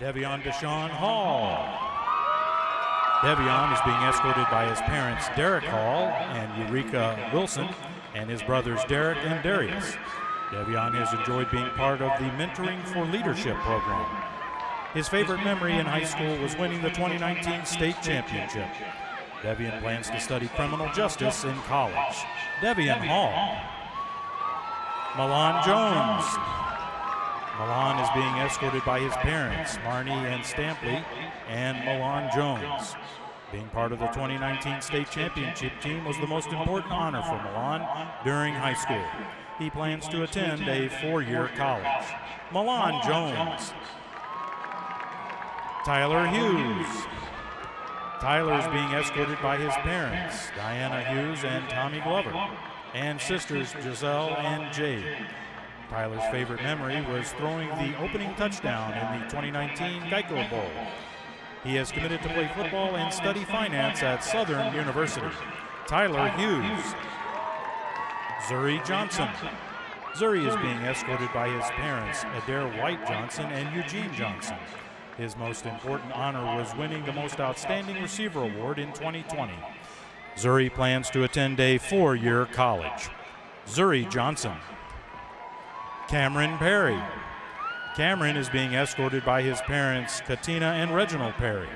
Devion Deshaun Hall. Devion is being escorted by his parents Derek Hall and Eureka Wilson and his brothers Derek and Darius. Devion has enjoyed being part of the Mentoring for Leadership program. His favorite memory in high school was winning the 2019 state championship. Devion plans to study criminal justice in college. Devion Hall. Milan Jones. Milan is being escorted by his parents, Marnie and Stampley, and Milan Jones. Being part of the 2019 state championship team was the most important honor for Milan during high school. He plans to attend a 4-year college. Milan Jones. Tyler Hughes. Tyler is being escorted by his parents, Diana Hughes and Tommy Glover, and sisters Giselle and Jade. Tyler's favorite memory was throwing the opening touchdown in the 2019 Geico Bowl. He has committed to play football and study finance at Southern University. Tyler Hughes. Zuri Johnson. Zuri is being escorted by his parents, Adair White Johnson and Eugene Johnson. His most important honor was winning the Most Outstanding Receiver Award in 2020. Zuri plans to attend a 4-year college. Zuri Johnson. Cameron Perry. Cameron is being escorted by his parents, Katina and Reginald Perry.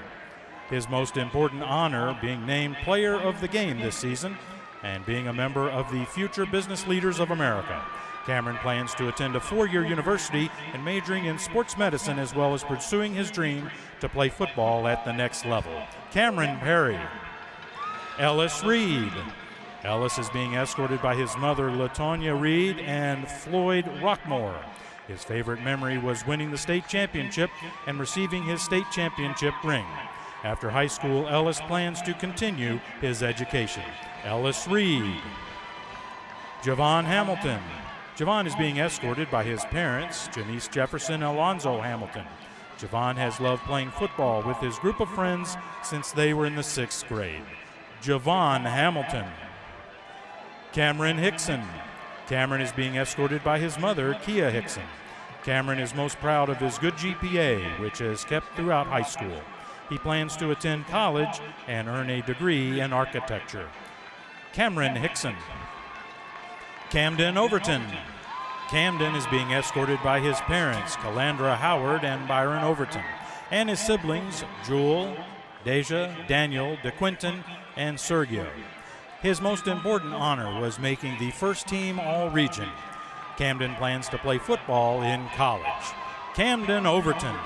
His most important honor being named Player of the Game this season and being a member of the Future Business Leaders of America. Cameron plans to attend a 4-year university and majoring in sports medicine as well as pursuing his dream to play football at the next level. Cameron Perry. Ellis Reed. Ellis is being escorted by his mother, LaTonya Reed, and Floyd Rockmore. His favorite memory was winning the state championship and receiving his state championship ring. After high school, Ellis plans to continue his education. Ellis Reed. Javon Hamilton. Javon is being escorted by his parents, Janice Jefferson and Alonzo Hamilton. Javon has loved playing football with his group of friends since they were in the 6th grade. Javon Hamilton. Cameron Hickson. Cameron is being escorted by his mother, Kia Hickson. Cameron is most proud of his good GPA, which has kept throughout high school. He plans to attend college and earn a degree in architecture. Cameron Hickson. Camden Overton. Camden is being escorted by his parents, Calandra Howard and Byron Overton, and his siblings, Jewel, Deja, Daniel, DeQuinton, and Sergio. His most important honor was making the first team all-region. Camden plans to play football in college. Camden Overton.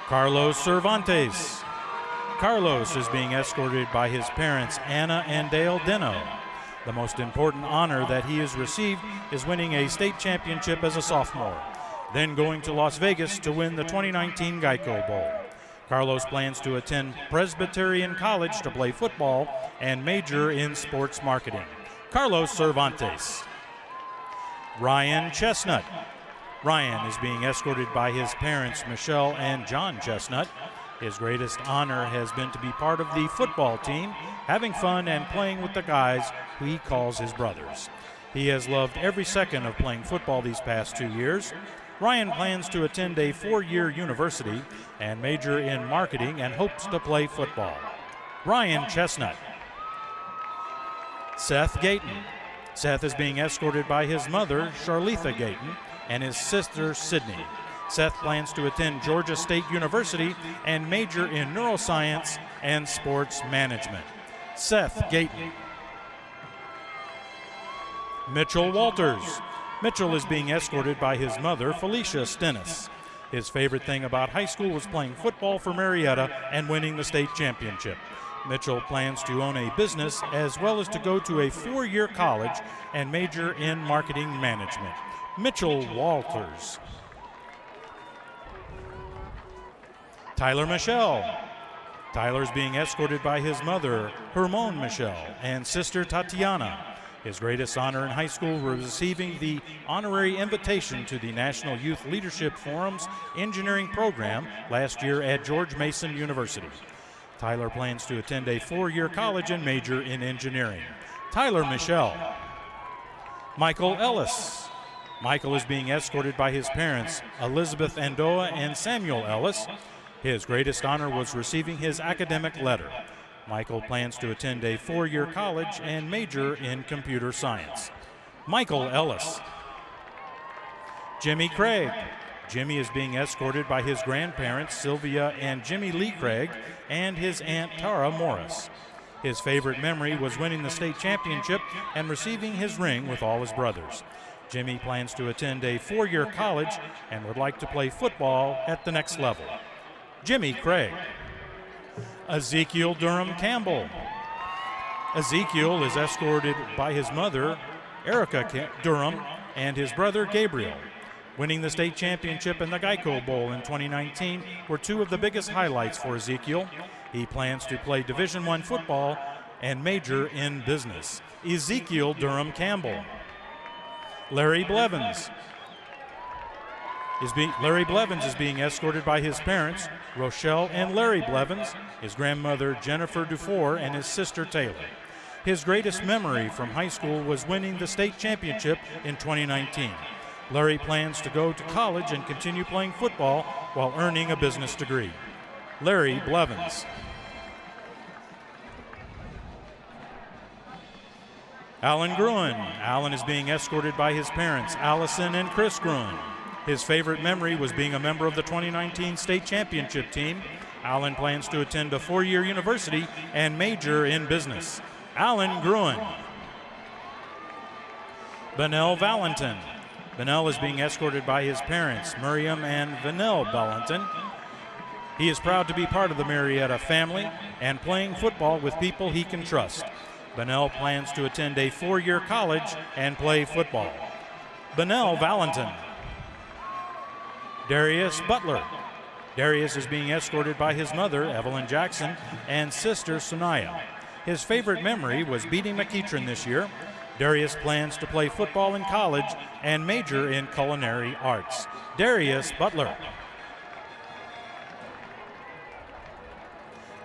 Carlos Cervantes. Carlos is being escorted by his parents, Anna and Dale Deno. The most important honor that he has received is winning a state championship as a sophomore, then going to Las Vegas to win the 2019 Geico Bowl. Carlos plans to attend Presbyterian College to play football and major in sports marketing. Carlos Cervantes. Ryan Chestnut. Ryan is being escorted by his parents, Michelle and John Chestnut. His greatest honor has been to be part of the football team, having fun and playing with the guys who he calls his brothers. He has loved every second of playing football these past 2 years. Ryan plans to attend a 4-year university and major in marketing and hopes to play football. Ryan Chestnut. Seth Gayton. Seth is being escorted by his mother, Charletha Gayton, and his sister, Sydney. Seth plans to attend Georgia State University and major in neuroscience and sports management. Seth Gayton. Mitchell Walters. Mitchell is being escorted by his mother, Felicia Stennis. His favorite thing about high school was playing football for Marietta and winning the state championship. Mitchell plans to own a business as well as to go to a 4-year college and major in marketing management. Mitchell Walters. Tyler Michelle. Tyler's being escorted by his mother, Hermone Michelle, and sister Tatiana. His greatest honor in high school was receiving the honorary invitation to the National Youth Leadership Forum's engineering program last year at George Mason University. Tyler plans to attend a 4-year college and major in engineering. Tyler Michelle. Michael Ellis. Michael is being escorted by his parents, Elizabeth Andoa and Samuel Ellis. His greatest honor was receiving his academic letter. Michael plans to attend a 4-year college and major in computer science. Michael Ellis. Jimmy Craig. Jimmy is being escorted by his grandparents, Sylvia and Jimmy Lee Craig, and his aunt Tara Morris. His favorite memory was winning the state championship and receiving his ring with all his brothers. Jimmy plans to attend a 4-year college and would like to play football at the next level. Jimmy Craig. Ezekiel Durham Campbell. Ezekiel is escorted by his mother, Erica Durham, and his brother, Gabriel. Winning the state championship and the Geico Bowl in 2019 were two of the biggest highlights for Ezekiel. He plans to play Division I football and major in business. Ezekiel Durham Campbell. Larry Blevins. Larry Blevins is being escorted by his parents, Rochelle and Larry Blevins, his grandmother Jennifer Dufour, and his sister Taylor. His greatest memory from high school was winning the state championship in 2019. Larry plans to go to college and continue playing football while earning a business degree. Larry Blevins. Alan Gruen. Alan is being escorted by his parents, Allison and Chris Gruen. His favorite memory was being a member of the 2019 state championship team. Alan plans to attend a 4-year university and major in business. Alan Gruen. Benel Valentin. Benel is being escorted by his parents, Miriam and Vanell Valentin. He is proud to be part of the Marietta family and playing football with people he can trust. Benel plans to attend a 4-year college and play football. Benel Valentin. Darius Butler. Darius is being escorted by his mother, Evelyn Jackson, and sister, Sanaya. His favorite memory was beating McEachern this year. Darius plans to play football in college and major in culinary arts. Darius Butler.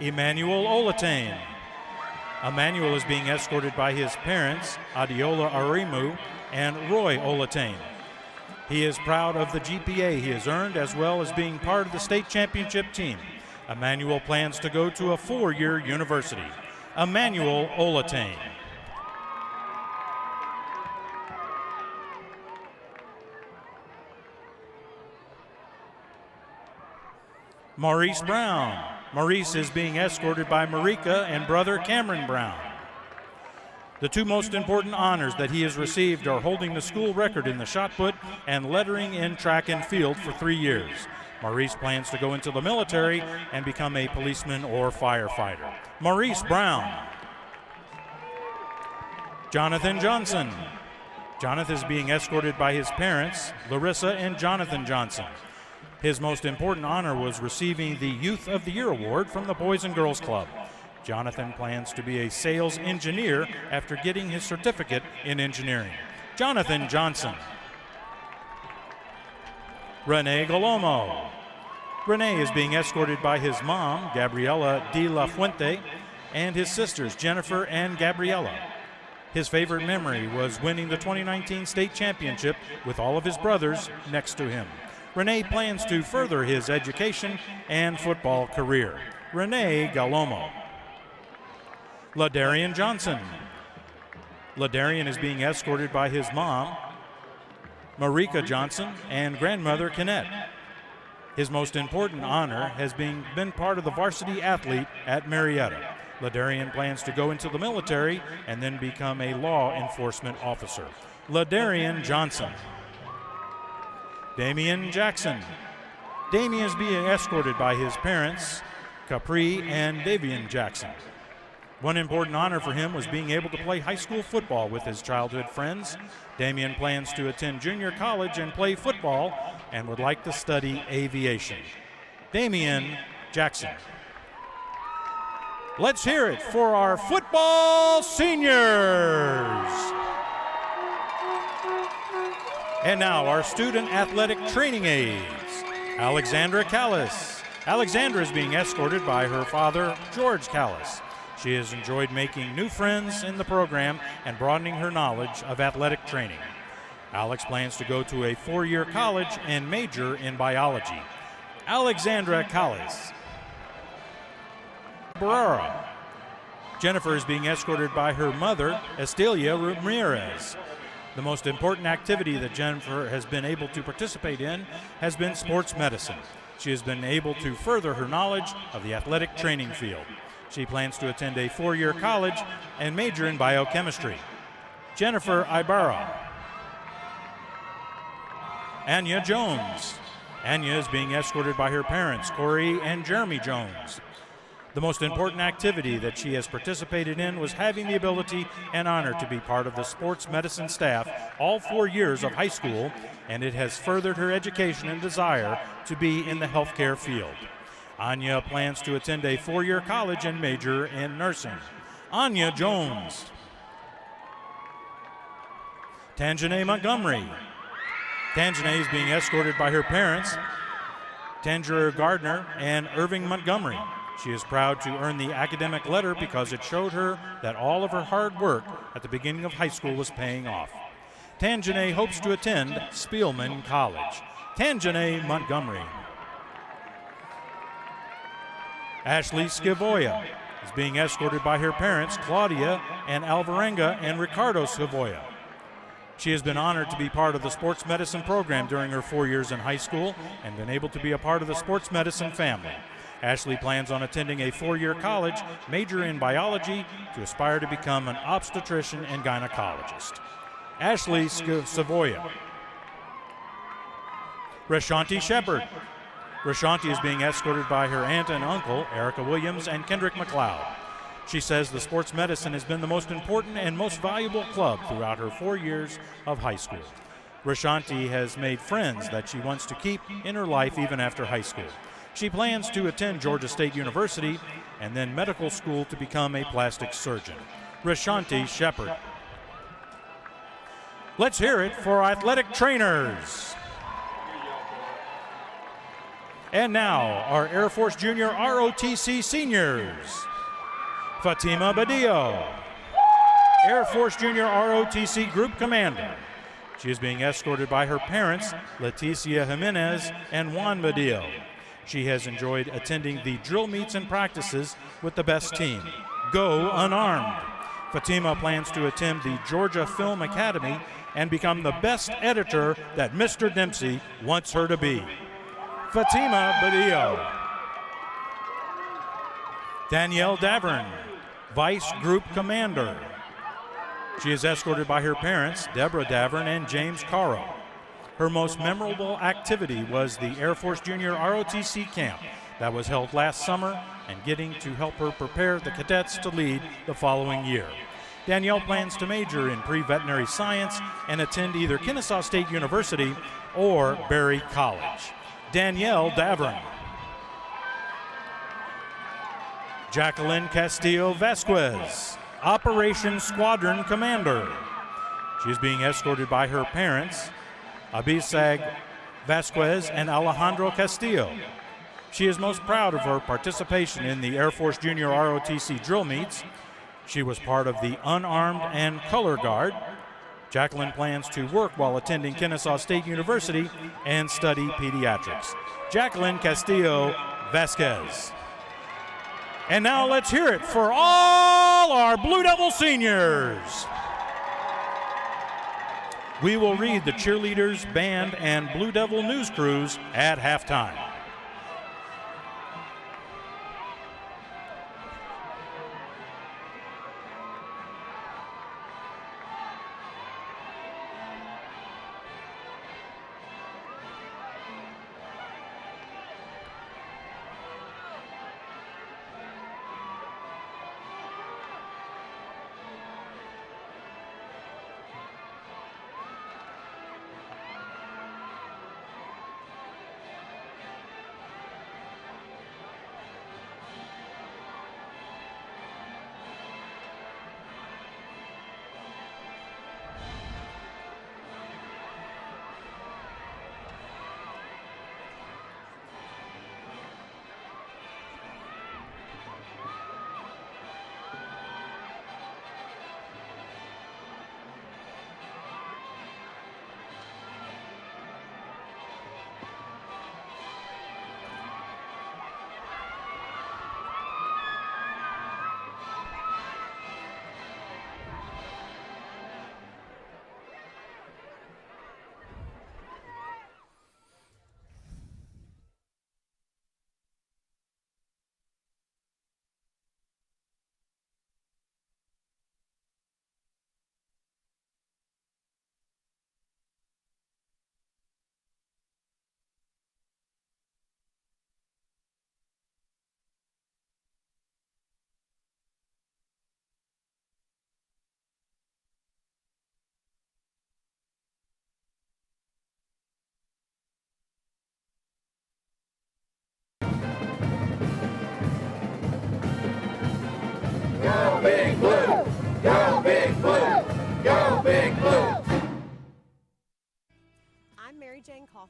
Emmanuel Olatane. Emmanuel is being escorted by his parents, Adiola Arimu and Roy Olatane. He is proud of the GPA he has earned as well as being part of the state championship team. Emmanuel plans to go to a 4-year university. Emmanuel Olatane. Maurice Brown. Maurice is being escorted by Marika and brother Cameron Brown. The two most important honors that he has received are holding the school record in the shot put and lettering in track and field for 3 years. Maurice plans to go into the military and become a policeman or firefighter. Maurice Brown. Jonathan Johnson. Jonathan is being escorted by his parents, Larissa and Jonathan Johnson. His most important honor was receiving the Youth of the Year Award from the Boys and Girls Club. Jonathan plans to be a sales engineer after getting his certificate in engineering. Jonathan Johnson. Rene Galomo. Rene is being escorted by his mom, Gabriela de la Fuente, and his sisters, Jennifer and Gabriela. His favorite memory was winning the 2019 state championship with all of his brothers next to him. Rene plans to further his education and football career. Rene Galomo. LaDarian Johnson. LaDarian is being escorted by his mom, Marika Johnson, and grandmother, Kennette. His most important honor has been part of the varsity athlete at Marietta. LaDarian plans to go into the military and then become a law enforcement officer. LaDarian Johnson. Damian Jackson. Damian is being escorted by his parents, Capri and Davian Jackson. One important honor for him was being able to play high school football with his childhood friends. Damian plans to attend junior college and play football and would like to study aviation. Damian Jackson. Let's hear it for our football seniors. And now our student athletic training aides. Alexandra Callis. Alexandra is being escorted by her father, George Callis. She has enjoyed making new friends in the program and broadening her knowledge of athletic training. Alex plans to go to a 4-year college and major in biology. Alexandra Callis. Barrera. Jennifer is being escorted by her mother, Estelia Ramirez. The most important activity that Jennifer has been able to participate in has been sports medicine. She has been able to further her knowledge of the athletic training field. She plans to attend a 4-year college and major in biochemistry. Jennifer Ibarra. Anya Jones. Anya is being escorted by her parents, Corey and Jeremy Jones. The most important activity that she has participated in was having the ability and honor to be part of the sports medicine staff all 4 years of high school, and it has furthered her education and desire to be in the healthcare field. Anya plans to attend a 4-year college and major in nursing. Anya Jones. Tanjanae Montgomery. Tanjanae is being escorted by her parents, Tanjira Gardner and Irving Montgomery. She is proud to earn the academic letter because it showed her that all of her hard work at the beginning of high school was paying off. Tanjanae hopes to attend Spielman College. Tanjanae Montgomery. Ashley Scivoya is being escorted by her parents, Claudia and Alvarenga and Ricardo Scivoya. She has been honored to be part of the sports medicine program during her 4 years in high school and been able to be a part of the sports medicine family. Ashley plans on attending a 4-year college, major in biology, to aspire to become an obstetrician and gynecologist. Ashley Savoya. Rashanti Shepard. Rashanti is being escorted by her aunt and uncle, Erica Williams and Kendrick McLeod. She says the sports medicine has been the most important and most valuable club throughout her 4 years of high school. Rashanti has made friends that she wants to keep in her life even after high school. She plans to attend Georgia State University and then medical school to become a plastic surgeon. Rashanti Shepard. Let's hear it for athletic trainers. And now, our Air Force Junior ROTC seniors. Fatima Badillo, Air Force Junior ROTC Group Commander. She is being escorted by her parents, Leticia Jimenez and Juan Badillo. She has enjoyed attending the drill meets and practices with the best team. Go unarmed. Fatima plans to attend the Georgia Film Academy and become the best editor that Mr. Dempsey wants her to be. Fatima Badillo. Danielle Davern, Vice Group Commander. She is escorted by her parents, Deborah Davern and James Caro. Her most memorable activity was the Air Force Junior ROTC camp that was held last summer and getting to help her prepare the cadets to lead the following year. Danielle plans to major in pre-veterinary science and attend either Kennesaw State University or Berry College. Danielle Davern. Jacqueline Castillo Vasquez, Operations Squadron Commander. She is being escorted by her parents, Abisag Vasquez and Alejandro Castillo. She is most proud of her participation in the Air Force Junior ROTC drill meets. She was part of the unarmed and color guard. Jacqueline plans to work while attending Kennesaw State University and study pediatrics. Jacqueline Castillo Vasquez. And now let's hear it for all our Blue Devil seniors. We will read the cheerleaders, band, and Blue Devil news crews at halftime.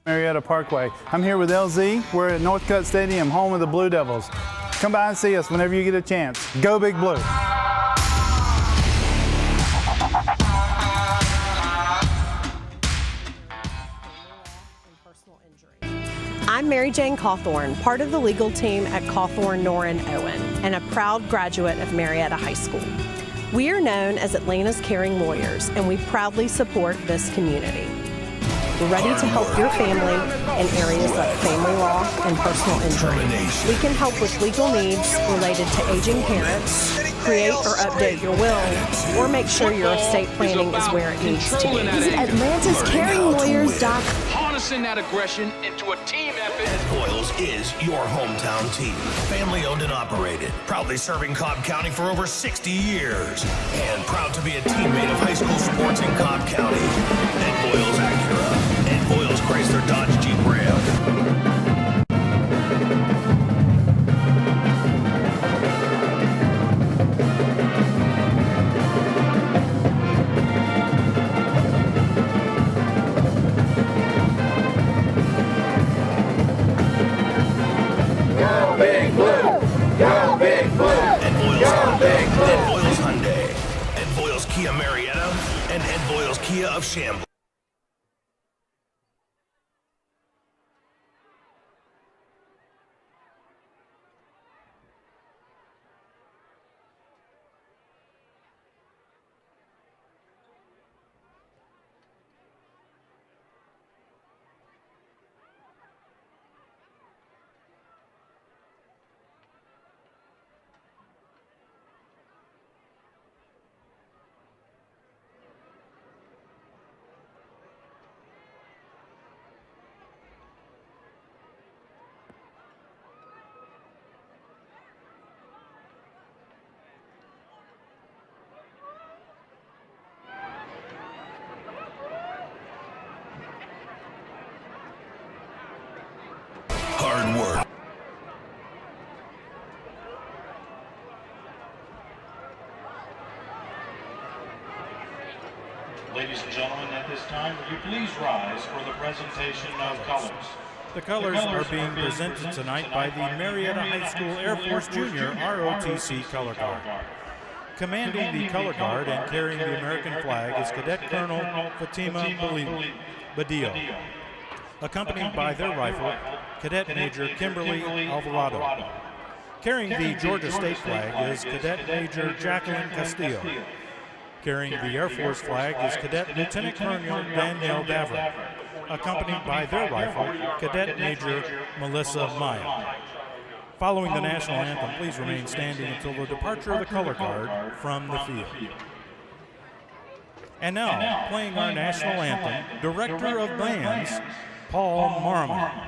Marietta Parkway. I'm here with LZ. We're at Northcutt Stadium, home of the Blue Devils. Come by and see us whenever you get a chance. Go Big Blue. I'm Mary Jane Cawthorn, part of the legal team at Cawthorn, Noren, Owen, and a proud graduate of Marietta High School. We are known as Atlanta's caring lawyers, and we proudly support this community. We're ready to help your family in areas like family law and personal injury. We can help with legal needs related to aging parents, create or update your will, or make sure your estate planning is where it needs to be. Visit AtlantasCaringLawyers.com. Harnessing that aggression into a team effort. Ed Boyles is your hometown team. Family owned and operated. Proudly serving Cobb County for over 60 years. And proud to be a teammate of high school sports in Cobb County. Ed Boyles Acura. Ed Boyles Chrysler Dodge Jeep Ram. Marietta and Ed Boyles Kia of Chamblee. Hard work. Ladies and gentlemen, at this time, will you please rise for the presentation of colors? The colors are being presented tonight by the Marietta High School Air Force Junior ROTC Color Guard. Commanding the color guard and carrying the American flag is Cadet Colonel Fatima Badillo, accompanied by their rifle, Cadet Major Kimberly Alvarado. Carrying the Georgia State flag is Cadet Major Jacqueline Castillo. Carrying the Air Force flag is Cadet Lieutenant Colonel Danielle Davra, accompanied by their rifle, Cadet Major Melissa Maya. Following the national anthem, please remain standing until the departure of the color guard from the field. And now, playing our national anthem, Director of Bands, Paul Marmon.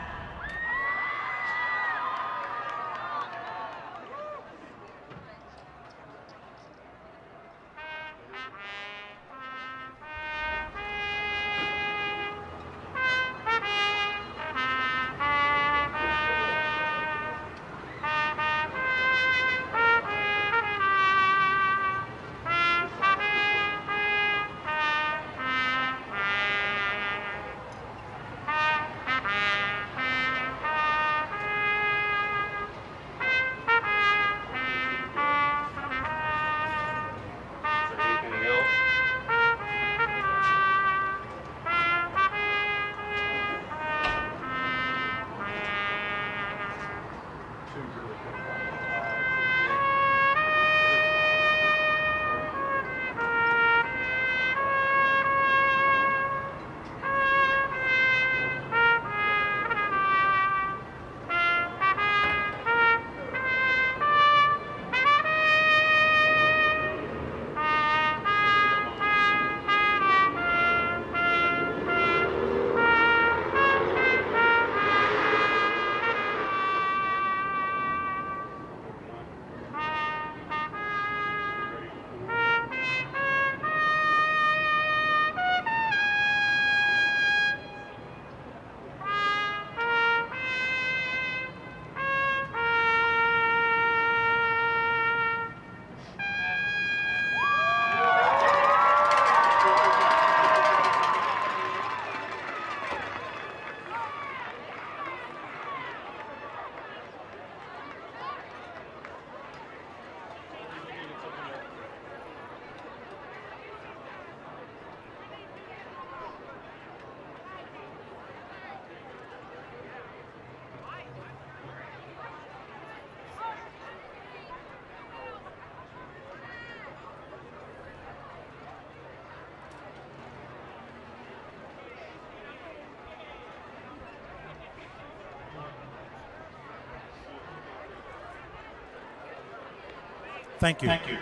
Thank you. Thank you.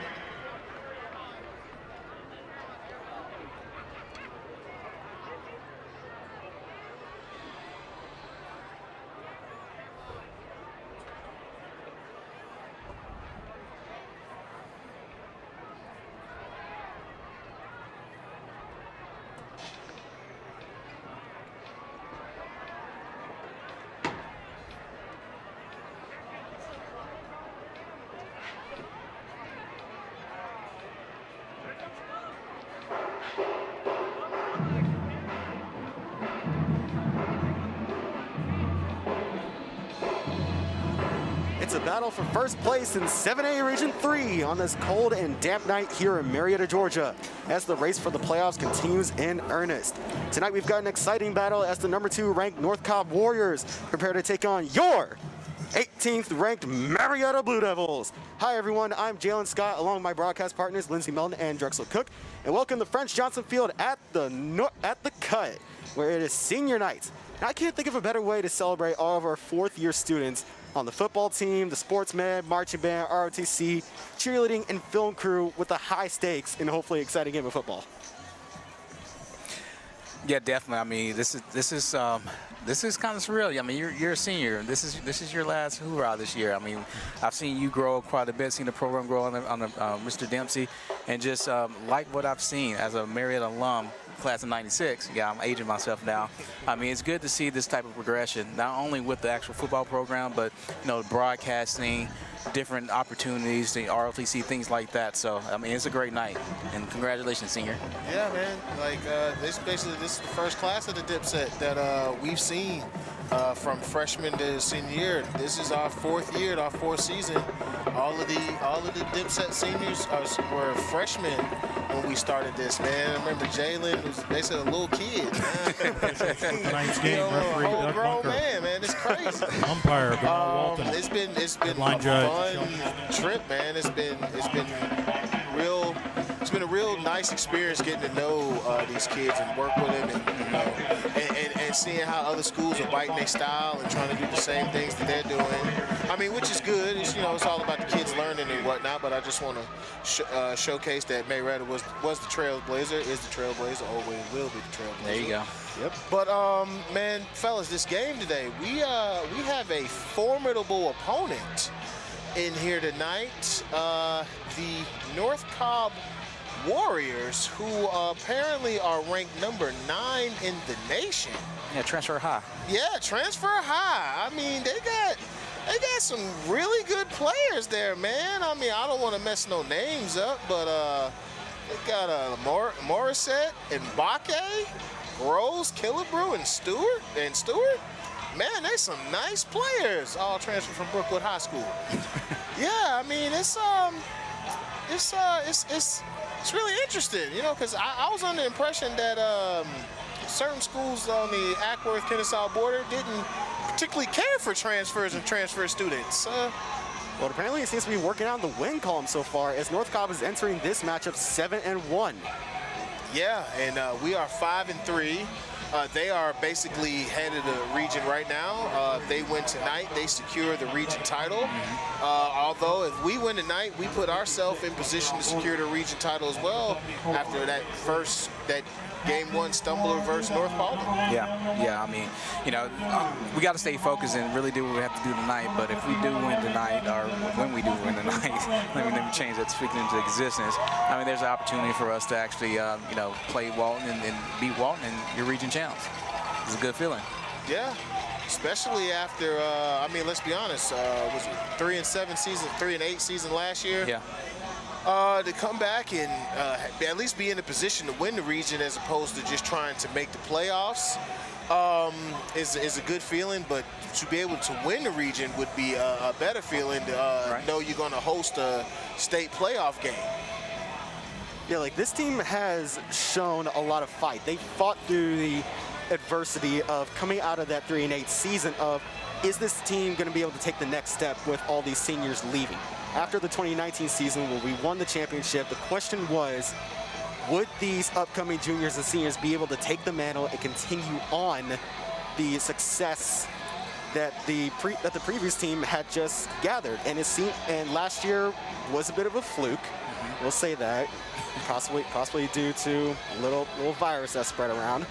It's a battle for first place in 7A Region 3 on this cold and damp night here in Marietta, Georgia, as the race for the playoffs continues in earnest. Tonight we've got an exciting battle as the number 2 ranked North Cobb Warriors prepare to take on your 18th ranked Marietta Blue Devils. Hi everyone, I'm Jalen Scott along with my broadcast partners Lindsey Melton and Drexel Cook, and welcome to French Johnson Field at the Cut, where it is senior night. And I can't think of a better way to celebrate all of our fourth-year students on the football team, the sportsmen, marching band, ROTC, cheerleading, and film crew with the high stakes and hopefully exciting game of football. Yeah, definitely. I mean, this is kind of surreal. I mean, you're a senior. This is your last hoorah this year. I mean, I've seen you grow quite a bit, seen the program grow on the Mr. Dempsey, and just like what I've seen as a Marietta alum, class of '96. Yeah, I'm aging myself now. I mean, it's good to see this type of progression, not only with the actual football program, but broadcasting, different opportunities, the ROTC, things like that. So, I mean, it's a great night, and congratulations, senior. Yeah, man. Like this is the first class of the Dipset that we've seen from freshman to senior year. This is our fourth year, our fourth season. All of the Dipset seniors were freshmen when we started this, man. I remember Jalen was basically a little kid. Tonight's game, referee whole Doug grown Bunker. man. It's crazy. Umpire Bernard Walton. It's been Headline a judge. fun trip, man. It's been a real nice experience getting to know these kids and work with them, and seeing how other schools are biting their style and trying to do the same things that they're doing. I mean, which is good. It's it's all about the kids learning and whatnot. But I just want to showcase that Marietta was the trailblazer, is the trailblazer, always will be the trailblazer. There you go. Yep. But man, fellas, this game today, we have a formidable opponent in here tonight. The North Cobb Warriors, who apparently are ranked number 9 in the nation. Yeah, transfer high. Yeah, transfer high. I mean, they got some really good players there, man. I mean, I don't want to mess no names up, but they got Morissette and Bakke, Groves, Killebrew, and Stewart. Man, there's some nice players, all transferred from Brookwood High School. Yeah, I mean, it's really interesting, because I was under the impression that certain schools on the Ackworth-Kennesaw border didn't particularly care for transfers and transfer students. Well, apparently it seems to be working out in the win column so far, as North Cobb is entering this matchup 7-1. Yeah, and we are 5-3. They are basically head of the region right now. If they win tonight, they secure the region title. Although if we win tonight, we put ourselves in position to secure the region title as well after that game 1 stumbler versus North Paulding. Yeah. I mean, we got to stay focused and really do what we have to do tonight. But if we do win tonight, or when we do win tonight, let me change that, speaking into existence. I mean, there's an opportunity for us to actually, play Walton and beat Walton and your region champs. It's a good feeling. Yeah, especially after, let's be honest, was it 3-7 season, 3-8 season last year? Yeah. To come back and at least be in a position to win the region as opposed to just trying to make the playoffs is a good feeling, but to be able to win the region would be a better feeling to know you're going to host a state playoff game. Yeah, like this team has shown a lot of fight. They fought through the adversity of coming out of that 3-8 season of, is this team going to be able to take the next step with all these seniors leaving? After the 2019 season where we won the championship, the question was, would these upcoming juniors and seniors be able to take the mantle and continue on the success that the previous team had just gathered, and last year was a bit of a fluke. We'll say that, possibly due to a little virus that spread around.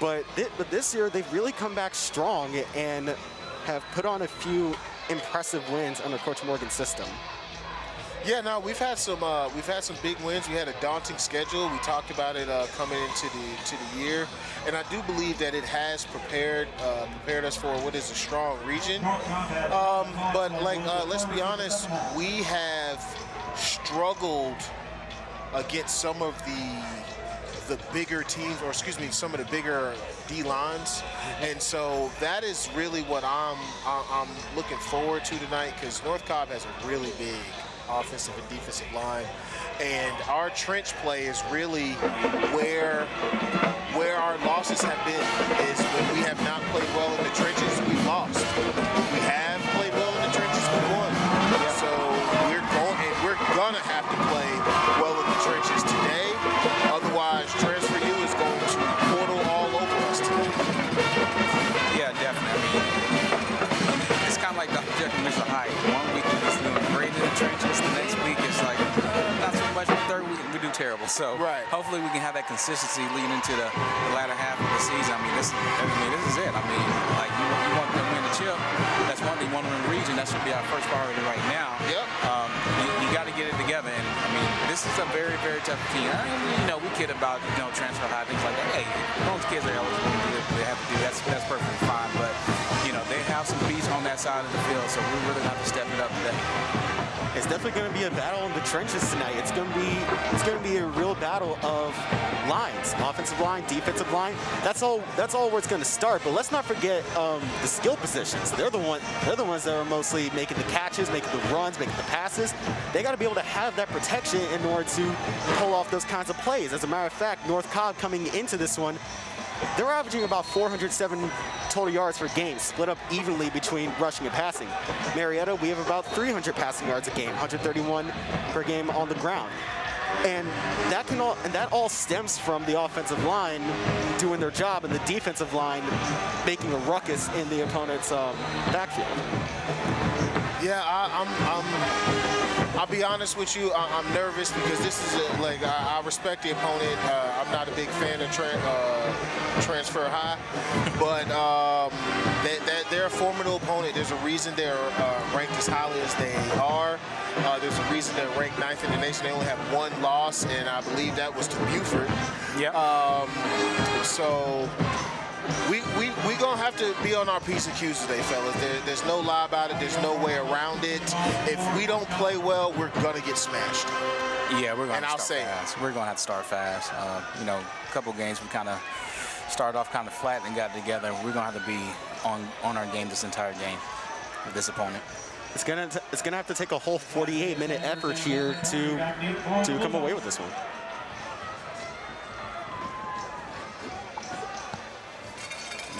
But this year they've really come back strong and have put on a few impressive wins under Coach Morgan's system. Yeah, no, we've had some big wins. We had a daunting schedule. We talked about it coming into the year, and I do believe that it has prepared us for what is a strong region. But let's be honest, we have struggled against some of the bigger teams, or excuse me, some of the bigger D lines, and so that is really what I'm looking forward to tonight, because North Cobb has a really big offensive and defensive line, and our trench play is really where our losses have been. Is when we have not played well in the trenches, we've lost. We have played well in the trenches, we won. So we're gonna have to play well in the trenches today. Otherwise, Transfer U is going to portal all over us today. Yeah, definitely. I mean, it's kind of like Dr. Jekyll and Mr. Hyde. 1 week we're just doing great in the trenches. The next week it's like not so much. The third week we do terrible. So hopefully we can have that consistency leading into the latter half of the season. I mean, this is it. I mean, like you want to win the chip. That's one thing. You want to win the region. That should be our first priority right now. Yep. You got to get it together. And I mean, this is a very, very tough team. We kid about transfer high, things like that. Hey, most kids are eligible to do what they have to do. That's perfectly fine. But they have some beats on that side of the field, so we really have to step it up today. It's definitely going to be a battle in the trenches tonight. It's going to be a real battle of lines, offensive line, defensive line. That's all where it's going to start. But let's not forget the skill positions. They're the ones that are mostly making the catches, making the runs, making the passes. They got to be able to have that protection in order to pull off those kinds of plays. As a matter of fact, North Cobb coming into this one, they're averaging about 407 total yards per game, split up evenly between rushing and passing. Marietta, we have about 300 passing yards a game, 131 per game on the ground. And that all stems from the offensive line doing their job and the defensive line making a ruckus in the opponent's backfield. Yeah, I'll be honest with you. I'm nervous because this is I respect the opponent. I'm not a big fan of Transfer High, but they're a formidable opponent. There's a reason they're ranked as highly as they are. There's a reason they're ranked 9th in the nation. They only have one loss, and I believe that was to Buford. Yeah. So we gonna have to be on our P's and Q's today, fellas. There's no lie about it. There's no way around it. If we don't play well, we're gonna get smashed. Yeah, we're gonna start fast. We're gonna have to start fast. A couple games we kind of started off kind of flat and got together. We're gonna have to be on our game this entire game with this opponent. It's gonna have to take a whole 48-minute effort here to come away with this one.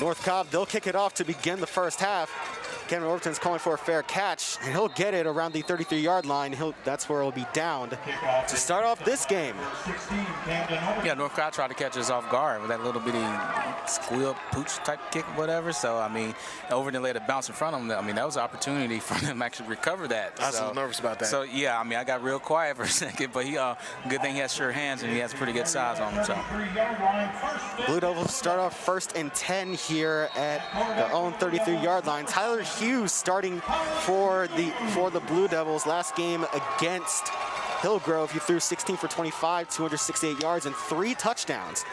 North Cobb, they'll kick it off to begin the first half. Kevin Overton's calling for a fair catch, and he'll get it around the 33-yard line. That's where he'll be downed to start off this game. Yeah, North Cobb tried to catch us off guard with that little bitty squeal pooch type kick, whatever. So, I mean, Overton let it bounce in front of him. I mean, that was an opportunity for them to actually recover that. I was a little nervous about that. So, yeah, I mean, I got real quiet for a second, but good thing he has sure hands and he has pretty good size on him. So, Blue Devils start off 1st and 10 here at their own 33-yard line. Tyler Hughes starting for the Blue Devils. Last game against Hillgrove, he threw 16 for 25, 268 yards, and 3 touchdowns,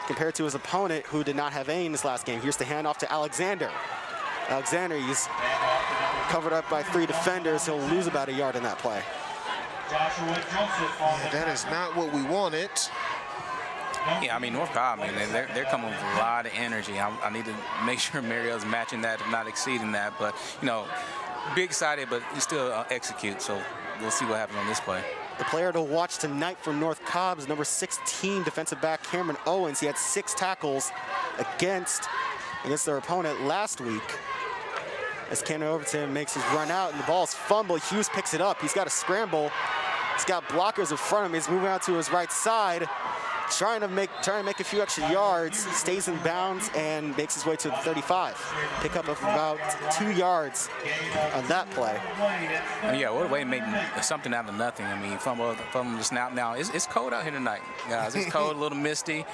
compared to his opponent who did not have any in this last game. Here's the handoff to Alexander. Alexander, he's covered up by 3 defenders. He'll lose about a yard in that play. Yeah, that is not what we wanted. Yeah, I mean, North Cobb, man, they're coming with a lot of energy. I need to make sure Mariotta's matching that, if not exceeding that. But, be excited, but you still execute. So we'll see what happens on this play. The player to watch tonight from North Cobb is number 16 defensive back Cameron Owens. He had 6 tackles against their opponent last week. As Cameron Overton makes his run out and the ball's fumbled, Hughes picks it up. He's got to scramble. He's got blockers in front of him. He's moving out to his right side. trying to make a few extra yards, stays in bounds and makes his way to the 35. Pickup of about 2 yards on that play. Yeah, what a way to make something out of nothing. I mean, from the snap. Now, it's cold out here tonight, guys. It's cold, a little misty,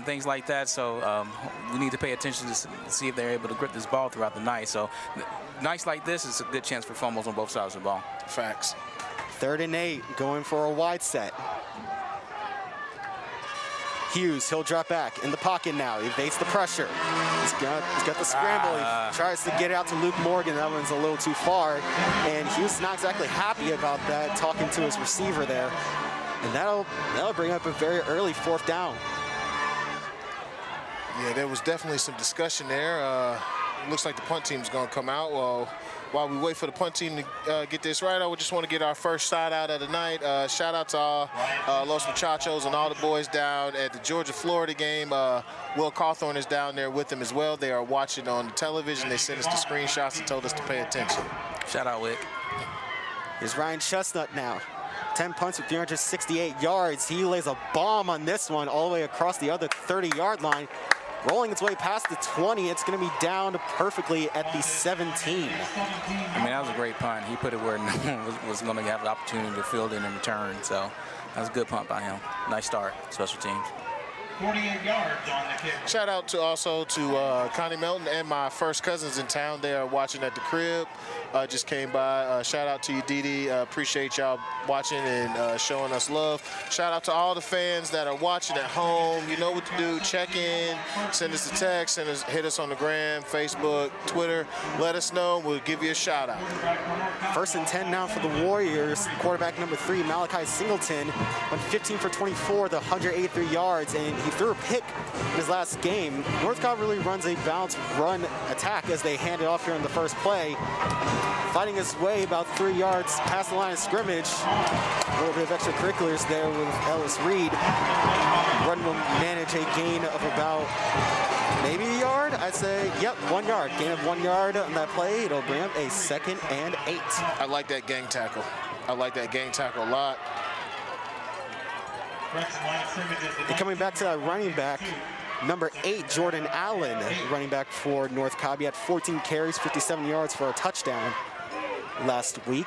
things like that. So we need to pay attention to see if they're able to grip this ball throughout the night. So nights like this is a good chance for fumbles on both sides of the ball. Facts. 3rd and 8, going for a wide set. Hughes, he'll drop back in the pocket now. He evades the pressure. He's got the scramble. He tries to get out to Luke Morgan. That one's a little too far. And Hughes is not exactly happy about that, talking to his receiver there. And that'll bring up a very early 4th down. Yeah, there was definitely some discussion there. Looks like the punt team's going to come out. Well, while we wait for the punt team to get this right, I would just want to get our first shout out of the night. Shout out to all Los Muchachos and all the boys down at the Georgia-Florida game. Will Cawthorn is down there with them as well. They are watching on the television. They sent us the screenshots and told us to pay attention. Shout out, Wick. Here's Ryan Chestnut now. 10 punts with 368 yards. He lays a bomb on this one all the way across the other 30-yard line. Rolling its way past the 20, it's going to be down perfectly at the 17. I mean, that was a great punt. He put it where no one was going to have the opportunity to field it in return. So that was a good punt by him. Nice start, special teams. 48 yards on the kick. Shout out to Connie Melton and my first cousins in town. They are watching at the crib. Just came by. Shout out to you, Didi. Appreciate y'all watching and showing us love. Shout out to all the fans that are watching at home. You know what to do. Check in, send us a text, hit us on the gram, Facebook, Twitter. Let us know. We'll give you a shout out. 1st and 10 now for the Warriors. Quarterback number 3, Malachi Singleton, went 15 for 24, the 183 yards, and he threw a pick in his last game. North Cobb really runs a balanced run attack as they hand it off here in the first play. Fighting his way about 3 yards past the line of scrimmage. A little bit of extracurriculars there with Ellis Reed. Run will manage a gain of about maybe a yard. I'd say, yep, 1 yard. Gain of 1 yard on that play. It'll bring up a 2nd and 8. I like that gang tackle. I like that gang tackle a lot. And coming back to that running back, number 8, Jordan Allen, running back for North Cobb. He had 14 carries, 57 yards for a touchdown last week.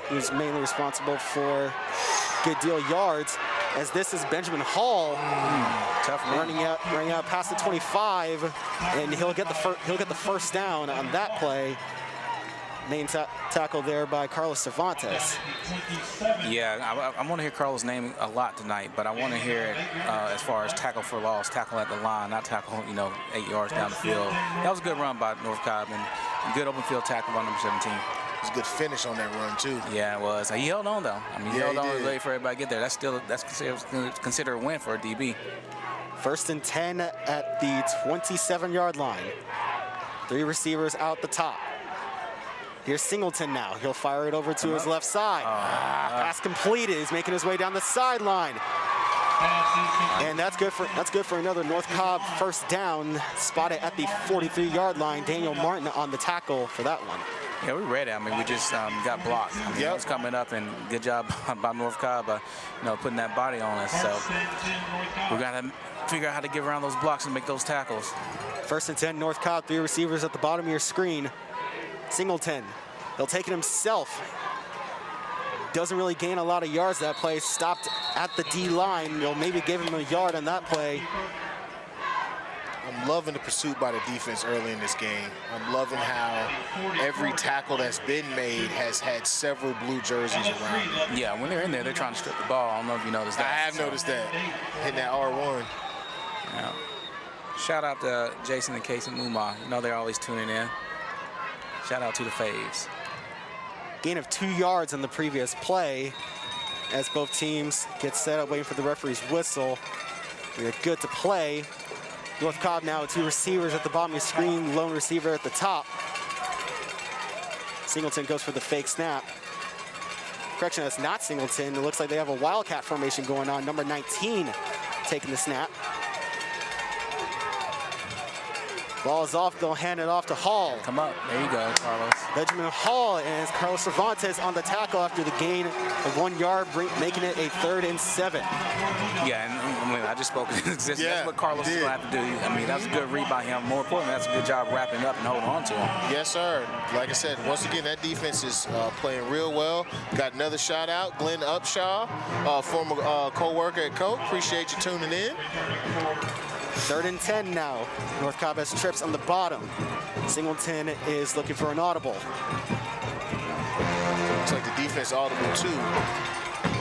He was mainly responsible for good deal yards, as this is Benjamin Hall running out past the 25, and he'll get the first down on that play. Main tackle there by Carlos Cervantes. Yeah, I want to hear Carlos' name a lot tonight, but I want to hear it as far as tackle for loss, tackle at the line, not tackle, 8 yards down the field. That was a good run by North Cobb and good open field tackle by number 17. It was a good finish on that run, too. Yeah, it was. He held on, though. I mean, he held on and waited for everybody to get there. That's considered a win for a DB. 1st and 10 at the 27-yard line. 3 receivers out the top. Here's Singleton now. He'll fire it over to his left side. Pass completed. He's making his way down the sideline. And that's good for another North Cobb first down. Spotted at the 43-yard line. Daniel Martin on the tackle for that one. Yeah, we read it. I mean, we just got blocked. It was coming up, and good job by North Cobb, putting that body on us. So we got to figure out how to get around those blocks and make those tackles. 1st and 10, North Cobb, 3 receivers at the bottom of your screen. Singleton, he'll take it himself. Doesn't really gain a lot of yards that play. Stopped at the D line. You'll maybe give him a yard on that play. I'm loving the pursuit by the defense early in this game. I'm loving how every tackle that's been made has had several blue jerseys around it. Yeah, when they're in there, they're trying to strip the ball. I don't know if you noticed that. I have noticed that. Hitting that R1. Yeah. Shout out to Jason and Casey Muma. They're always tuning in. Shout out to the faves. Gain of 2 yards on the previous play as both teams get set up waiting for the referee's whistle. We're good to play. North Cobb now with 2 receivers at the bottom of your screen, lone receiver at the top. Singleton goes for the fake snap. Correction, that's not Singleton. It looks like they have a wildcat formation going on. Number 19 taking the snap. Ball's off, they'll hand it off to Hall. Come up. There you go, Carlos. Benjamin Hall and Carlos Cervantes on the tackle after the gain of 1 yard, making it a 3rd and 7. Yeah, and I just spoke into existence. That's what Carlos is going to have to do. I mean, that's a good read by him. More importantly, that's a good job wrapping up and holding on to him. Yes, sir. Like I said, once again, that defense is playing real well. Got another shout out, Glenn Upshaw, former co-worker at Coke. Appreciate you tuning in. 3rd and 10 now. North Cobb has trips on the bottom. Singleton is looking for an audible. Looks like the defense audible too.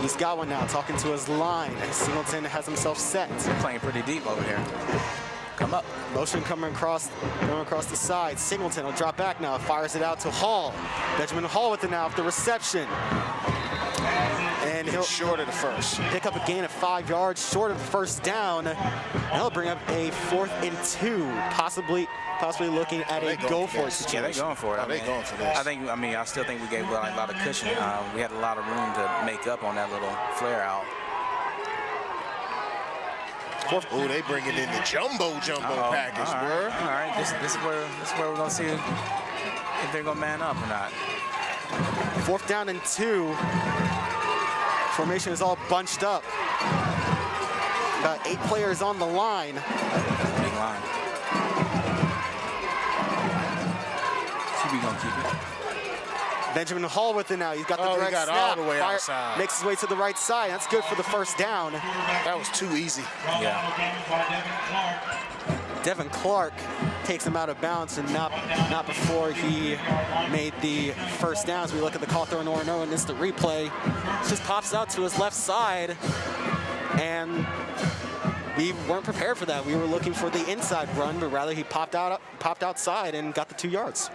He's got one now, talking to his line. Singleton has himself set. Playing pretty deep over here. Come up. Motion coming across the side. Singleton will drop back now, fires it out to Hall. Benjamin Hall with it now after reception. And he'll short of the first. Pick up a gain of 5 yards, short of the first down. And he'll bring up a 4th and 2, possibly looking at a go-for-it situation. Yeah, they're going for it. They're going for this. I still think we gave a lot of cushion. We had a lot of room to make up on that little flare out. Oh, they bringing in the jumbo package, bro. All right, this is where we're gonna see if they're gonna man up or not. 4th down and 2. Formation is all bunched up. About 8 players on the line. Big line. QB gonna keep it. Benjamin Hall with it now. He's got the direct snap. All the way outside. Makes his way to the right side. That's good for the first down. That was too easy. Yeah. Devin Clark takes him out of bounds, and not before he made the first down. As we look at the Cawthorn Oronoan instant replay, just pops out to his left side, and we weren't prepared for that. We were looking for the inside run, but rather he popped outside and got the 2 yards.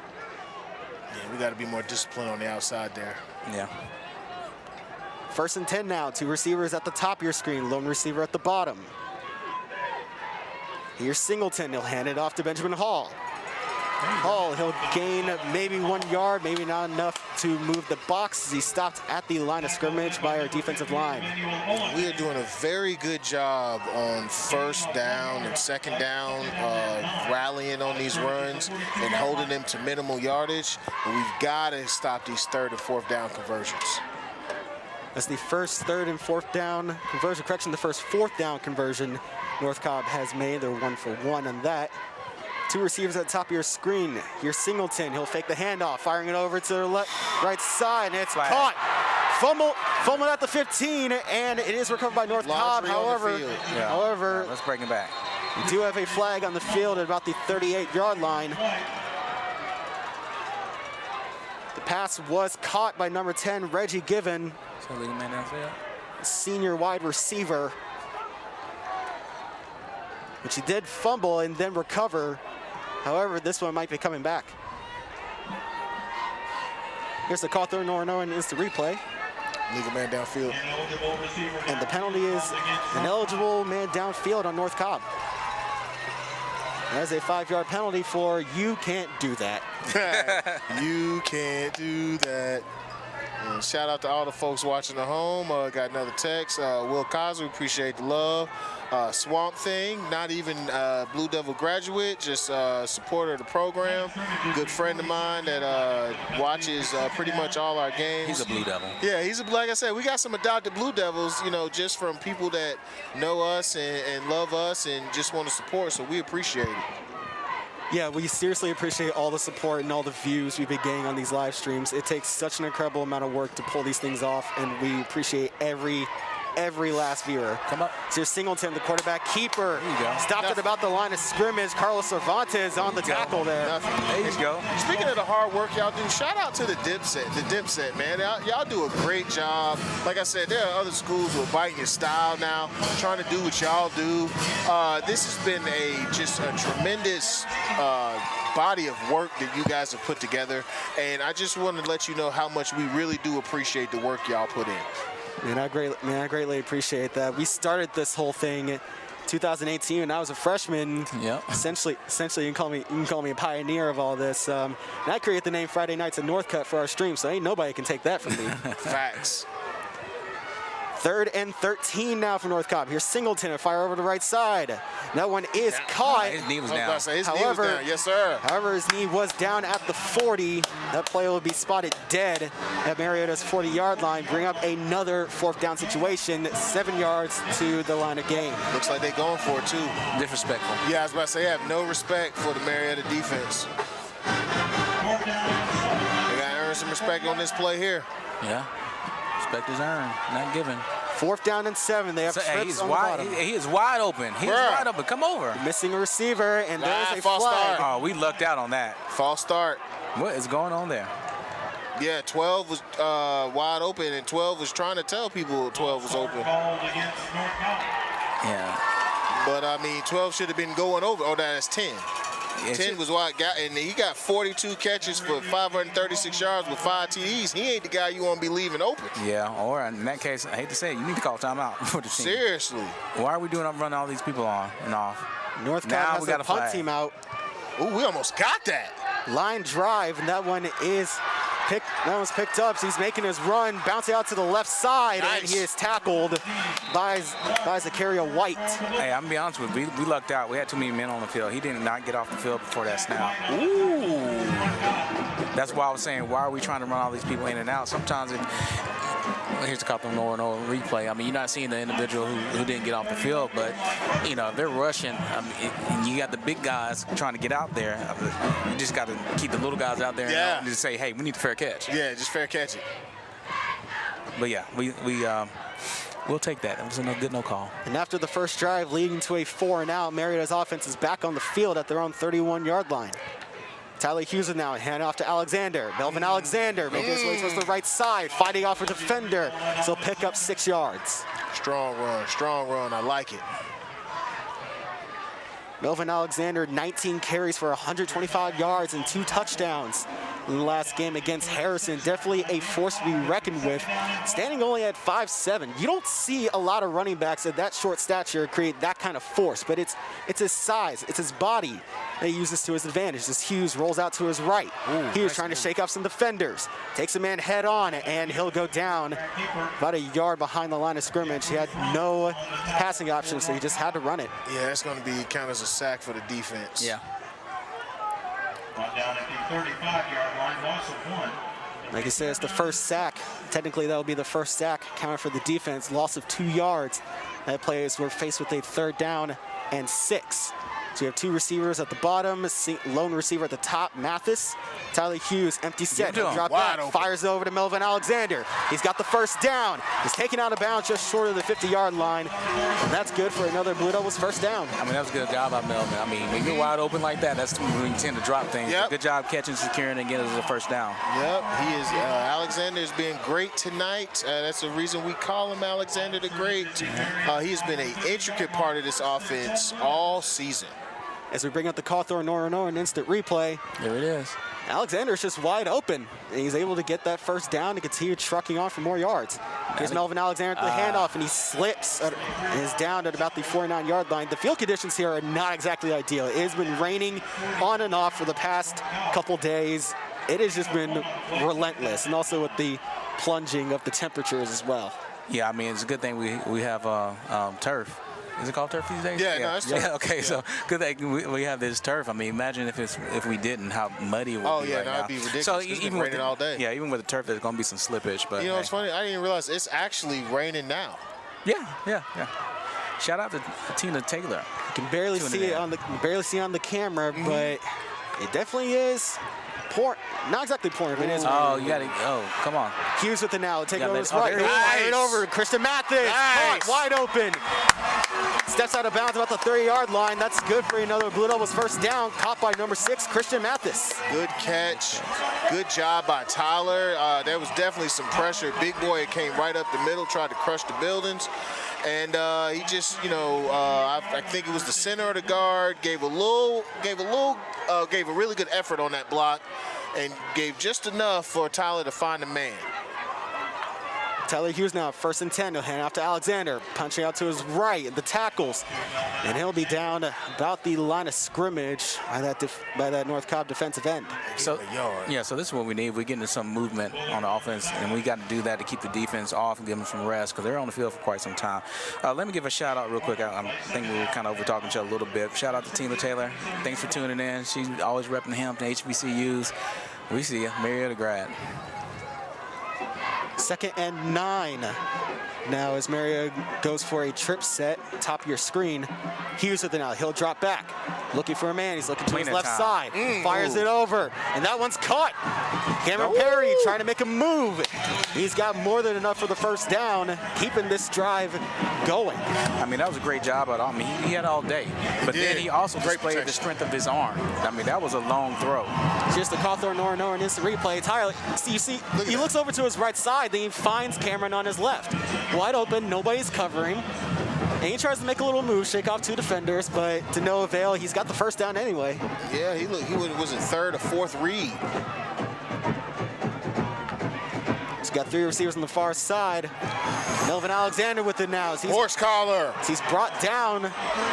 Yeah, we got to be more disciplined on the outside there. Yeah. 1st and 10 now. 2 receivers at the top of your screen, lone receiver at the bottom. Here's Singleton. He'll hand it off to Benjamin Hall. Hall, he'll gain maybe 1 yard, maybe not enough to move the box as he stopped at the line of scrimmage by our defensive line. We are doing a very good job on 1st down and 2nd down, rallying on these runs and holding them to minimal yardage. And we've got to stop these 3rd and 4th down conversions. That's the first 3rd and 4th down conversion. Correction, the first 4th down conversion North Cobb has made. They're 1 for 1 on that. 2 receivers at the top of your screen. Here's Singleton. He'll fake the handoff, firing it over to the right side, and it's caught. Fumble at the 15, and it is recovered by North Cobb. However, let's bring it back. We do have a flag on the field at about the 38-yard line. The pass was caught by number 10, Reggie Given, senior wide receiver, which he did fumble and then recover. However, this one might be coming back. Here's the Cawthorn Oronoan instant replay. Legal man downfield. And the penalty is an eligible man downfield on North Cobb. There's a 5-yard penalty for you can't do that. You can't do that. And shout out to all the folks watching at home. Got another text. Will Cosby, appreciate the love. Swamp Thing, not even Blue Devil graduate, just supporter of the program. Good friend of mine that watches pretty much all our games. He's a Blue Devil. Yeah, like I said, we got some adopted Blue Devils, you know, just from people that know us and love us and just want to support, so we appreciate it. Yeah, we seriously appreciate all the support and all the views we've been getting on these live streams. It takes such an incredible amount of work to pull these things off, and we appreciate every last viewer. Come up. So Singleton, the quarterback keeper, there you go. stopped at about the line of scrimmage. Carlos Cervantes on the tackle there. There you go. Speaking of the hard work y'all do, shout out to the Dipset, man. Y'all do a great job. Like I said, there are other schools who are biting your style now, trying to do what y'all do. This has been just a tremendous body of work that you guys have put together, and I just want to let you know how much we really do appreciate the work y'all put in. Man, I greatly appreciate that. We started this whole thing in 2018 when I was a freshman. Yeah. Essentially, you can call me a pioneer of all this. And I created the name Friday Nights at Northcutt for our stream, so ain't nobody can take that from me. Facts. 3rd and 13 now for North Cobb. Here's Singleton, a fire over the right side. That one is caught. His knee was down. His knee was down. Yes, sir. However, his knee was down at the 40. That player will be spotted dead at Marietta's 40-yard line. Bring up another 4th down situation, 7 yards to the line of game. Looks like they're going for it, too. Disrespectful. Yeah, I was about to say, they have no respect for the Marietta defense. They got to earn some respect on this play here. Yeah. Respect is earned, not given. 4th down and 7. They have trips on the bottom. He is wide open. He is wide open. Come over. Missing a receiver, and there's a false flag. start. Oh, we lucked out on that. False start. What is going on there? Yeah, 12 was wide open, and 12 was trying to tell people 12 was open. Yeah. But, I mean, 12 should have been going over. Oh, that's 10. 10 was wide, and he got 42 catches for 536 yards with 5 TDs. He ain't the guy you want to be leaving open. Yeah, or in that case, I hate to say it, you need to call timeout for the team. Seriously. Why are we running all these people on and off? North Cobb has a punt team out. Ooh, we almost got that. Line drive, and that one is was picked up. So he's making his run, bouncing out to the left side, and he is tackled by Zakaria White. Hey, I'm gonna be honest with you, we lucked out. We had too many men on the field. He did not get off the field before that snap. Ooh. That's why I was saying, why are we trying to run all these people in and out? Sometimes here's a couple of over and over replay. I mean, you're not seeing the individual who didn't get off the field, but you know, they're rushing. I mean, and you got the big guys trying to get out there. You just got to keep the little guys out there and just say, hey, we need a fair catch. Yeah, just fair catch it. But yeah, we'll take that. It was a good no call. And after the first drive leading to a 4-and-out, Marietta's offense is back on the field at their own 31-yard line. Tyler Hughes is now hand off to Alexander. Melvin Alexander making his way towards the right side, fighting off a defender. So pick up 6 yards. Strong run. I like it. Melvin Alexander, 19 carries for 125 yards and 2 touchdowns in the last game against Harrison. Definitely a force to be reckoned with. Standing only at 5'7". You don't see a lot of running backs at that short stature create that kind of force, but it's his size, it's his body that he uses to his advantage. As Hughes rolls out to his right. Hughes trying to shake off some defenders. Takes a man head on, and he'll go down about a yard behind the line of scrimmage. He had no passing options, so he just had to run it. Yeah, it's going to be count as a sack for the defense. Yeah. Down at the 35-yard line, loss of 1. Like I said, it's the first sack. Technically, that would be the first sack counted for the defense. Loss of 2 yards. That players were faced with a 3rd down and 6. So you have 2 receivers at the bottom, lone receiver at the top, Mathis. Tyler Hughes, empty set. He'll drop back, fires over to Melvin Alexander. He's got the first down. He's taken out of bounds just short of the 50-yard line. And that's good for another Blue Devils first down. I mean, that was a good job by Melvin. I mean, when you're wide open like that, that's when you tend to drop things. Yep. Good job catching, securing, and getting us a first down. Yep, he is. Alexander has been great tonight. That's the reason we call him Alexander the Great. He has been an intricate part of this offense all season. As we bring up the Cawthorn Northern instant replay. There it is. Alexander's just wide open, and he's able to get that first down to continue trucking on for more yards. Here's Melvin Alexander to the handoff, and he slips and is down at about the 49-yard line. The field conditions here are not exactly ideal. It has been raining on and off for the past couple days. It has just been relentless, and also with the plunging of the temperatures as well. Yeah, I mean, it's a good thing we have turf. Is it called turf these days? Yeah, no, it's turf. Yeah, okay, so good thing we have this turf. I mean, imagine if we didn't, how muddy it would be. Oh, yeah, right that'd now. be ridiculous. So It's even been with raining all day. Yeah, even with the turf, there's going to be some slippage. But you know, it's funny. I didn't realize it's actually raining now. Yeah. Shout out to Tina Taylor. You can barely see it on the camera, but it definitely is. Not exactly pouring, but it is. Oh, you got to. Oh, come on. Hughes with the now. Take it over his Oh, right. nice. Right over. Christian Mathis. Caught, wide open. Steps out of bounds about the 30-yard line. That's good for another Blue Devils first down. Caught by number 6, Christian Mathis. Good catch. Good job by Tyler. There was definitely some pressure. Big boy came right up the middle, tried to crush the buildings. And he just, I think it was the center of the guard, gave a really good effort on that block, and gave just enough for Tyler to find a man. Tyler Hughes now, 1st and 10. He'll hand off to Alexander, punching out to his right, the tackles. And he'll be down about the line of scrimmage by that North Cobb defensive end. So this is what we need. We're getting some movement on the offense, and we got to do that to keep the defense off and give them some rest because they're on the field for quite some time. Let me give a shout out real quick. I think we were kind of over talking each other a little bit. Shout out to Tina Taylor. Thanks for tuning in. She's always repping the Hampton HBCUs. We see you, Marietta grad. 2nd and 9. Now as Marietta goes for a trip set, top of your screen. Hughes with it now. He'll drop back. Looking for a man. He's looking to his left side. Fires it over. And that one's caught. Cameron Perry trying to make a move. He's got more than enough for the 1st down, keeping this drive going. I mean, that was a great job. I mean, he had all day. But then he also displayed the strength of his arm. I mean, that was a long throw. Just the Cawthorn Northern instant replay. Tyler, you see, he looks over to his right side, then he finds Cameron on his left. Wide open, nobody's covering. And he tries to make a little move, shake off 2 defenders, but to no avail. He's got the 1st down anyway. Yeah, he was in 3rd or 4th read. He's got 3 receivers on the far side. Melvin Alexander with it now. Horse collar. He's brought down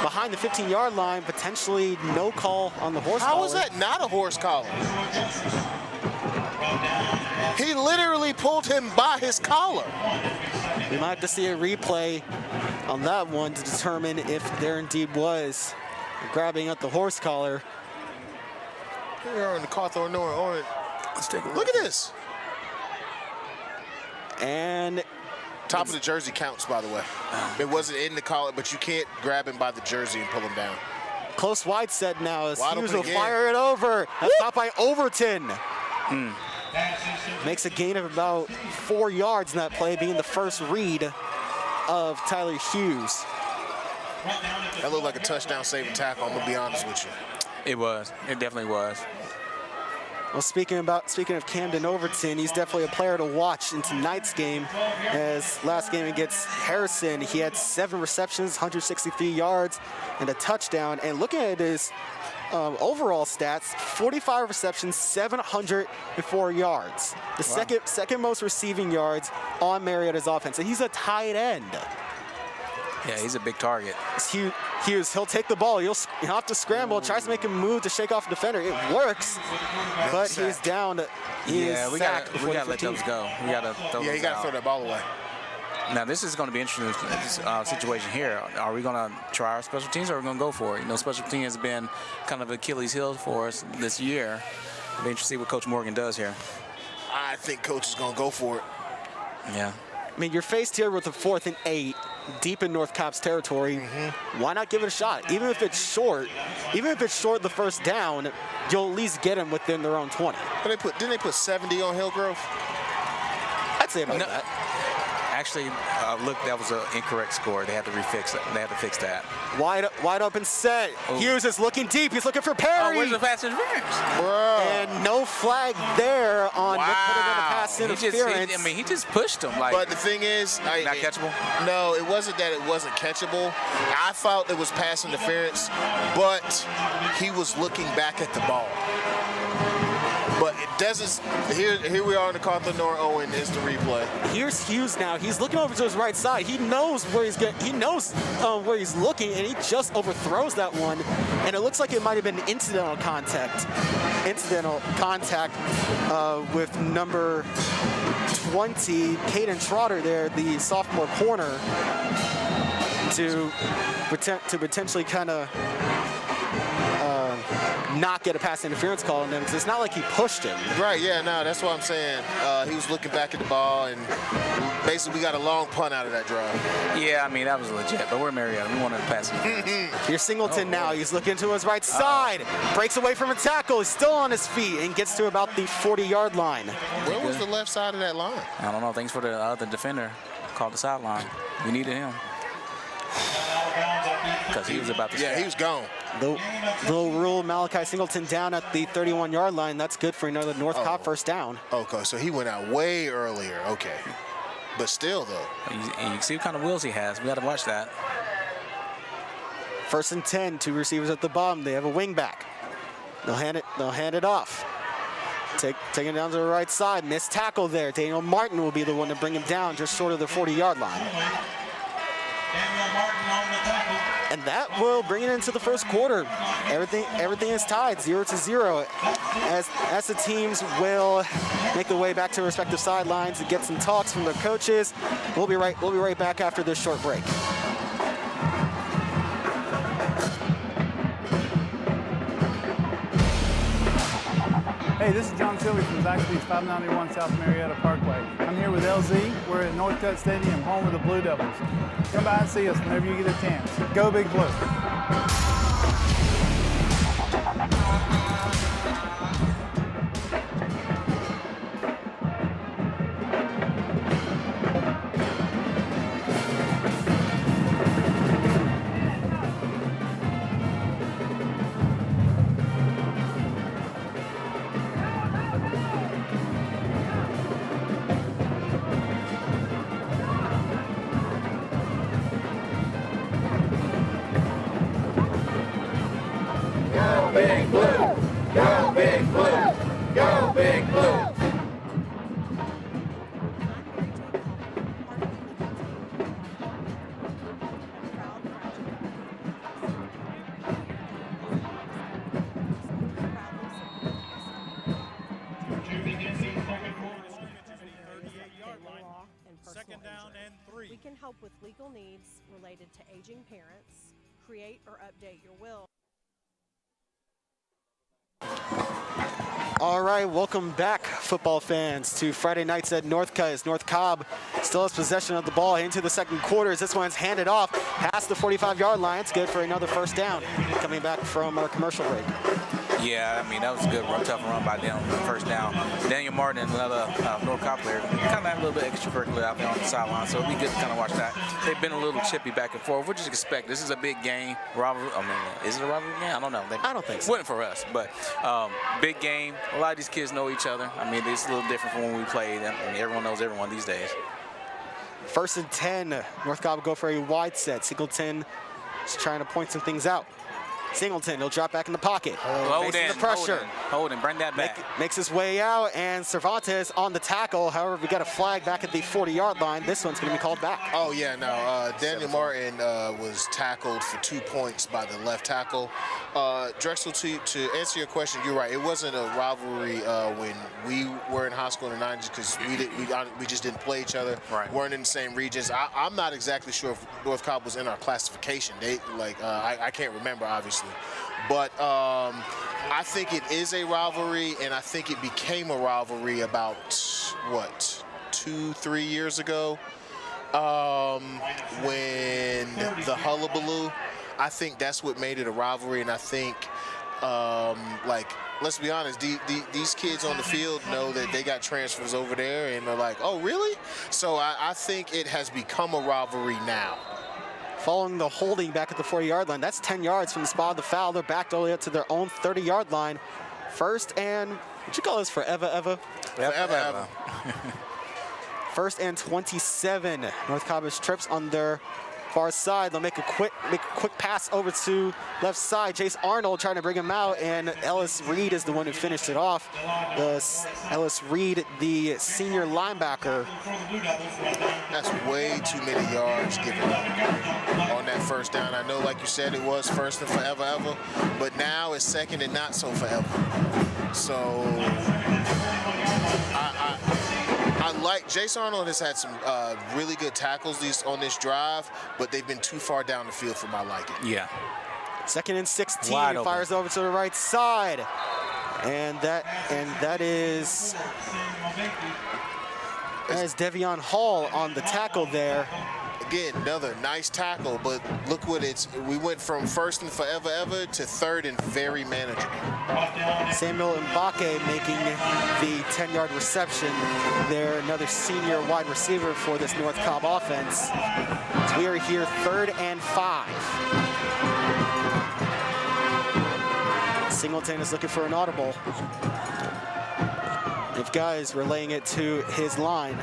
behind the 15-yard line. Potentially no call on the horse collar. How is that not a horse collar? He literally pulled him by his collar. We might have to see a replay on that one to determine if there indeed was grabbing at the horse collar. Here on the Cawthorn Northern. Let's take a look. Look at this. And top of the jersey counts, by the way. It wasn't in the collar, but you can't grab him by the jersey and pull him down. Close wide set now as Wide Hughes open will again. fire it over. That's caught by Overton. Makes a gain of about 4 yards in that play, being the 1st read of Tyler Hughes. That looked like a touchdown saving tackle, I'm gonna be honest with you. It was. It definitely was. Well, speaking of Camden Overton, he's definitely a player to watch in tonight's game. As last game against Harrison, he had 7 receptions, 163 yards, and a touchdown. And looking at his overall stats, 45 receptions, 704 yards. The second most receiving yards on Marietta's offense. And he's a tight end. Yeah, he's a big target. Hughes, he'll take the ball. He'll have to scramble, tries to make a move to shake off a defender. It works, but he's down. We gotta let those go. We gotta throw Yeah, you gotta throw that ball away. Now, this is going to be an interesting situation here. Are we going to try our special teams or are we going to go for it? You know, special team has been kind of Achilles heel for us this year. It'll be interesting to see what Coach Morgan does here. I think Coach is going to go for it. Yeah. I mean, you're faced here with a 4th and 8, deep in North Cobb's territory. Why not give it a shot? Even if it's short the 1st down, you'll at least get them within their own 20. Didn't they put 70 on Hillgrove? I'd say about that. Actually, look, that was an incorrect score. They had to refix it. They had to fix that. Wide open set. Hughes is looking deep. He's looking for Perry. Where's the pass interference? And no flag there on what could have been a pass interference. He just pushed him. But the thing is, not catchable? No, it wasn't that it wasn't catchable. I thought it was pass interference, but he was looking back at the ball. But it doesn't. Here we are in the Cawthorn Northern Owen is the replay. Here's Hughes now. He's looking over to his right side. He knows where he's getting. He knows where he's looking, and he just overthrows that one. And it looks like it might have been incidental contact with number 20, Caden Trotter there, the sophomore corner, to potentially kind of not get a pass interference call on him, because it's not like he pushed him. Right, yeah, no, that's what I'm saying. He was looking back at the ball, and basically we got a long punt out of that drive. Yeah, I mean, that was legit, but we're Marietta. We wanted to pass interference. Here's Singleton now. He's looking to his right side. Breaks away from a tackle. He's still on his feet and gets to about the 40-yard line. Where was the left side of that line? I don't know. Thanks for the other defender. Called the sideline. We needed him. Because he was about to he was gone. They'll rule Malachi Singleton down at the 31-yard line. That's good for another North Cobb 1st down. Okay, so he went out way earlier. Okay. But still, though. And you can see what kind of wheels he has. We got to watch that. 1st and 10, 2 receivers at the bottom. They have a wing back. They'll hand it off. Taking it down to the right side. Missed tackle there. Daniel Martin will be the one to bring him down just short of the 40-yard line. Daniel Martin on the tackle. And that will bring it into the first quarter. Everything is tied 0-0 as the teams will make their way back to respective sidelines and get some talks from their coaches. We'll be right back after this short break. Hey, this is John Silvey from Zaxby's 591 South Marietta Parkway. I'm here with LZ. We're at Northcutt Stadium, home of the Blue Devils. Come by and see us whenever you get a chance. Go Big Blue. Big Blue! Go Big Blue! Go Big Blue! Second down and 3. We can help with legal needs related to aging parents, create or update your will. All right, welcome back, football fans, to Friday nights at Northcutt. As North Cobb still has possession of the ball into the second quarter. As this one's handed off past the 45-yard line. It's good for another first down. Coming back from our commercial break. Yeah, I mean, that was a good run, tough run by them, first down. Daniel Martin, another North Cobb player, kind of had a little bit extracurricular out there on the sideline, so it'll be good to kind of watch that. They've been a little chippy back and forth, which is expected. This is a big game. Rivalry, I mean, is it a rivalry game? I don't know. I don't think so. Wasn't for us, but big game. A lot of these kids know each other. I mean, it's a little different from when we played. I mean, everyone knows everyone these days. 1st and 10. North Cobb will go for a wide set. Singleton is trying to point some things out. Singleton, he'll drop back in the pocket. Facing the pressure. Hold in, bring that back. Makes his way out, and Cervantes on the tackle. However, we got a flag back at the 40-yard line. This one's going to be called back. Oh, yeah, no. Daniel Martin was tackled for 2 points by the left tackle. Drexel, to answer your question, you're right. It wasn't a rivalry when we were in high school in the 90s because we just didn't play each other. Right. Weren't in the same regions. I'm not exactly sure if North Cobb was in our classification. I can't remember, obviously. But I think it is a rivalry, and I think it became a rivalry about, 2-3 years ago when the hullabaloo. I think that's what made it a rivalry, and I think, let's be honest, these kids on the field know that they got transfers over there, and they're like, oh, really? So I think it has become a rivalry now. Following the holding back at the 40-yard line. That's 10 yards from the spot of the foul. They're backed all the way up to their own 30-yard line. First and, what you call this, forever? Forever. 1st and 27. North Cobb trips on their far side. They'll make a quick pass over to left side. Jace Arnold trying to bring him out, and Ellis Reed is the one who finished it off. Ellis Reed, the senior linebacker. That's way too many yards given up on that first down. I know, like you said, it was first and forever, but now it's second and not so forever. So I like Jace Arnold has had some really good tackles on this drive, but they've been too far down the field for my liking. Yeah. 2nd and 16. Wide open. Fires over to the right side, and that is Devion Hall on the tackle there. Again, another nice tackle, but look what we went from first and forever to third and very manageable. Samuel Mbake making the 10-yard reception there, another senior wide receiver for this North Cobb offense. So we are here 3rd and 5. Singleton is looking for an audible. If guys relaying it to his line.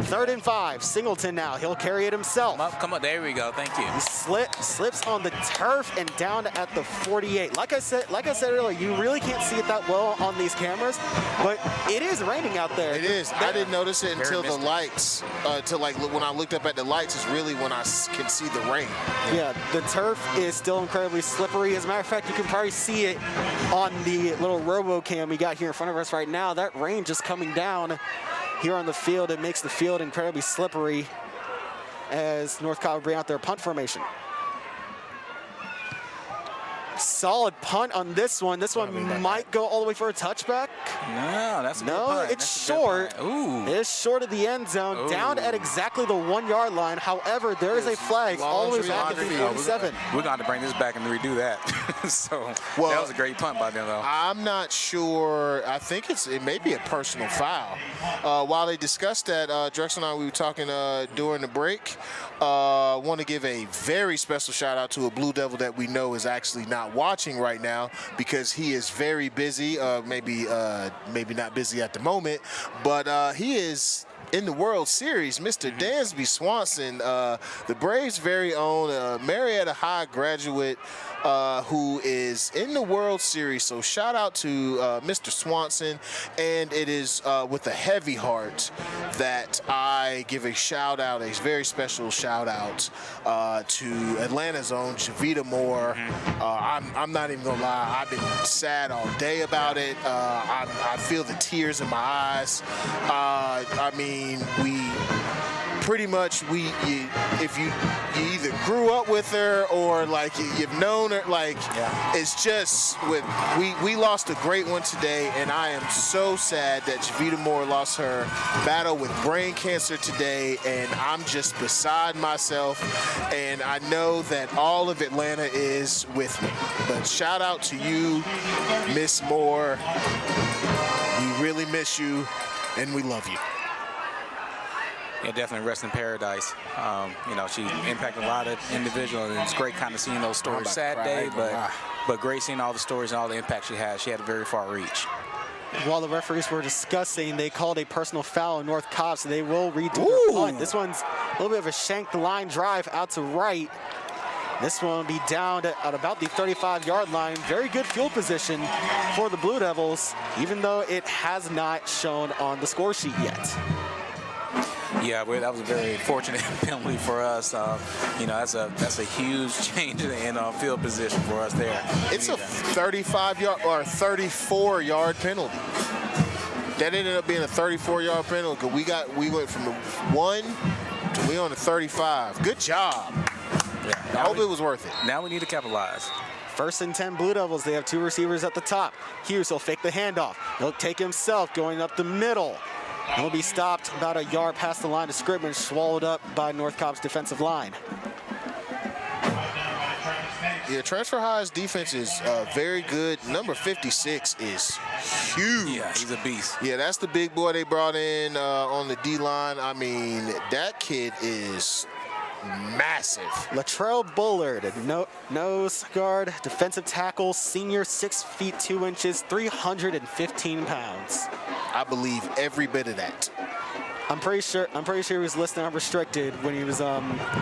3rd and 5. Singleton now. He'll carry it himself. Come up. There we go. Thank you. He slips on the turf and down at the 48. Like I said earlier, you really can't see it that well on these cameras, but it is raining out there. It is. I didn't notice it until the lights. Till like when I looked up at the lights is really when I can see the rain. Yeah, the turf is still incredibly slippery. As a matter of fact, you can probably see it on the little RoboCam we got here in front of us right now. That rain just coming down here on the field. It makes the field incredibly slippery as North Cobb bring out their punt formation. Solid punt on this one. This one might go all the way for a touchback. No, that's a good no, punt. it's short. Ooh. It's short of the end zone, down at exactly the 1 yard line. However, there is a flag all the way back at the 47. We're going to have to bring this back and redo that. So that was a great punt by them, though. I'm not sure. I think it may be a personal foul. While they discussed that, Drexel and I, we were talking during the break. Want to give a very special shout out to a Blue Devil that we know is actually not watching right now because he is very busy. Maybe not busy at the moment, but he is in the World Series. Mr. Dansby Swanson, the Braves' very own Marietta High graduate, who is in the World Series. So shout out to Mr. Swanson, and it is with a heavy heart that I give a shout out, a very special shout out to Atlanta's own Javita Moore. I'm not even gonna lie, I've been sad all day about it. I feel the tears in my eyes. I mean, we pretty much if you either grew up with her or like you've known her, like it's just we lost a great one today, and I am so sad that Javita Moore lost her battle with brain cancer today, and I'm just beside myself, and I know that all of Atlanta is with me. But shout out to you, Miss Moore. We really miss you, and we love you. Yeah, definitely rest in paradise. You know, she impacted a lot of individuals, and it's great kind of seeing those stories. Sad day, but great seeing all the stories and all the impact she had. She had a very far reach. While the referees were discussing, they called a personal foul in North Cobb, so they will redo the punt. This one's a little bit of a shank the line drive out to right. This one will be down at about the 35-yard line. Very good field position for the Blue Devils, even though it has not shown on the score sheet yet. Yeah, that was a very fortunate penalty for us. You know, that's a huge change in field position for us there. It's a 35-yard or 34-yard penalty. That ended up being a 34-yard penalty because we went from the 1 to we on the 35. Good job. Yeah, I hope it was worth it. Now we need to capitalize. 1st and 10 Blue Devils. They have 2 receivers at the top. Hughes will fake the handoff. He'll take himself going up the middle. He'll be stopped about a yard past the line of scrimmage, swallowed up by North Cobb's defensive line. Yeah, Transfer High's defense is very good. Number 56 is huge. Yeah, he's a beast. Yeah, that's the big boy they brought in on the D-line. I mean, that kid is massive. Latrell Bullard, nose guard, defensive tackle, senior, 6 feet 2 inches, 315 pounds. I believe every bit of that. I'm pretty sure he was listed unrestricted when he was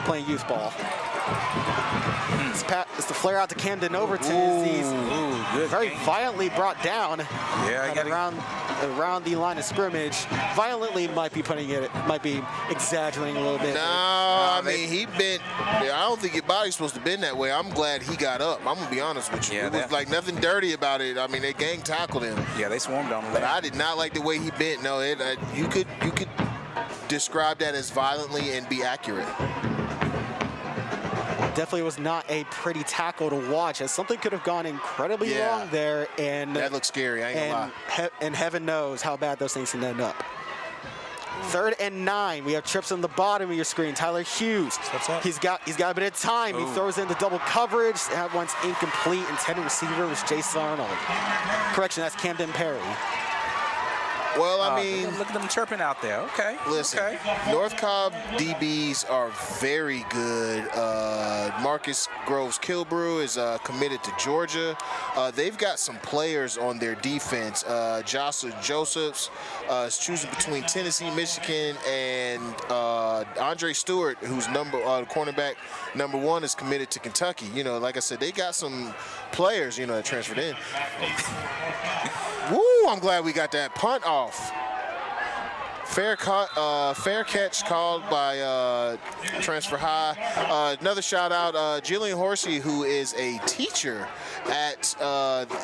playing youth ball. It's the flare out to Camden Overton. He's very violently brought down around the line of scrimmage. Violently might be exaggerating a little bit. No, I mean, he bent. I don't think your body's supposed to bend that way. I'm glad he got up. I'm gonna be honest with you. Yeah, it was like nothing dirty about it. I mean, they gang tackled him. Yeah, they swarmed on him. But I did not like the way he bent. No, you could describe that as violently and be accurate. Definitely was not a pretty tackle to watch, as something could have gone incredibly wrong there. And that looks scary, I ain't gonna lie. And heaven knows how bad those things can end up. 3rd and 9. We have trips on the bottom of your screen. Tyler Hughes. What's up? He's got a bit of time. He throws into double coverage. That one's incomplete. Intended receiver was Jason Arnold. Correction, that's Camden Perry. Well, I mean, look at them chirping out there. Okay. Listen, okay. North Cobb DBs are very good. Marcus Groves Kilbrew is committed to Georgia. They've got some players on their defense. Joshua Josephs is choosing between Tennessee, Michigan, and Andre Stewart, who's cornerback number 1, is committed to Kentucky. You know, like I said, they got some players, you know, that transferred in. Woo, I'm glad we got that punt off. Fair catch called by Transfer High. Another shout out, Jillian Horsey, who is a teacher at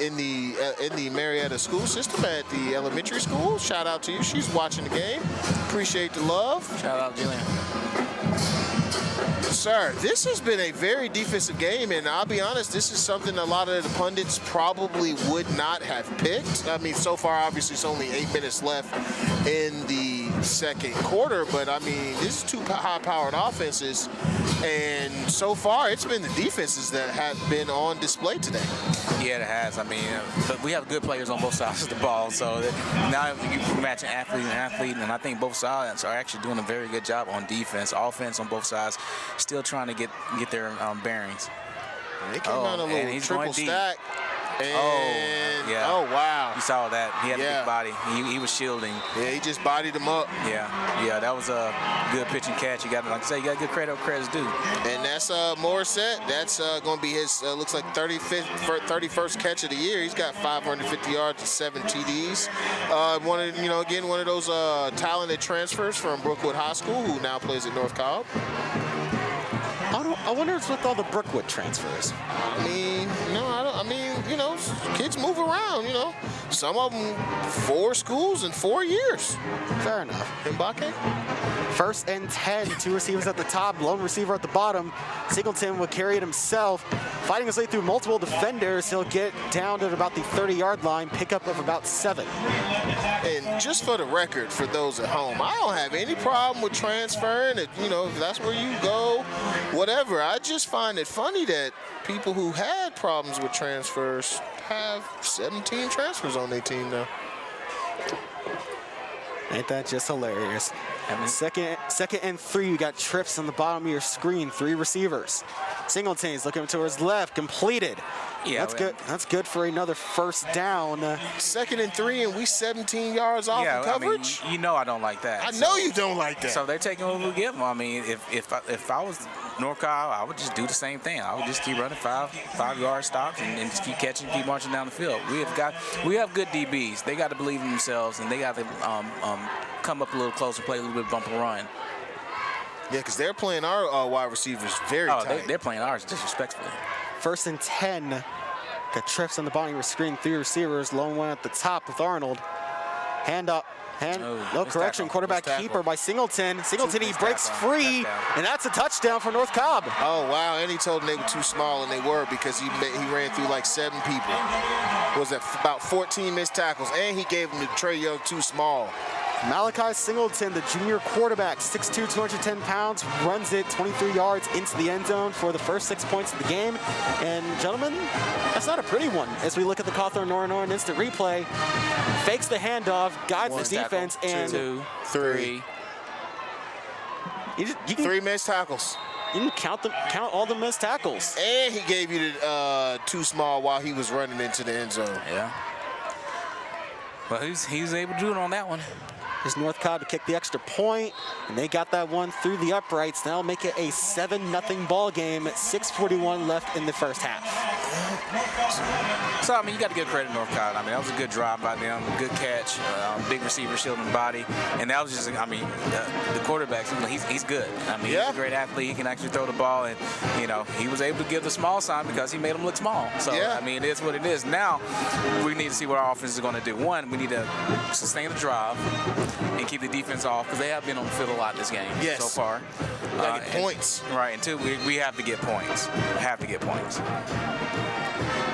in the Marietta school system at the elementary school. Shout out to you. She's watching the game. Appreciate the love. Shout out, Jillian. Sir, this has been a very defensive game, and I'll be honest, this is something a lot of the pundits probably would not have picked. I mean, so far, obviously, it's only 8 minutes left in the second quarter, but I mean, this is 2 high-powered offenses, and so far, it's been the defenses that have been on display today. Yeah, it has. I mean, but we have good players on both sides of the ball, so now you're matching athlete and athlete, and I think both sides are actually doing a very good job on defense. Offense on both sides, still trying to get their bearings. They came out a little triple stack. And, yeah. Oh, wow. You saw that. He had a big body. He was shielding. Yeah, he just bodied him up. Yeah, that was a good pitch and catch. You got, like I say, you got to give credit where credit's due. And that's Morissette. That's going to be his, looks like 31st catch of the year. He's got 550 yards and 7 TDs. One of those talented transfers from Brookwood High School, who now plays at North Cobb. I wonder what's with all the Brookwood transfers. I mean, kids move around, you know. Some of them 4 schools in 4 years. Fair enough. Mbake? 1st and 10, 2 receivers at the top, lone receiver at the bottom. Singleton will carry it himself. Fighting his way through multiple defenders, he'll get down to about the 30-yard line, pickup of about 7. And just for the record, for those at home, I don't have any problem with transferring. If that's where you go, whatever. I just find it funny that people who had problems with transfers have 17 transfers on their team now. Ain't that just hilarious? Second and 3, you got trips on the bottom of your screen, 3 receivers. Singleton's looking towards left, completed. Yeah, that's good. That's good for another 1st down. 2nd and 3, and we 17 yards off the coverage. I mean, I don't like that. I know you don't like that. So they're taking what we give them. I mean, if I was North Cobb, I would just do the same thing. I would just keep running 5-yard stops and just keep catching, keep marching down the field. We have good DBs. They got to believe in themselves, and they got to come up a little closer, play a little bit bump and run. Yeah, because they're playing our wide receivers very tight. They're playing ours disrespectfully. 1st and 10. Got trips on the bottom of your screen, 3 receivers. Lone one at the top with Arnold. Hand up. No correction. Quarterback keeper by Singleton. Singleton, he breaks free, and that's a touchdown for North Cobb. Oh, wow. And he told them they were too small, and they were, because he ran through like 7 people. Was that about 14 missed tackles, and he gave them to Trey Young too small. Malachi Singleton, the junior quarterback, 6'2", 210 pounds, runs it 23 yards into the end zone for the first 6 points of the game. And gentlemen, that's not a pretty one. As we look at the Cawthorn-Norrin instant replay, fakes the handoff, guides the defense, and 2, 3. You can 3 missed tackles. You can count all the missed tackles. And he gave you the too small while he was running into the end zone. Yeah. Well, he's able to do it on that one. Here's North Cobb to kick the extra point, and they got that one through the uprights. That'll make it a 7-0 ball game at 6:41 left in the first half. So, I mean, you got to give credit to North Cobb. I mean, that was a good drive by them, good catch, big receiver shielding the body. And that was just, I mean, the quarterback, he's good. I mean, he's a great athlete. He can actually throw the ball, and, he was able to give the small sign because he made him look small. So, I mean, it is what it is. Now, we need to see what our offense is going to do. One, we need to sustain the drive and keep the defense off, because they have been on the field a lot this game so far. We got to get points. Right, and 2, we have to get points. We have to get points.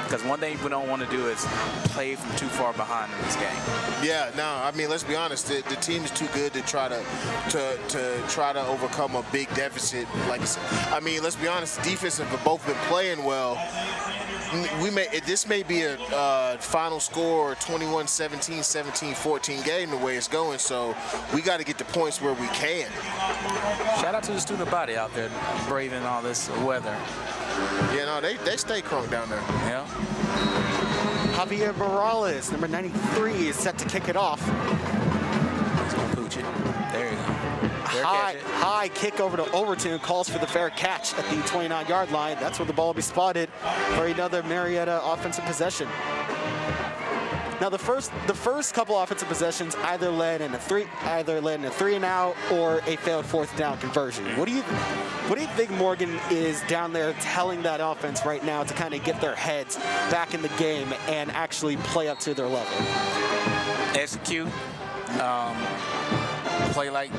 Because one thing we don't want to do is play from too far behind in this game. Yeah, no, I mean, let's be honest. The team is too good to try to overcome a big deficit. Like I said, I mean, let's be honest. The defense have both been playing well. this may be a final score 21-17, 17-14 game the way it's going. So we got to get the points where we can. Shout out to the student body out there braving all this weather. Yeah, no, they stay crunk down there. Yeah. Javier Morales, number 93, is set to kick it off. He's gonna pooch it. There you go. High kick over to Overton, calls for the fair catch at the 29-yard line. That's where the ball will be spotted for another Marietta offensive possession. Now the first couple offensive possessions either led in a three and out or a failed fourth down conversion. What do you think Morgan is down there telling that offense right now to kind of get their heads back in the game and actually play up to their level? Execute. Play like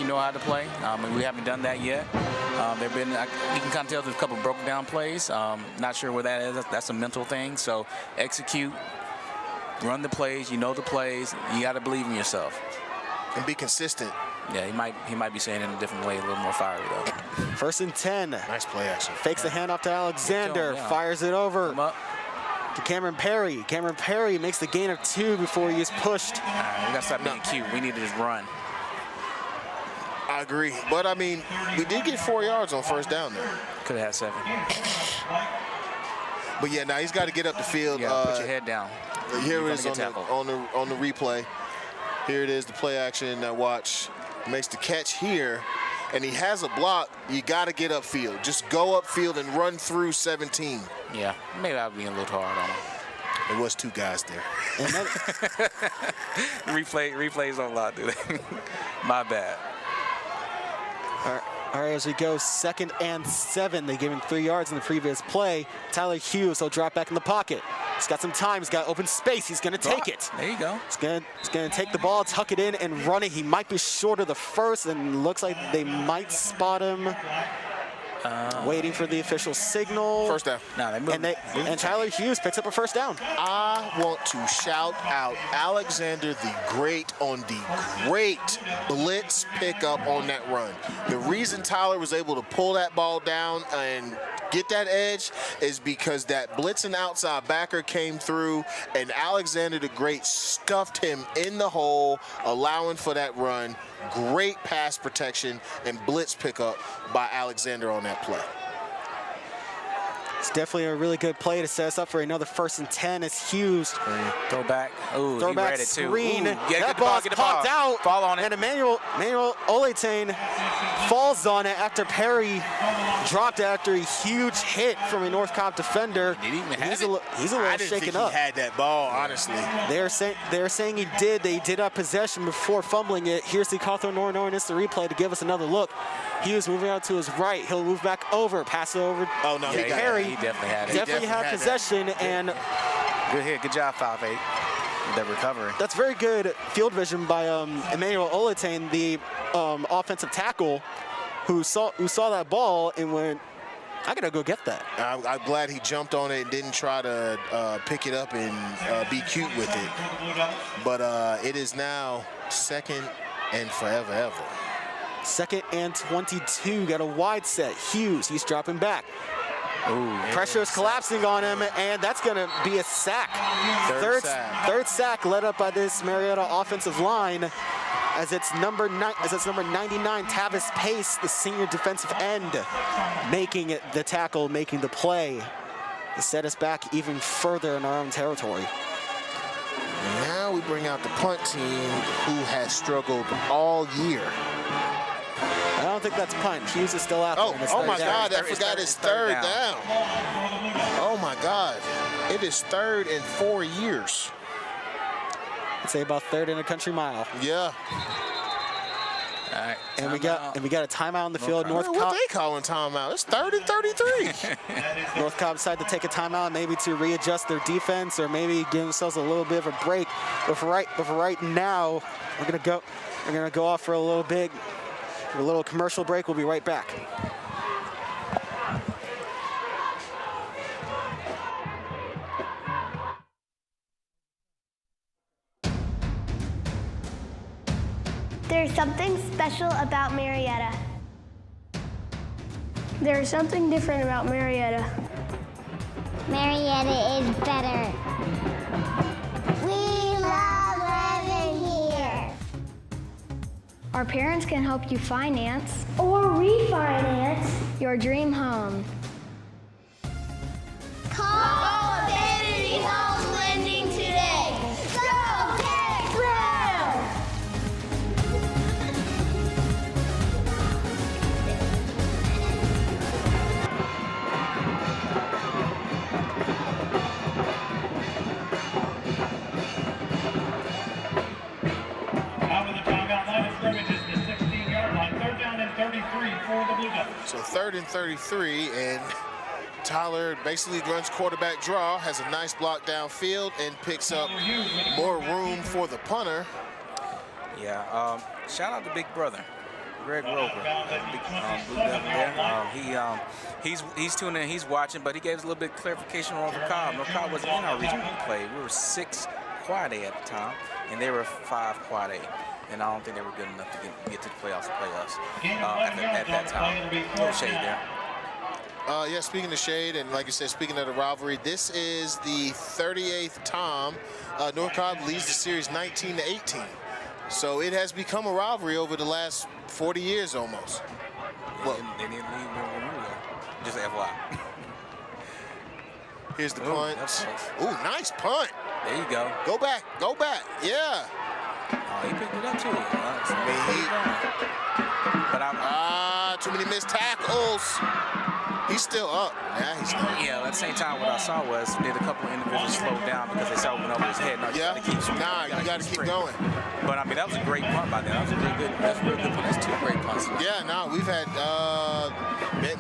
you know how to play. We haven't done that yet. You can kind of tell there's a couple broken down plays. Not sure where that is. That's a mental thing. So execute, run the plays. You know the plays. You got to believe in yourself and be consistent. Yeah, he might be saying it in a different way, a little more fiery though. 1st and 10. Nice play action. Fakes the handoff to Alexander. Fires it over to Cameron Perry. Cameron Perry makes the gain of 2 before he is pushed. All right, we got to stop being cute. We need to just run. I agree. But, I mean, we did get 4 yards on first down there. Could have had 7. But, yeah, now he's got to get up the field. Put your head down. Here it is on the replay. Here it is, the play action. Now watch. Makes the catch here. And he has a block. You got to get upfield. Just go upfield and run through 17. Yeah, maybe I'll be a little hard on him. There was 2 guys there. Replays don't lie, do they? My bad. All right, as we go 2nd and 7. They gave him 3 yards in the previous play. Tyler Hughes will drop back in the pocket. He's got some time. He's got open space. He's going to take it. There you go. He's going to take the ball, tuck it in, and run it. He might be short of the first, and looks like they might spot him. Waiting for the official signal. First down. And Tyler Hughes picks up a first down. I want to shout out Alexander the Great on the great blitz pickup on that run. The reason Tyler was able to pull that ball down and get that edge is because that blitzing outside backer came through and Alexander the Great stuffed him in the hole, allowing for that run. Great pass protection and blitz pickup by Alexander on that play. It's definitely a really good play to set us up for another 1st and 10 as Hughes. Throwback. Ooh, he read it too. Screen. That ball's popped out. Fall on it. And Emmanuel Oletain falls on it after Perry dropped after a huge hit from a North Cobb defender. Did he even have He's a little shaken up. He had that ball, honestly. They're saying he did. They did have possession before fumbling it. Here's the Cawthorn Northern the replay to give us another look. Hughes moving out to his right. He'll move back over, pass it over. Oh no, to Perry. He definitely had it. Definitely had possession and good hit. Good job, 5'8". The recovery. That's very good field vision by Emmanuel Oletain, the offensive tackle, who saw that ball and went, I gotta go get that. I'm glad he jumped on it and didn't try to pick it up and be cute with it. But it is now 2nd and forever. 2nd and 22. Got a wide set. Hughes, he's dropping back. Ooh, pressure is collapsing on him, and that's going to be a sack. Third sack led up by this Marietta offensive line, as it's number 99, Tavis Pace, the senior defensive end, making it the tackle, making the play to set us back even further in our own territory. Now we bring out the punt team, who has struggled all year. I don't think that's punt. Hughes is still out there. Oh my God, I forgot it's third down. Oh my God, it is 3rd and 4 years. I'd say about 3rd in a country mile. Yeah. All right, and we got a timeout on the field. What they calling timeout? It's 3rd and 33. North Cobb decided to take a timeout, maybe to readjust their defense, or maybe give themselves a little bit of a break. But for right now, we're gonna go off for a little bit. A little commercial break. We'll be right back. There's something special about Marietta. There's something different about Marietta. Marietta is better. We love living here. Our parents can help you finance or refinance your dream home. Call Affinity Home Lending today. Go get Brown! Out of the timeout line of scrimmage is the 16-yard line. 3rd down and 33 for the Blue Devils. So 3rd and 33, and Tyler basically runs quarterback draw, has a nice block downfield, and picks up more room for the punter. Yeah, shout out to Big Brother, Greg Roper, big Blue Devil there. He's tuning in, he's watching, but he gave us a little bit of clarification on North Cobb. North Cobb was in our region we played. We were 6 quad A at the time, and they were 5 quad A. And I don't think they were good enough to get to the playoffs at that time. No shade there. Yeah, speaking of shade, and like you said, speaking of the rivalry, this is the 38th time North Cobb leads the series 19-18. So it has become a rivalry over the last 40 years almost. Well, they didn't leave when we were there. Just FYI. Here's the punt. Ooh, nice punt. There you go. Go back, yeah. Oh, he picked it up too. Too many missed tackles. He's still up. Yeah, he's still up. Yeah, at the same time, what I saw was did a couple of individuals slow down because they saw it went over his head. No, you gotta keep going. But I mean, that was a great punt by them. That was a real good punt. That's 2 great punts. Yeah, no, we've had.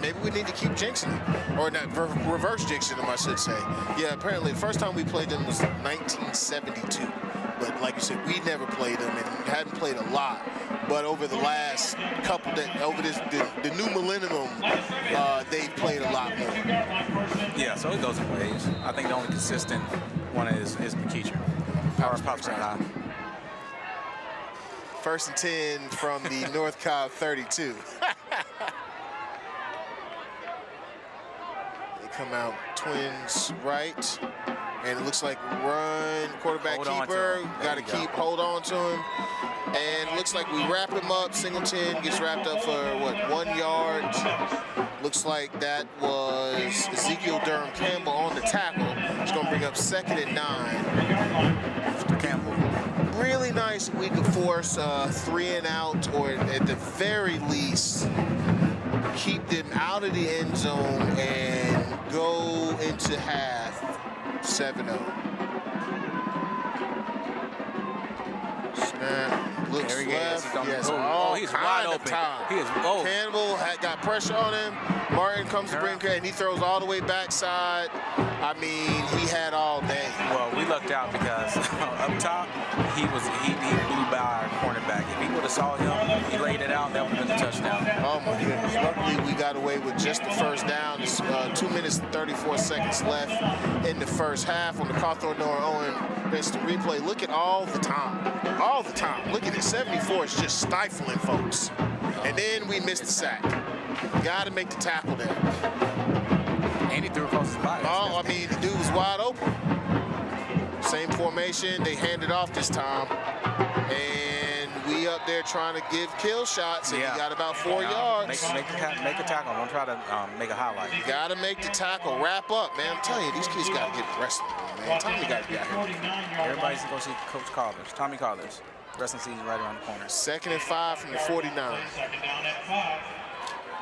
Maybe we need to keep jinxing them, or not reverse jinxing them, I should say. Yeah, apparently the first time we played them was 1972. But like you said, we never played them and hadn't played a lot. But over the last couple, the new millennium, they've played a lot more. Yeah, so it goes in ways. I think the only consistent one is McKeecher. Power pops out. 1st and 10 from the North Cobb 32. They come out twins right. And it looks like run, quarterback keeper, got to hold on to him. And it looks like we wrap him up. Singleton gets wrapped up for, 1 yard. Looks like that was Ezekiel Durham Campbell on the tackle. It's going to bring up 2nd and 9. Mr. Campbell. Really nice we could force 3 and out, or at the very least, keep them out of the end zone and go into half 7-0. Snap, looks left. Yes, he's wide open. He is Campbell got pressure on him. Martin comes to bring and he throws all the way backside. I mean, he had all day. Well, we lucked out because up top, he blew by our cornerback. If he would have saw him, he laid it out, that would have been a touchdown. Oh my goodness. Luckily, we got away with just the 1st down. It's 2 minutes and 34 seconds left in the first half on the Cawthorn Nora Owen. It's the replay. Look at all the time. All the time. Look at it. 74 is just stifling folks. And then we missed the sack. Got to make the tackle there. And he threw across his body. Oh, I mean, the dude was wide open. Same formation. They handed off this time. And we up there trying to give kill shots. And he got about 4 yards. Make a tackle. Don't try to make a highlight. You got to make the tackle. Wrap up, man. I'm telling you, these kids got to get wrestling, man. Tommy got to be out here. Everybody's going to go see Coach Collins. Tommy Collins. Wrestling season right around the corner. 2nd and 5 from the 49.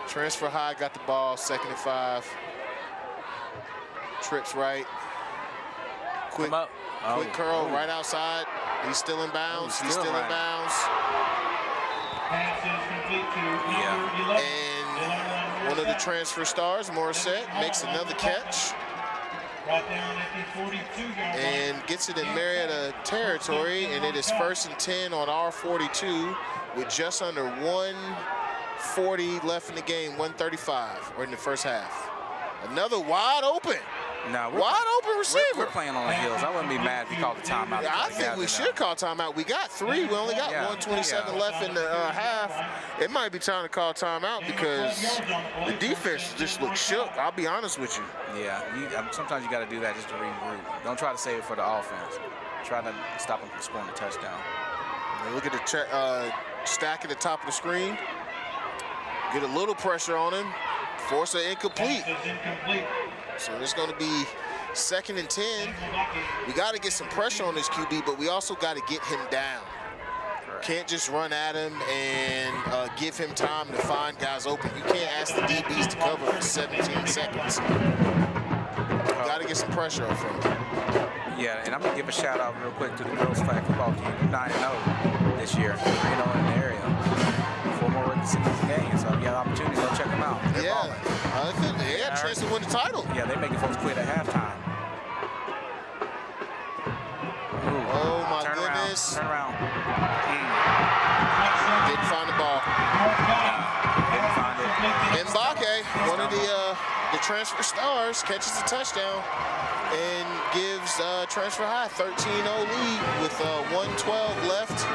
Transfer high, got the ball, 2nd and 5. Trips right. Quick curl right outside. He's still in bounds. He's still in bounds. And one of the transfer stars, Morissette, makes another catch. And gets it in Marietta territory, and it is 1st and 10 on our 42 with just under 1:40 left in the game, 1:35, or in the first half. Another wide open. No, wide open receiver. We're playing on the heels. I wouldn't be mad if he called the timeout. Yeah, I think we should call timeout. We got 3. We only got 1:27 left in the half. It might be time to call timeout because the defense just looks shook. I'll be honest with you. Yeah, sometimes you got to do that just to regroup. Don't try to save it for the offense. Try to stop them from scoring a touchdown. Look at the stack at the top of the screen. Get a little pressure on him. Force an incomplete. So it's going to be 2nd and 10. We got to get some pressure on this QB, but we also got to get him down. Can't just run at him and give him time to find guys open. You can't ask the DBs to cover for 17 seconds. Got to get some pressure on him. Yeah, and I'm going to give a shout out real quick to the girls flag football team. 9-0 this year, 3-0 in the area. 4 more regular season games, so if you have an opportunity, go check them out. They're balling. They got a chance to win the title. Yeah, they're making folks quit at halftime. Ooh, oh, my goodness. Turn around. Didn't find the ball. Didn't find it. Mbake, one of the transfer stars, catches a touchdown and gives Transfer High 13-0 lead with 1:12 left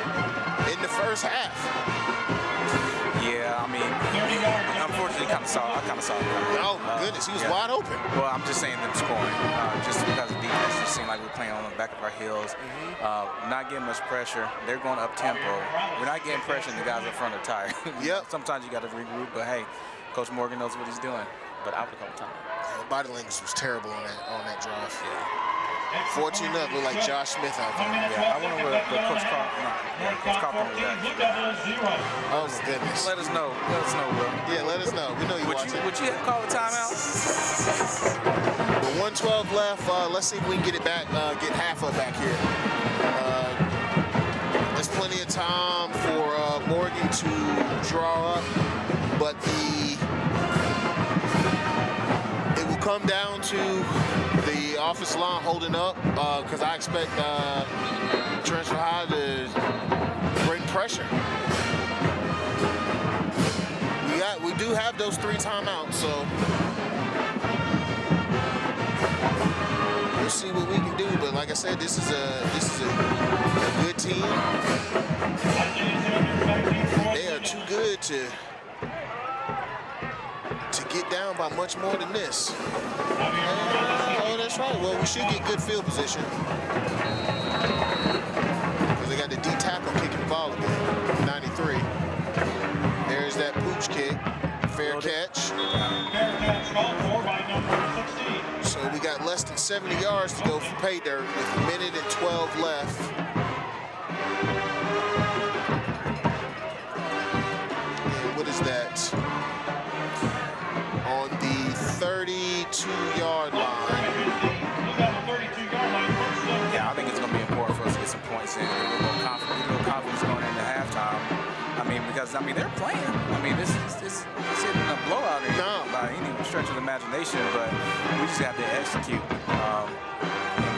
in the first half. Yeah, I mean, unfortunately, I kind of saw it. Oh, goodness, he was wide open. Well, I'm just saying them scoring. Just because of defense, it seemed like we're playing on the back of our heels. Not getting much pressure. They're going up-tempo. We're not getting pressure, and the guys up front are tired. Yep. Sometimes you got to regroup, but hey, Coach Morgan knows what he's doing. But out a couple times. Body language was terrible on that drive. Fortunate enough, looked like Josh Smith out there. Yeah, I wonder what Coach Carpenter was at. Oh, goodness. Let us know. Let us know, Will. Yeah, let us know. We know you're watching. Would you have called a timeout? With 1:12 left, let's see if we can get it back, get half of it back here. There's plenty of time for Morgan to draw up, but it will come down to the offensive line holding up because I expect Transfer High to bring pressure. We do have those 3 timeouts, so we'll see what we can do. But like I said, this is a good team. They are too good to get down by much more than this. Oh, that's right. Well, we should get good field position. Because they got the D tackle kicking the ball again. 93. There's that pooch kick. Fair catch. So we got less than 70 yards to go for pay dirt with 1:12 left. And what is that? On the 32-yard line. Yeah, I think it's going to be important for us to get some points in. A little confidence going into halftime. I mean, because, they're playing. This isn't a blowout by any stretch of the imagination, but we just have to execute. And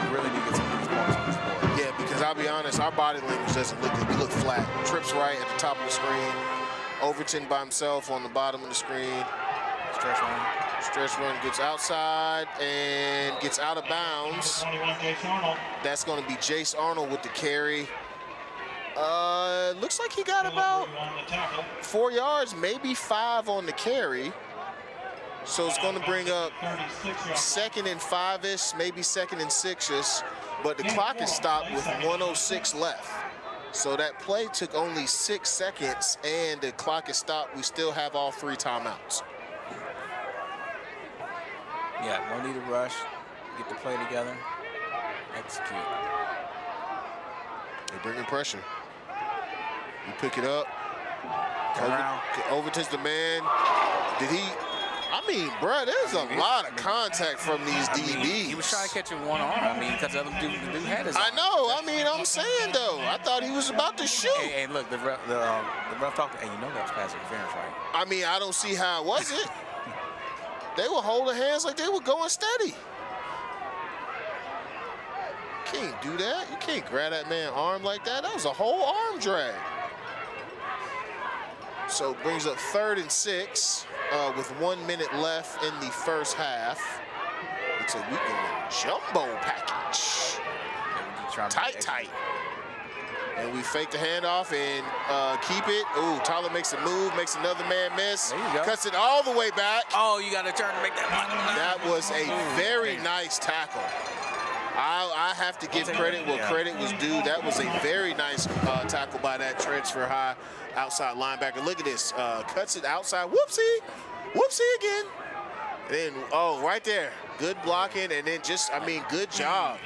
we really need to get some of these points on this board. Yeah, because I'll be honest, our body language doesn't look good. We look flat. Trips right at the top of the screen. Overton by himself on the bottom of the screen. Stretch run gets outside and gets out of bounds. That's going to be Jace Arnold with the carry. Looks like he got about 4 yards, maybe 5 on the carry. So it's going to bring up 2nd and 5-ish, maybe 2nd and 6-ish. But the clock is stopped with 1:06 left. So that play took only 6 seconds, and the clock is stopped. We still have all 3 timeouts. Yeah, no need to rush. Get the play together. Execute. They're bringing pressure. We pick it up. Overton's the man. Did he? Bruh, there's a lot of contact from these DBs. He was trying to catch it one arm. Because the other dude had his arm. I know. I'm saying, though. I thought he was about to shoot. Hey, look, the ref talked. Hey, you know that was pass interference, right? I don't see how it wasn't. They were holding hands like they were going steady. You can't do that. You can't grab that man's arm like that. That was a whole arm drag. So it brings up 3rd and 6 with 1 minute left in the first half. The Looks like we going jumbo package. Tight. And we fake the handoff and keep it. Ooh, Tyler makes a move, makes another man miss. There you go. Cuts it all the way back. Oh, you got to turn to make that block. That was a very nice tackle. I have to give credit where credit was due. That was a very nice tackle by that transfer high outside linebacker. Look at this. Cuts it outside. Whoopsie. Whoopsie again. And then, oh, right there. Good blocking, and then just, I mean, good job.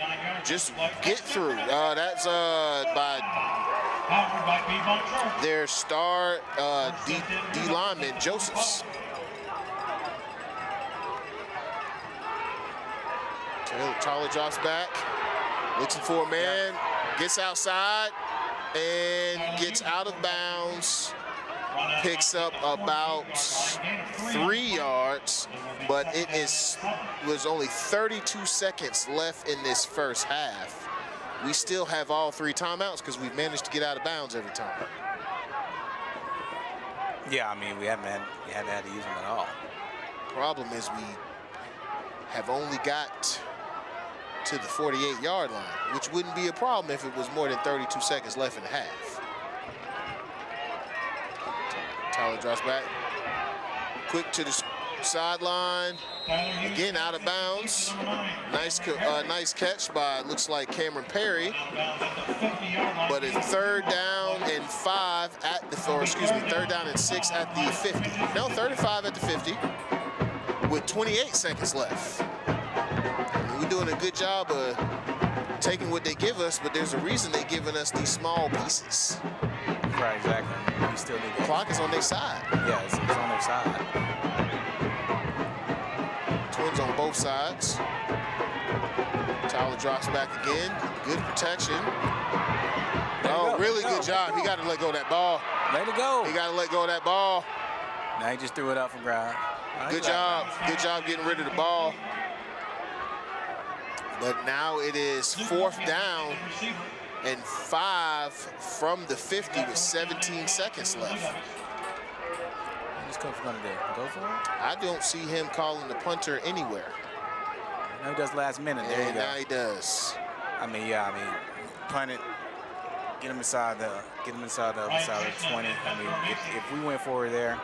Just get through. That's by their star D lineman, Josephs. Tyler drops back, looking for a man, gets outside, and gets out of bounds. Picks up about 3 yards, but it was only 32 seconds left in this first half. We still have all 3 timeouts because we've managed to get out of bounds every time. Yeah, I mean, we haven't had to use them at all. Problem is we have only got to the 48-yard line, which wouldn't be a problem if it was more than 32 seconds left in the half. Tyler drops back, quick to the sideline, again out of bounds. Nice catch by, looks like Cameron Perry, but it's 3rd down and 5 at the, or excuse me, 3rd down and 6 at the 50. No, 35 at the 50 with 28 seconds left. We're doing a good job of taking what they give us, but there's a reason they're giving us these small pieces. Right, exactly. We still need the clock is on their side. Yeah, it's on their side. Twins on both sides. Tyler drops back again. Good protection. Oh, really good job. He got to let go of that ball. Let it go. He got to let go of that ball. Now he just threw it up from ground. Good job. Good job getting rid of the ball. But now it is 4th down and 5 from the 50 with 17 seconds left. What's Coach going to do? Go for it? I don't see him calling the punter anywhere. No, he does last minute. There you go. Now he does. I mean, punt it, get him inside the other side of the 20. I mean, if we went forward there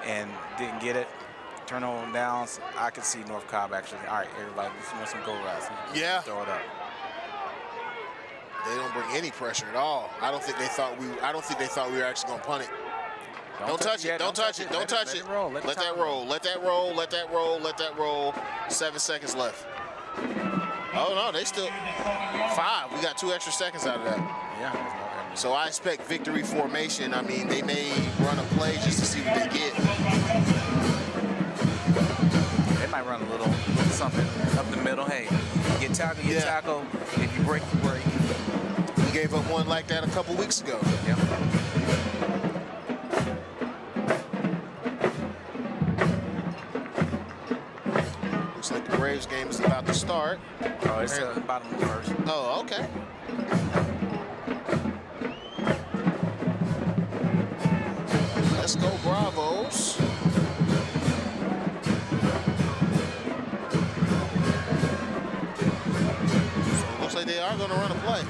and didn't get it, turn on downs, I could see North Cobb actually. All right, everybody, let's want some goal routes. Yeah. Throw it up. They don't bring any pressure at all. I don't think they thought we were actually going to punt it. Don't touch it. Don't touch it. Don't touch it. Let that roll. Let that roll. Let that roll. Let that roll. 7 seconds left. Oh no, they still 5. We got 2 extra seconds out of that. Yeah. So I expect victory formation. I mean, they may run a play just to see what they get. They might run a little something up the middle. Hey, get tackled, get tackled. If you break, you break. We gave up one like that a couple weeks ago. Yep. Looks like the Braves game is about to start. Oh, it's the bottom of the first. Oh, okay. Let's go, Bravos. So looks like they are going to run a play.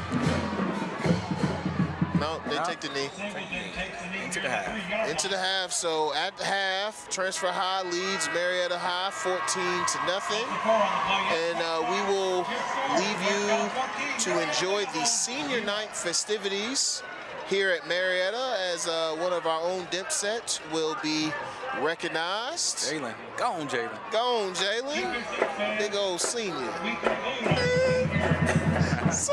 No, they take the knee. Into the half. Into the half. So at the half, Transfer High leads Marietta High 14-0. And we will leave you to enjoy the senior night festivities here at Marietta as one of our own Dempsets will be recognized. Jalen. Go on, Jalen. Go on, Jalen. Big old senior. So,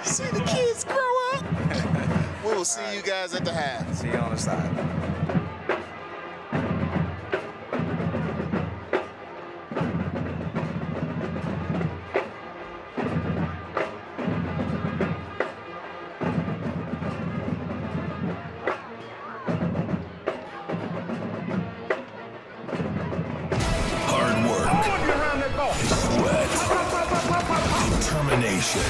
see the kids grow up. We will see you guys at the half. See you on the side. Hard work, sweat, determination,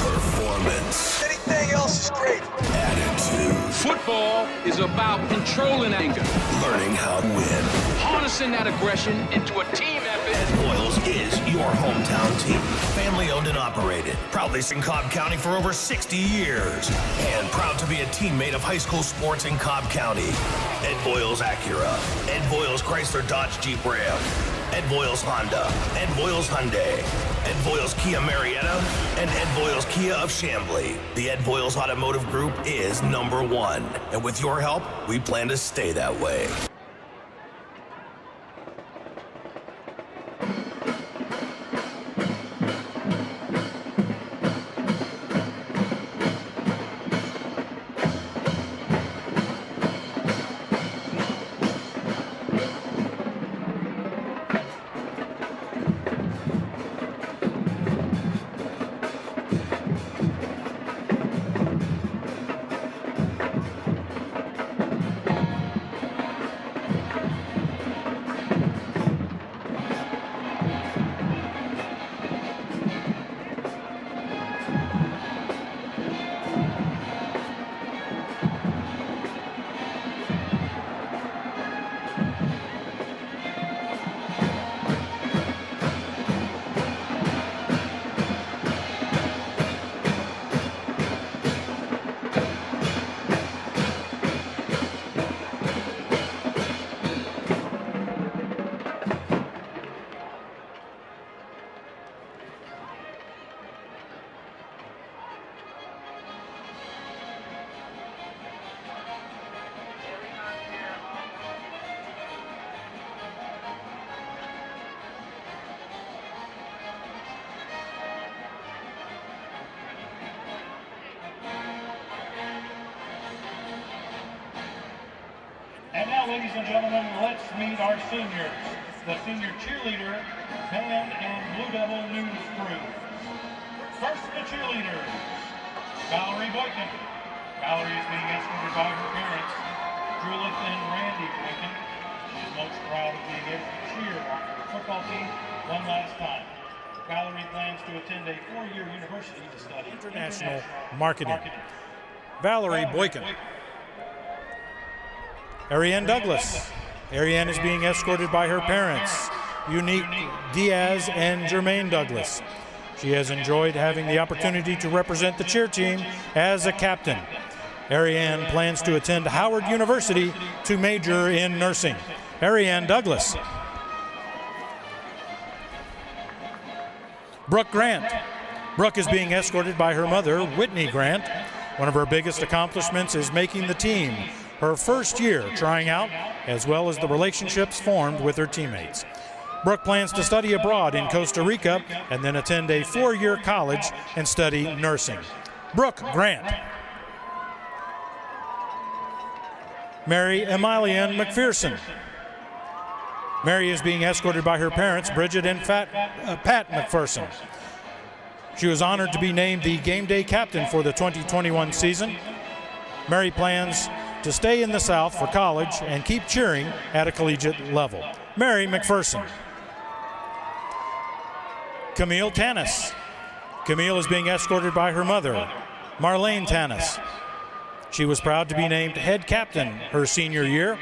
performance, anything else is great. attitude. Football is about controlling anger, Learning how to win. harnessing that aggression into a team effort. Boyles is your hometown team. Family owned and operated. Proudly in Cobb County for over 60 years. And proud to be a teammate of high school sports in Cobb County. Ed Boyles Acura. Ed Boyles Chrysler Dodge Jeep Ram. Ed Boyles Honda. Ed Boyles Hyundai. Ed Boyles Kia Marietta. And Ed Boyles Kia of Chambly. The Ed Boyles Automotive Group is #1. And with your help, we plan to stay that way. And now, ladies and gentlemen, let's meet our seniors, the senior cheerleader, band, and Blue Devil news crew. First, the cheerleaders, Valerie Boykin. Valerie is being escorted by her parents, Julith and Randy Boykin. She is most proud of being able to cheer on her football team one last time. Valerie plans to attend a 4-year university to study International Marketing. Valerie Boykin. Ariane Douglas. Ariane is being escorted by her parents, Unique Diaz and Jermaine Douglas. She has enjoyed having the opportunity to represent the cheer team as a captain. Ariane plans to attend Howard University to major in nursing. Ariane Douglas. Brooke Grant. Brooke is being escorted by her mother, Whitney Grant. One of her biggest accomplishments is making the team her first year trying out, as well as the relationships formed with her teammates. Brooke plans to study abroad in Costa Rica and then attend a 4-year college and study nursing. Brooke Grant. Mary Emilian McPherson. Mary is being escorted by her parents, Bridget and Pat McPherson. She was honored to be named the game day captain for the 2021 season. Mary plans to stay in the South for college and keep cheering at a collegiate level. Mary McPherson. Camille Tanis. Camille is being escorted by her mother, Marlene Tanis. She was proud to be named head captain her senior year.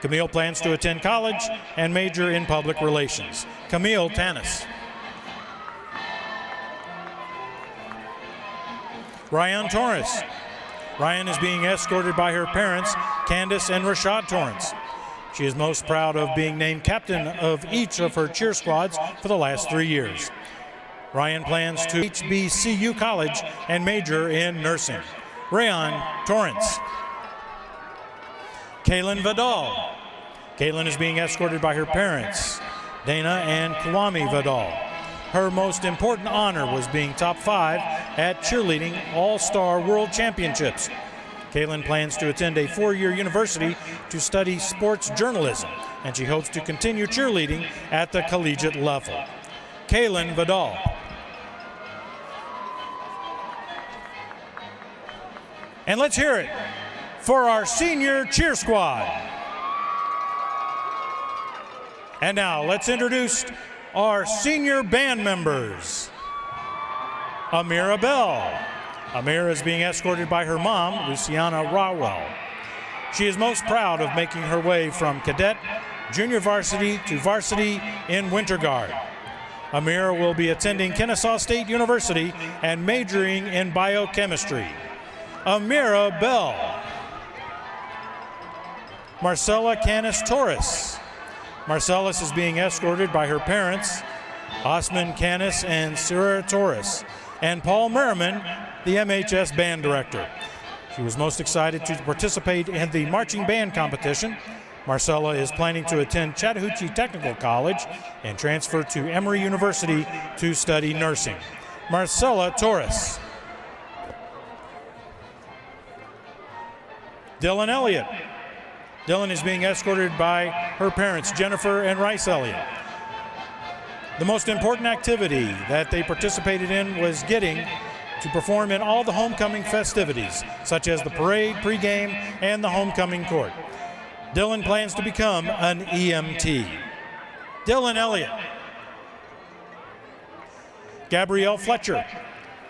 Camille plans to attend college and major in public relations. Camille Tanis. Ryan Torres. Ryan is being escorted by her parents, Candace and Rashad Torrance. She is most proud of being named captain of each of her cheer squads for the last 3 years. Ryan plans to HBCU college and major in nursing. Rayon Torrance. Kaylin Vidal. Kaylin is being escorted by her parents, Dana and Kwame Vidal. Her most important honor was being top 5 at Cheerleading All-Star World Championships. Kaylin plans to attend a 4-year university to study sports journalism, and she hopes to continue cheerleading at the collegiate level. Kaylin Vidal. And let's hear it for our senior cheer squad. And now let's introduce our senior band members. Amira Bell. Amira is being escorted by her mom, Luciana Rawell. She is most proud of making her way from cadet, junior varsity to varsity in Winter Guard. Amira will be attending Kennesaw State University and majoring in biochemistry. Amira Bell. Marcella Canis Torres. Marcellus is being escorted by her parents, Osman Canis and Sarah Torres, and Paul Merriman, the MHS band director. She was most excited to participate in the marching band competition. Marcella is planning to attend Chattahoochee Technical College and transfer to Emory University to study nursing. Marcella Torres. Dylan Elliott. Dylan is being escorted by her parents, Jennifer and Rice Elliott. The most important activity that they participated in was getting to perform in all the homecoming festivities, such as the parade, pregame, and the homecoming court. Dylan plans to become an EMT. Dylan Elliott. Gabrielle Fletcher.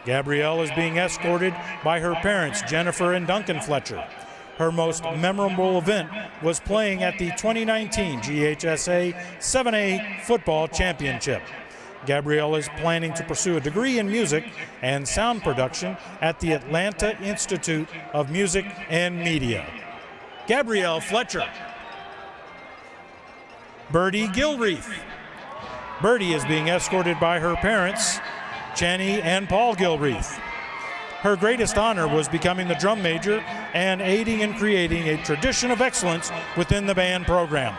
Gabrielle is being escorted by her parents, Jennifer and Duncan Fletcher. Her most memorable event was playing at the 2019 GHSA 7A Football Championship. Gabrielle is planning to pursue a degree in music and sound production at the Atlanta Institute of Music and Media. Gabrielle Fletcher. Birdie Gilreath. Birdie is being escorted by her parents, Channy and Paul Gilreath. Her greatest honor was becoming the drum major and aiding in creating a tradition of excellence within the band program.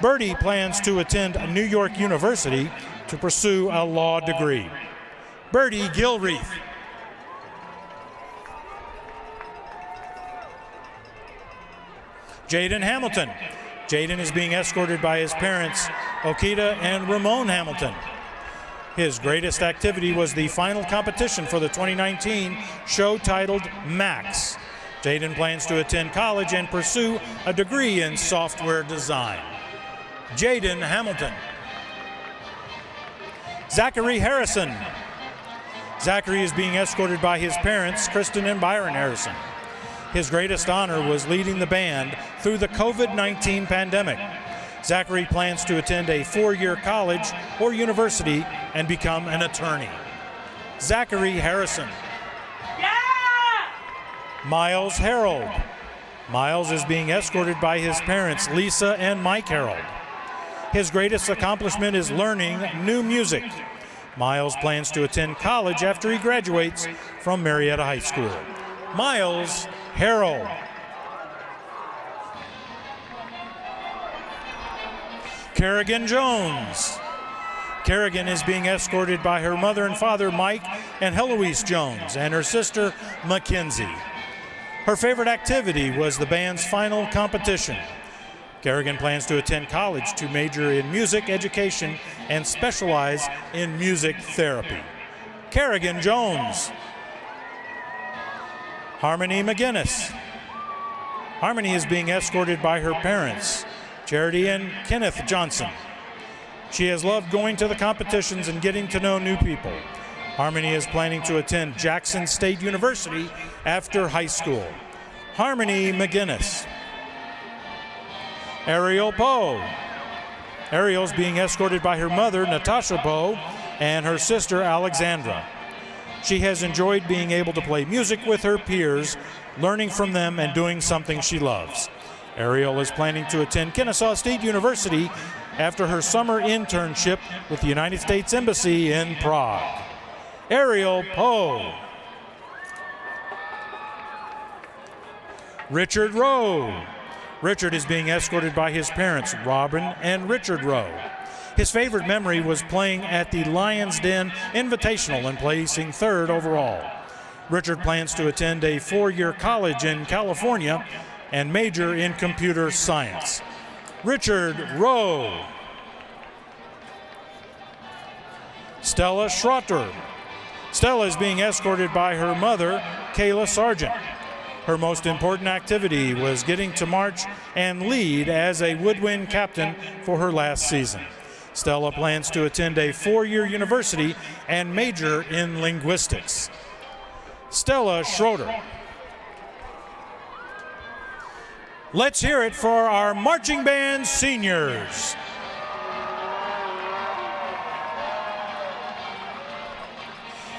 Birdie plans to attend New York University to pursue a law degree. Birdie Gilreath. Jaden Hamilton. Jaden is being escorted by his parents, Okita and Ramon Hamilton. His greatest activity was the final competition for the 2019 show titled Max. Jaden plans to attend college and pursue a degree in software design. Jaden Hamilton. Zachary Harrison. Zachary is being escorted by his parents, Kristen and Byron Harrison. His greatest honor was leading the band through the COVID-19 pandemic. Zachary plans to attend a 4-year college or university and become an attorney. Zachary Harrison. Yeah! Miles Harold. Miles is being escorted by his parents, Lisa and Mike Harold. His greatest accomplishment is learning new music. Miles plans to attend college after he graduates from Marietta High School. Miles Harold. Kerrigan Jones. Kerrigan is being escorted by her mother and father, Mike and Heloise Jones, and her sister, Mackenzie. Her favorite activity was the band's final competition. Kerrigan plans to attend college to major in music education and specialize in music therapy. Kerrigan Jones. Harmony McGinnis. Harmony is being escorted by her parents, Charity and Kenneth Johnson. She has loved going to the competitions and getting to know new people. Harmony is planning to attend Jackson State University after high school. Harmony McGinnis. Ariel Poe. Ariel is being escorted by her mother, Natasha Poe, and her sister, Alexandra. She has enjoyed being able to play music with her peers, learning from them and doing something she loves. Ariel is planning to attend Kennesaw State University after her summer internship with the United States Embassy in Prague. Ariel Poe. Richard Rowe. Richard is being escorted by his parents, Robin and Richard Rowe. His favorite memory was playing at the Lions Den Invitational and placing 3rd overall. Richard plans to attend a 4-year college in California and major in computer science. Richard Rowe. Stella Schrotter. Stella is being escorted by her mother, Kayla Sargent. Her most important activity was getting to march and lead as a woodwind captain for her last season. Stella plans to attend a 4-year university and major in linguistics. Stella Schroeder. Let's hear it for our marching band seniors.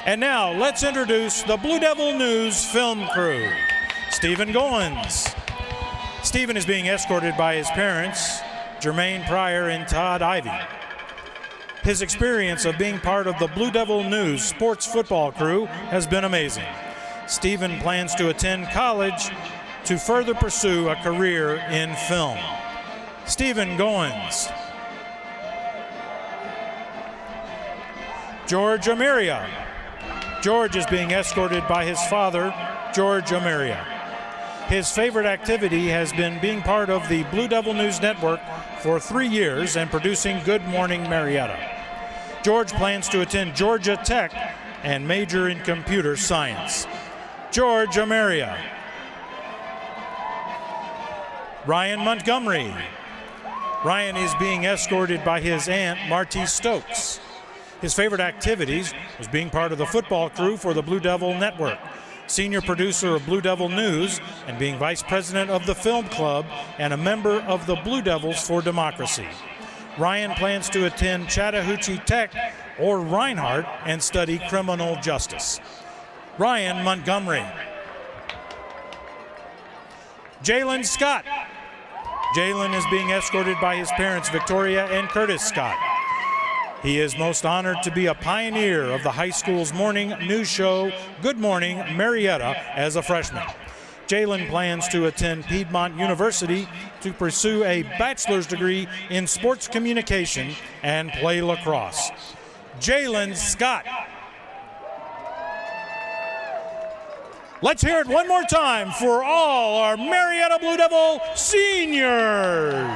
And now let's introduce the Blue Devil News film crew. Stephen Goins. Stephen is being escorted by his parents, Jermaine Pryor and Todd Ivy. His experience of being part of the Blue Devil News sports football crew has been amazing. Stephen plans to attend college to further pursue a career in film. Stephen Goins. George Amiria. George is being escorted by his father, George Amiria. His favorite activity has been being part of the Blue Devil News Network for 3 years and producing Good Morning Marietta. George plans to attend Georgia Tech and major in computer science. George Amiria. Ryan Montgomery. Ryan is being escorted by his aunt, Marty Stokes. His favorite activities was being part of the football crew for the Blue Devil Network, senior producer of Blue Devil News, and being vice president of the Film Club and a member of the Blue Devils for Democracy. Ryan plans to attend Chattahoochee Tech or Reinhardt and study criminal justice. Ryan Montgomery. Jalen Scott. Jalen is being escorted by his parents, Victoria and Curtis Scott. He is most honored to be a pioneer of the high school's morning news show, Good Morning Marietta, as a freshman. Jalen plans to attend Piedmont University to pursue a bachelor's degree in sports communication and play lacrosse. Jalen Scott. Let's hear it one more time for all our Marietta Blue Devil seniors.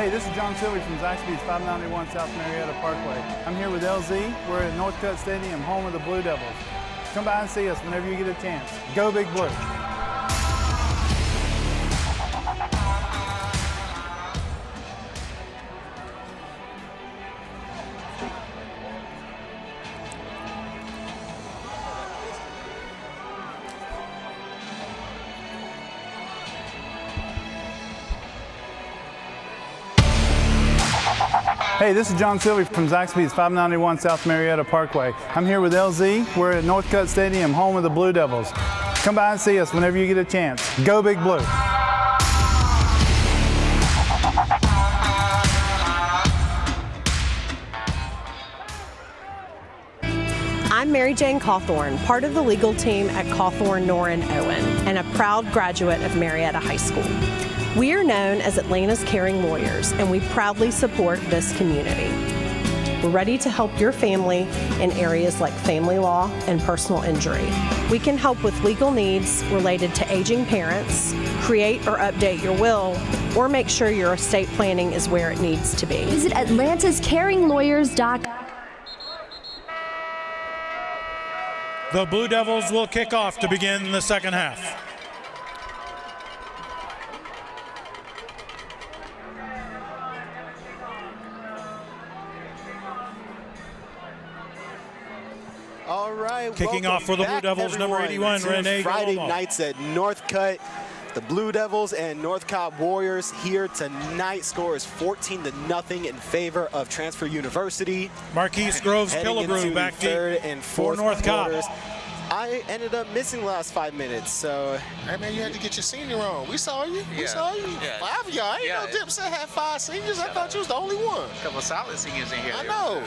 Hey, this is John Silvey from Zaxby's 591 South Marietta Parkway. I'm here with LZ. We're at Northcutt Stadium, home of the Blue Devils. Come by and see us whenever you get a chance. Go Big Blue. Hey, this is John Silvey from Zaxby's 591 South Marietta Parkway. I'm here with LZ. We're at Northcutt Stadium, home of the Blue Devils. Come by and see us whenever you get a chance. Go Big Blue. I'm Mary Jane Cawthorn, part of the legal team at Cawthorn, Norrin, Owen, and a proud graduate of Marietta High School. We are known as Atlanta's caring lawyers, and we proudly support this community. We're ready to help your family in areas like family law and personal injury. We can help with legal needs related to aging parents, create or update your will, or make sure your estate planning is where it needs to be. Visit atlantascaringlawyers.com. The Blue Devils will kick off to begin the second half. All right, kicking off for the Blue Devils, number 81, Renee Friday Golomo. nights at Northcutt. The Blue Devils and North Cobb Warriors here tonight. Score is 14-0 in favor of Transfer University. Marquise Groves Killebrew back third and for fourth North Cobb. quarters. I ended up missing the last 5 minutes, so. Hey man, you had to get your senior on. We saw you. We saw you. Yeah. 5 of y'all. Ain't no Dipset had 5 seniors. I thought you was the only one. A couple of solid seniors in here. I know.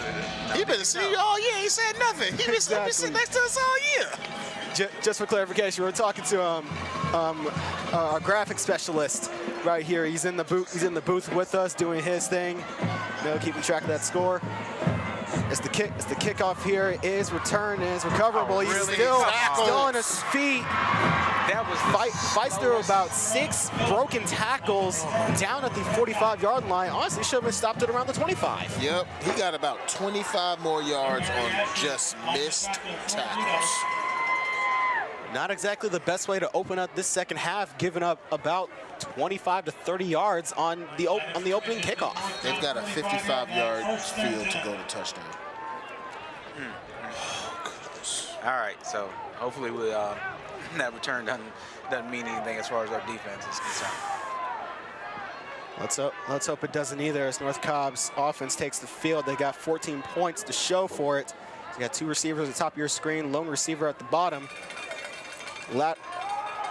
He been a senior all year. He said nothing. He been sitting next to us all year. Just for clarification, we're talking to our graphic specialist right here. He's in the booth. He's in the booth with us, doing his thing. Keeping track of that score. As the kickoff here is returned and is recoverable. He's still on his feet. That was fights through about 6 broken tackles down at the 45-yard line. Honestly, should have been stopped at around the 25. Yep, he got about 25 more yards on just missed tackles. Not exactly the best way to open up this second half, giving up about 25 to 30 yards on the opening kickoff. They've got a 55-yard field to go to touchdown. Oh, goodness. All right, so hopefully that return doesn't mean anything as far as our defense is concerned. Let's hope it doesn't either, as North Cobb's offense takes the field. They got 14 points to show for it. You got 2 receivers at the top of your screen, lone receiver at the bottom.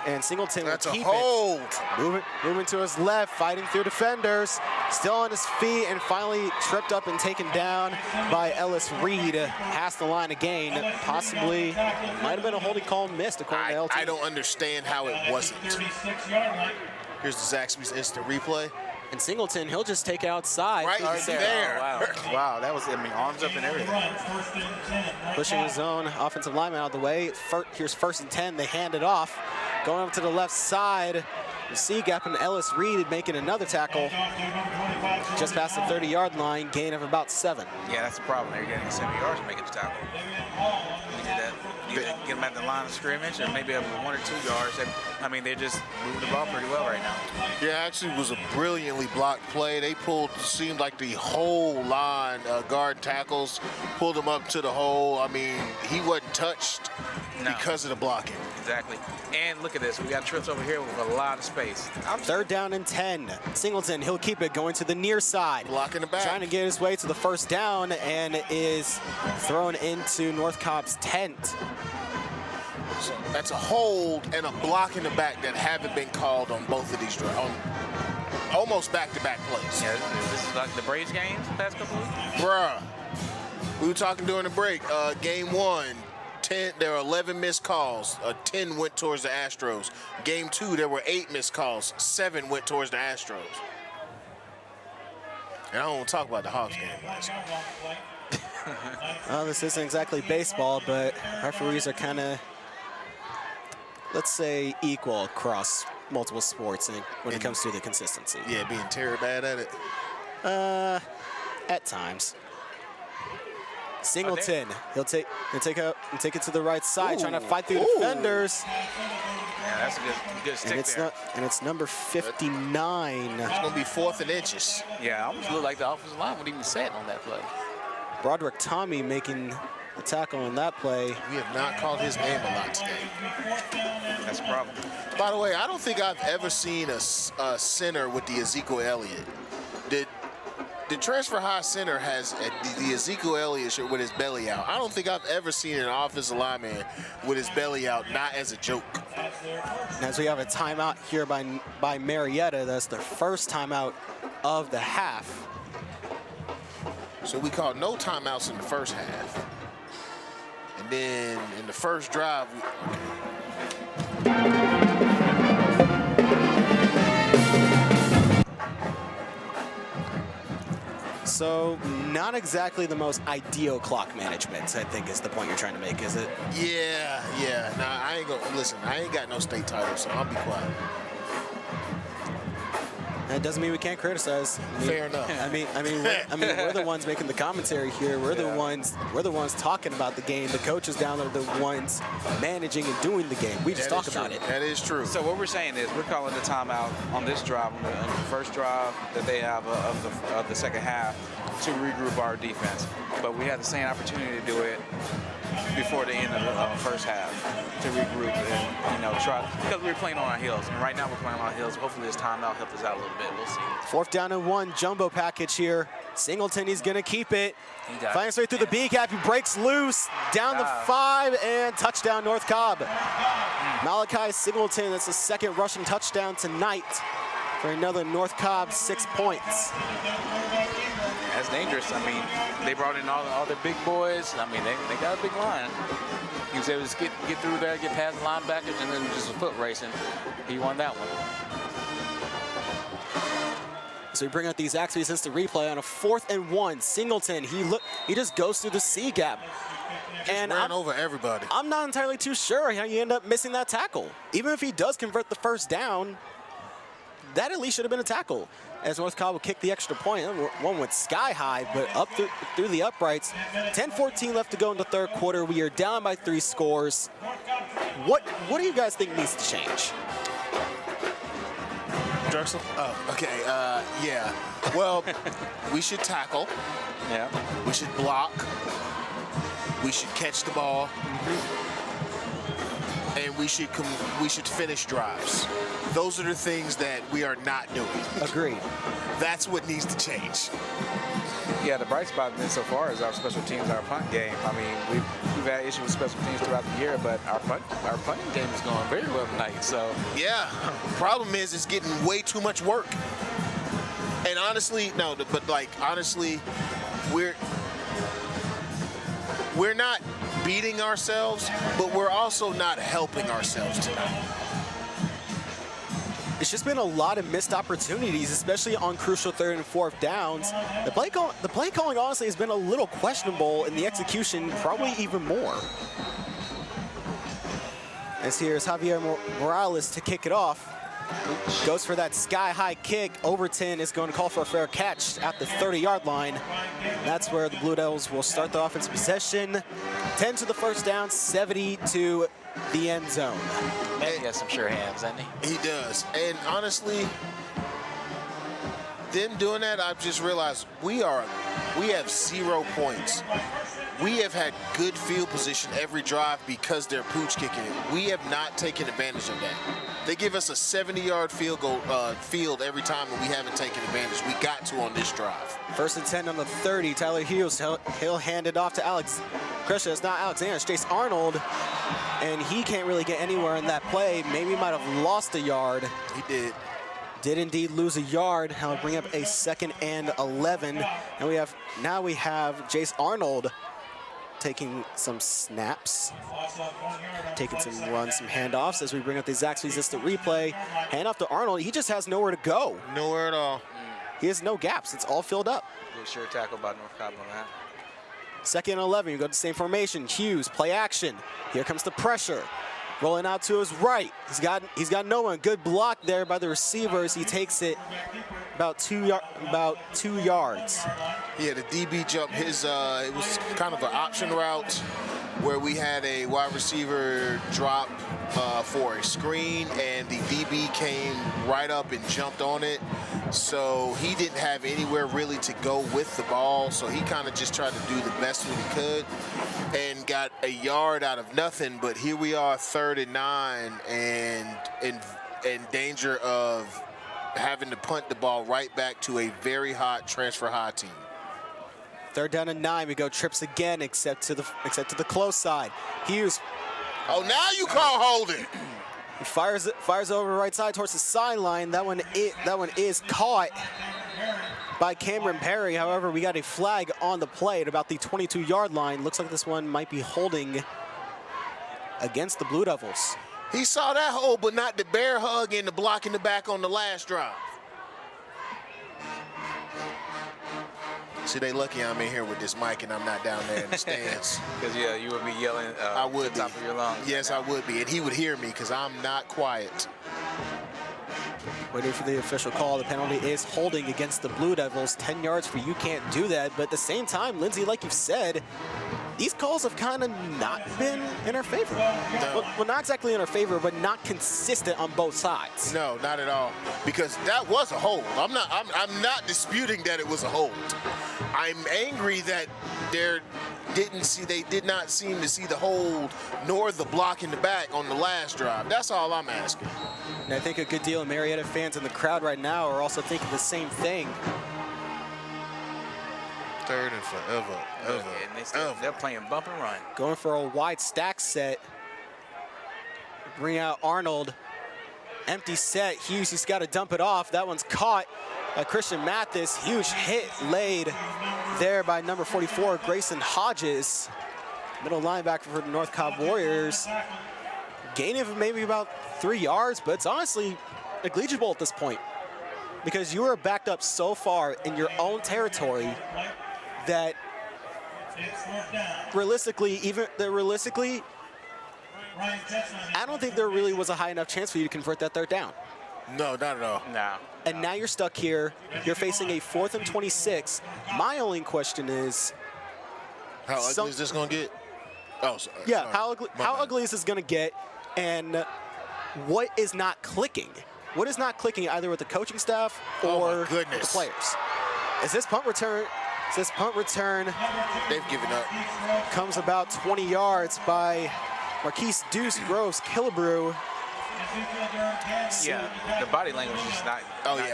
And Singleton will keep it. Moving to his left, fighting through defenders. Still on his feet and finally tripped up and taken down by Ellis Reed. Past the line again. Possibly might have been a holding call missed according to LT. I don't understand how it wasn't. Here's the Zaxby's instant replay. And Singleton, he'll just take it outside. Right there. Oh, wow. Wow, that was, arms up and everything. Pushing his own offensive lineman out of the way. Here's 1st and 10. They hand it off. Going up to the left side. The C-gap and Ellis Reed making another tackle just past the 30-yard line, gain of about 7. Yeah, that's the problem. They're getting 7 yards making the tackle. You get them at the line of scrimmage, or maybe up to 1 or 2 yards. They're just moving the ball pretty well right now. Yeah, actually it was a brilliantly blocked play. They seemed like the whole line, guard tackles, pulled him up to the hole. He wasn't touched because of the blocking. Exactly. And look at this. We got trips over here with a lot of space. 3rd down and 10. Singleton, he'll keep it going to the near side. Blocking the back. Trying to get his way to the 1st down and is thrown into North Cobb's tent. So that's a hold and a block in the back that haven't been called on both of these drives. Almost back-to-back plays. Yeah, this is like the Braves games the past couple weeks. Bruh. We were talking during the break. Game 1. There were 11 missed calls. 10 went towards the Astros. Game 2, there were 8 missed calls. 7 went towards the Astros. And I don't want to talk about the Hawks game last night. Well, this isn't exactly baseball, but referees are kind of, let's say, equal across multiple sports when it comes to the consistency. Yeah, being terrible bad at it. At times. Singleton, he'll take it to the right side, trying to fight through defenders. Yeah, that's a good stick there. And it's number 59. It's going to be 4th and inches. Yeah, it almost looked like the offensive line wouldn't even set on that play. Broderick Tommy making the tackle on that play. We have not called his name a lot today. That's a problem. By the way, I don't think I've ever seen a center with the Ezekiel Elliott. The transfer high center has the Ezekiel Elliott shirt with his belly out. I don't think I've ever seen an offensive lineman with his belly out, not as a joke. As we have a timeout here by Marietta, that's their first timeout of the half. So we called no timeouts in the first half. And then in the first drive, So not exactly the most ideal clock management, I think, is the point you're trying to make, is it? Yeah. Nah, I ain't gonna listen. I ain't got no state title, so I'll be quiet. That doesn't mean we can't criticize. Fair enough. I mean, we're the ones making the commentary here. We're the ones talking about the game. The coaches down there are the ones managing and doing the game. We just talk about it. That is true. So what we're saying is we're calling the timeout on this drive, on the first drive that they have of the second half, to regroup our defense. But we had the same opportunity to do it before the end of the first half, to regroup and try, because we were playing on our heels, and right now we're playing on our heels. Hopefully this timeout helps us out a little bit. We'll see. 4th down and 1, jumbo package here. Singleton, he's gonna keep it. Flying straight through the B gap, he breaks loose, down the 5, and touchdown North Cobb. Malachi Singleton, that's the 2nd rushing touchdown tonight for another North Cobb 6 points. That's dangerous. I mean, they brought in all their big boys. I mean, they got a big line. He was able to get through there, get past the linebackers, and then just a foot racing. He won that one. So we bring out these Zaxby's instant replay on a 4th and 1. Singleton, he just goes through the C gap. And ran over everybody. I'm not entirely too sure how you end up missing that tackle. Even if he does convert the first down, that at least should have been a tackle, as North Cobb will kick the extra point. One went sky high, but up through the uprights. 10-14 left to go in the 3rd quarter. We are down by 3 scores. What do you guys think needs to change? Drexel? Oh, okay. Yeah. Well, we should tackle. Yeah. We should block. We should catch the ball. And we should finish drives. Those are the things that we are not doing. Agreed. That's what needs to change. Yeah, the bright spot in so far is our special teams, our punt game. I mean, we've had issues with special teams throughout the year, but our punting game is going very well tonight. So yeah, problem is it's getting way too much work. And honestly, honestly, we're not beating ourselves, but we're also not helping ourselves tonight. It's just been a lot of missed opportunities, especially on crucial 3rd and 4th downs. The play calling honestly has been a little questionable, and the execution probably even more. As here's Javier Morales to kick it off. Goes for that sky-high kick. Overton is going to call for a fair catch at the 30-yard line. That's where the Blue Devils will start the offensive possession. 10 to the first down, 70 to the end zone. Man, he has some sure hands, doesn't he? He does. And honestly, them doing that, I've just realized we have 0 points. We have had good field position every drive because they're pooch kicking it. We have not taken advantage of that. They give us a 70-yard field every time, and we haven't taken advantage. We got to on this drive. 1st and 10 on the 30. Tyler Hughes, he'll hand it off to Alex. Christian, it's not Alexander, it's Jace Arnold, and he can't really get anywhere in that play. Maybe he might have lost a yard. He did. Did indeed lose a yard. He'll bring up a 2nd and 11. And we have Jace Arnold taking some snaps, taking some runs, some handoffs as we bring up the Zaxby's instant replay. Hand off to Arnold. He just has nowhere to go. Nowhere at all. He has no gaps. It's all filled up. Good sure tackle by North Cobb on that. 2nd and 11. You go to the same formation. Hughes, play action. Here comes the pressure. Rolling out to his right. He's got no one. Good block there by the receivers. He takes it about 2 yards. Yeah, the DB jump his, it was kind of an option route where we had a wide receiver drop for a screen, and the DB came right up and jumped on it. So he didn't have anywhere really to go with the ball, so he kind of just tried to do the best that he could and got a yard out of nothing. But here we are, 3rd and 9, and in danger of having to punt the ball right back to a very hot transfer high team. 3rd down and 9. We go trips again, except to the close side. Hughes. Oh, now you call holding. He fires over right side towards the sideline. That one is caught by Cameron Perry. However, we got a flag on the play at about the 22-yard line. Looks like this one might be holding against the Blue Devils. He saw that hole, but not the bear hug and the block in the back on the last drive. See, they lucky I'm in here with this mic and I'm not down there in the stands. Because, yeah, you would be yelling I would at the top of your lungs. Yes, I would be. And he would hear me because I'm not quiet. Waiting for the official call. The penalty is holding against the Blue Devils. 10 yards for you can't do that. But at the same time, Lindsay, like you've said, these calls have kind of not been in our favor. No. Well, not exactly in our favor, but not consistent on both sides. No, not at all. Because that was a hold. I'm not disputing that it was a hold. I'm angry that they did not seem to see the hold nor the block in the back on the last drive. That's all I'm asking. And I think a good deal of Marietta fans in the crowd right now are also thinking the same thing. 3rd and forever. And they're playing bump and run. Going for a wide stack set. Bring out Arnold. Empty set. Hughes, he's got to dump it off. That one's caught by Christian Mathis. Huge hit laid there by number 44, Grayson Hodges. Middle linebacker for the North Cobb Warriors. Gain of maybe about 3 yards, but it's honestly negligible at this point because you are backed up so far in your own territory that realistically, I don't think there really was a high enough chance for you to convert that 3rd down. No, not at all. No. And now you're stuck here. You're facing a 4th and 26. My only question is, how ugly is this going to get? Oh, sorry. Yeah, Sorry. how ugly is this going to get? And what is not clicking? What is not clicking either with the coaching staff or with the players? Is this punt return? They've given up. Comes about 20 yards by Marquise Deuce Groves Killebrew. Yeah, the body language is not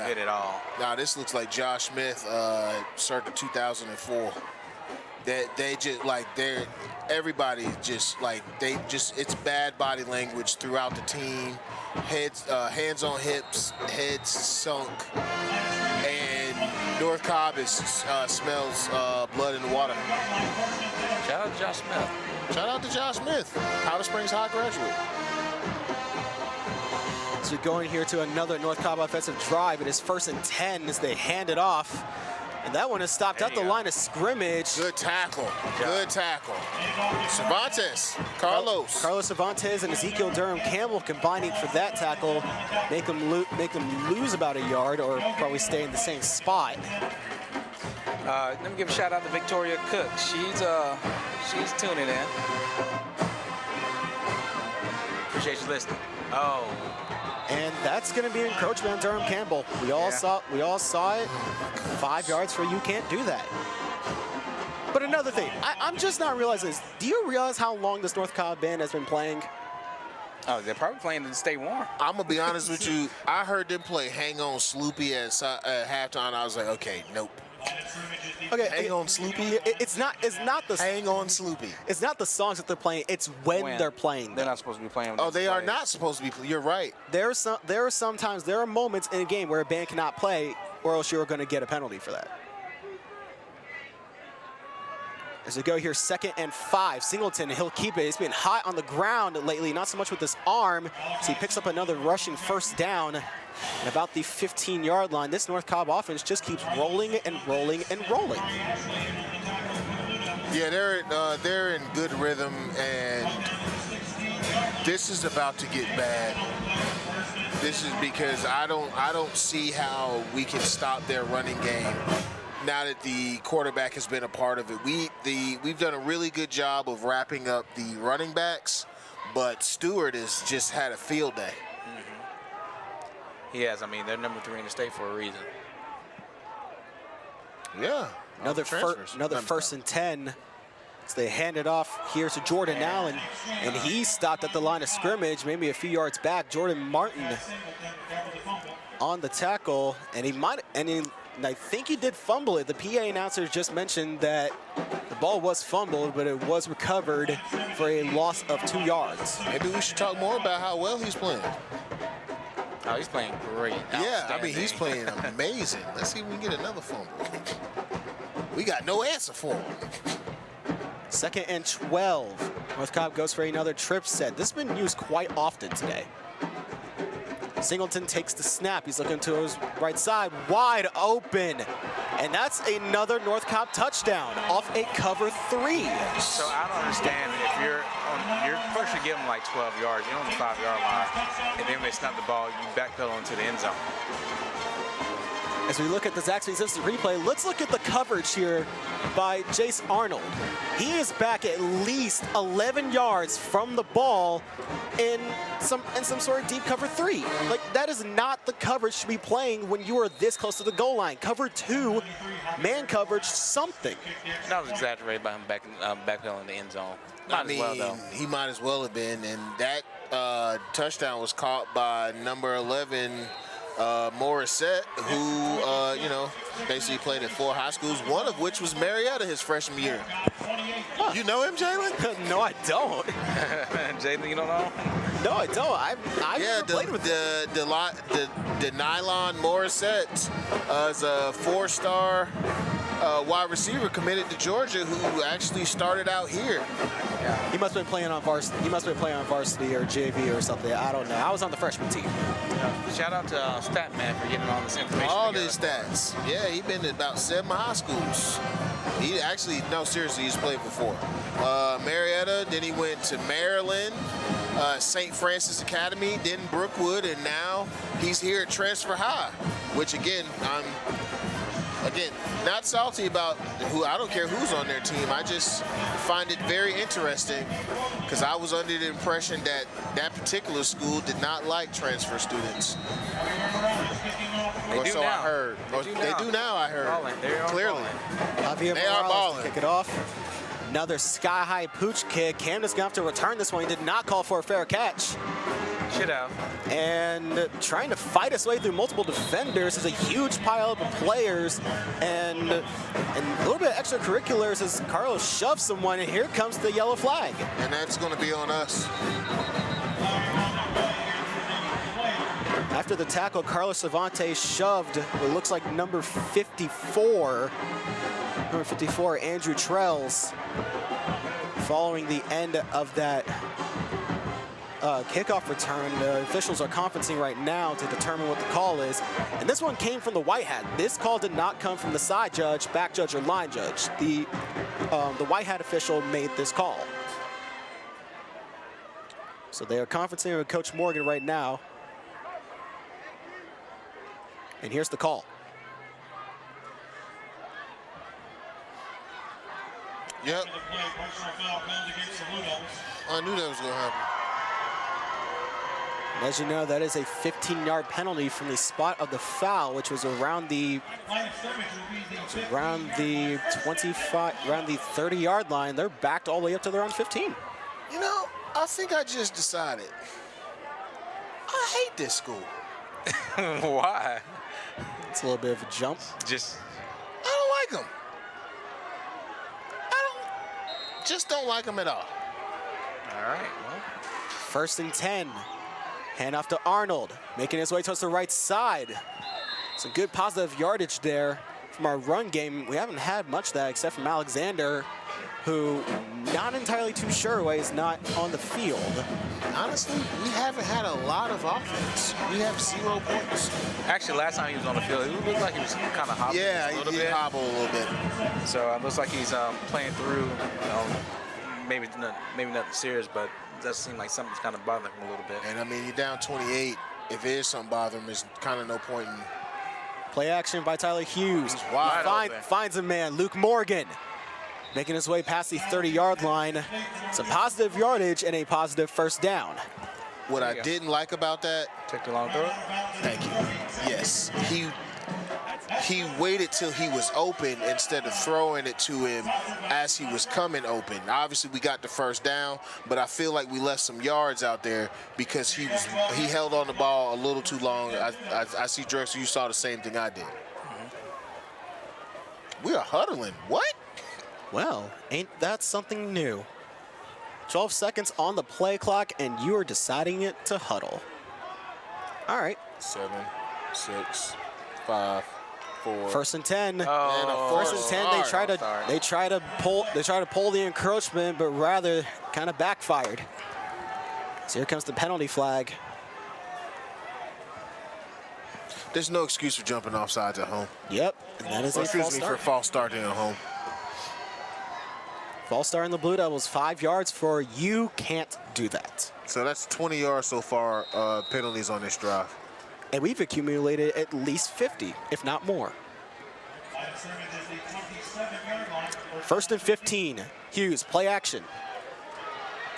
good at all. Nah, this looks like Josh Smith, circa 2004. They just like everybody just like it's bad body language throughout the team. Hands on hips, heads sunk, and North Cobb smells blood in the water. Shout out to Josh Smith. Shout out to Josh Smith, Powder Springs High graduate. So going here to another North Cobb offensive drive. It is 1st and 10 as they hand it off. And that one is stopped at the line of scrimmage. Good tackle. Good tackle. Cervantes, Carlos Cervantes and Ezekiel Durham Campbell combining for that tackle. Make them lose about a yard or probably stay in the same spot. Let me give a shout out to Victoria Cook. She's tuning in. Appreciate you listening. Oh. And that's going to be encroachment on Durham Campbell. We all saw it. 5 yards for you can't do that. But another thing, I'm just not realizing this. Do you realize how long this North Cobb band has been playing? Oh, they're probably playing to stay warm. I'm gonna be honest with you. I heard them play "Hang On Sloopy" at halftime. I was like, okay, nope. Okay, Hang On Sloopy. It's not the Hang On Sloopy. It's not the songs that they're playing. It's when they're playing. They're not supposed to be playing. Oh, they are not supposed to be. You're right. There are moments in a game where a band cannot play, or else you're going to get a penalty for that. As we go here, 2nd and 5. Singleton, he'll keep it. He's been hot on the ground lately, not so much with his arm. So he picks up another rushing 1st down at about the 15-yard line. This North Cobb offense just keeps rolling and rolling and rolling. Yeah, they're in good rhythm, and this is about to get bad. This is because I don't see how we can stop their running game now that the quarterback has been a part of it. We've done a really good job of wrapping up the running backs, but Stewart has just had a field day. He has. I mean, they're number 3 in the state for a reason. Yeah. Another first and 10. So they hand it off here to Jordan Allen, and he stopped at the line of scrimmage, maybe a few yards back. Jordan Martin on the tackle, and I think he did fumble it. The PA announcer just mentioned that the ball was fumbled, but it was recovered for a loss of 2 yards. Maybe we should talk more about how well he's playing. Oh, he's playing great. Yeah, I mean, he's playing amazing. Let's see if we can get another fumble. We got no answer for him. 2nd and 12. North Cobb goes for another trip set. This has been used quite often today. Singleton takes the snap. He's looking to his right side, wide open. And that's another North Cobb touchdown off a cover 3. So I don't understand if you're first you give them like 12 yards, you're on the 5-yard line, and then when they snap the ball, you backpedal into the end zone. As we look at the Zaxby's instant replay, let's look at the coverage here by Jace Arnold. He is back at least 11 yards from the ball in some sort of deep cover 3. Like, that is not the coverage to be playing when you are this close to the goal line. Cover 2, man coverage, something. That was exaggerated by him backpedaling in the end zone. He might as well have been, and that touchdown was caught by number 11, Morissette, who, basically played at 4 high schools, one of which was Marietta his freshman year. Huh. You know him, Jalen? No, I don't. Jalen, you don't know? No, I don't. I've played with the Nylon Morissette is a 4-star wide receiver committed to Georgia who actually started out here. He must have been playing on varsity. He must have been playing on varsity or JV or something. I don't know. I was on the freshman team. Shout out to Statman for getting all this information. All these stats. Yeah, he's been to about 7 high schools. He actually, no, seriously, he's played before. Marietta, then he went to Maryland, St. Francis Academy, then Brookwood, and now he's here at Transfer High, which again, I'm not salty about I don't care who's on their team. I just find it very interesting because I was under the impression that that particular school did not like transfer students. They do now. I heard. They do now, I heard. Clearly. Javier They are Morales balling. kick it off. Another sky-high pooch kick. Camden's going to have to return this one. He did not call for a fair catch. Should have. And trying to fight his way through multiple defenders is a huge pile of players and a little bit of extracurriculars as Carlos shoves someone, and here comes the yellow flag. And that's going to be on us. After the tackle, Carlos Cervantes shoved what looks like number 54, Andrew Trells. Following the end of that kickoff return, the officials are conferencing right now to determine what the call is. And this one came from the white hat. This call did not come from the side judge, back judge, or line judge. The white hat official made this call. So they are conferencing with Coach Morgan right now. And here's the call. Yep. I knew that was going to happen. And as you know, that is a 15-yard penalty from the spot of the foul, which was around the 30-yard line. They're backed all the way up to their own 15. You know, I think I just decided I hate this school. Why? It's a little bit of a jump. I don't like them. Just don't like them at all. All right, well. 1st and 10. Hand off to Arnold, making his way towards the right side. Some good positive yardage there from our run game. We haven't had much of that except from Alexander, who not entirely too sure why he's not on the field. Honestly, we haven't had a lot of offense. We have 0 points. Actually, last time he was on the field, it looked like he was kind of hobbling a little bit. Hobble a little bit. So it looks like he's playing through, maybe nothing serious, but it does seem like something's kind of bothering him a little bit. And I mean, you're down 28. If it is something bothering him, there's kind of no point in. Play action by Tyler Hughes. He's wide open. Finds a man, Luke Morgan, making his way past the 30-yard line. Some positive yardage and a positive first down. What I didn't like about that. Take the long throw. Thank you. Yes, he waited till he was open instead of throwing it to him as he was coming open. Obviously, we got the first down, but I feel like we left some yards out there because he held on the ball a little too long. I see, Drexel, you saw the same thing I did. We are huddling. What? Well, ain't that something new? 12 seconds on the play clock, and you are deciding it to huddle. All right. 7, 6, 5, 4. First and 10. Oh, First and 10. They try to pull the encroachment, but rather kind of backfired. So here comes the penalty flag. There's no excuse for jumping off sides at home. Yep, and that is a false start. For false starting at home. False start in the Blue Devils, 5 yards for you can't do that. So that's 20 yards so far, penalties on this drive. And we've accumulated at least 50, if not more. First and 15, Hughes, play action.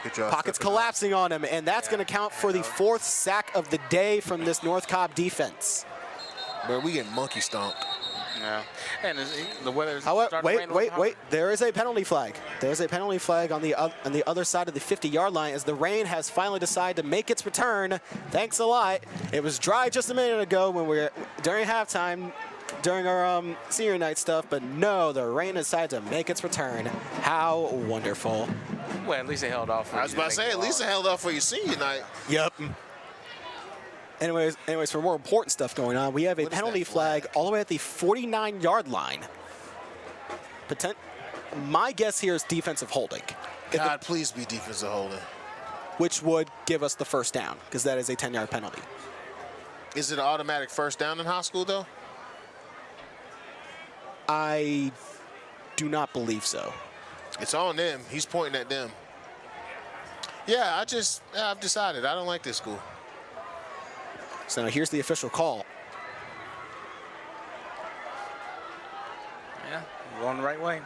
Good job. Pockets collapsing on him, and that's going to count for the 4th sack of the day from this North Cobb defense. But we get monkey stomped. Yeah, and the weather's However, wait. There is a penalty flag. There's a penalty flag on the other side of the 50-yard line as the rain has finally decided to make its return. Thanks a lot. It was dry just a minute ago when we were during halftime, during our senior night stuff, but no, the rain decided to make its return. How wonderful. Well, at least they held off. I was about to say, at least they held off for your senior night. Yep. Anyways, for more important stuff going on, we have a penalty flag all the way at the 49-yard line. My guess here is defensive holding. God, please be defensive holding. Which would give us the first down, because that is a 10-yard penalty. Is it an automatic first down in high school, though? I do not believe so. It's on them. He's pointing at them. Yeah, I've decided I don't like this school. So now here's the official call. Yeah, going the right way.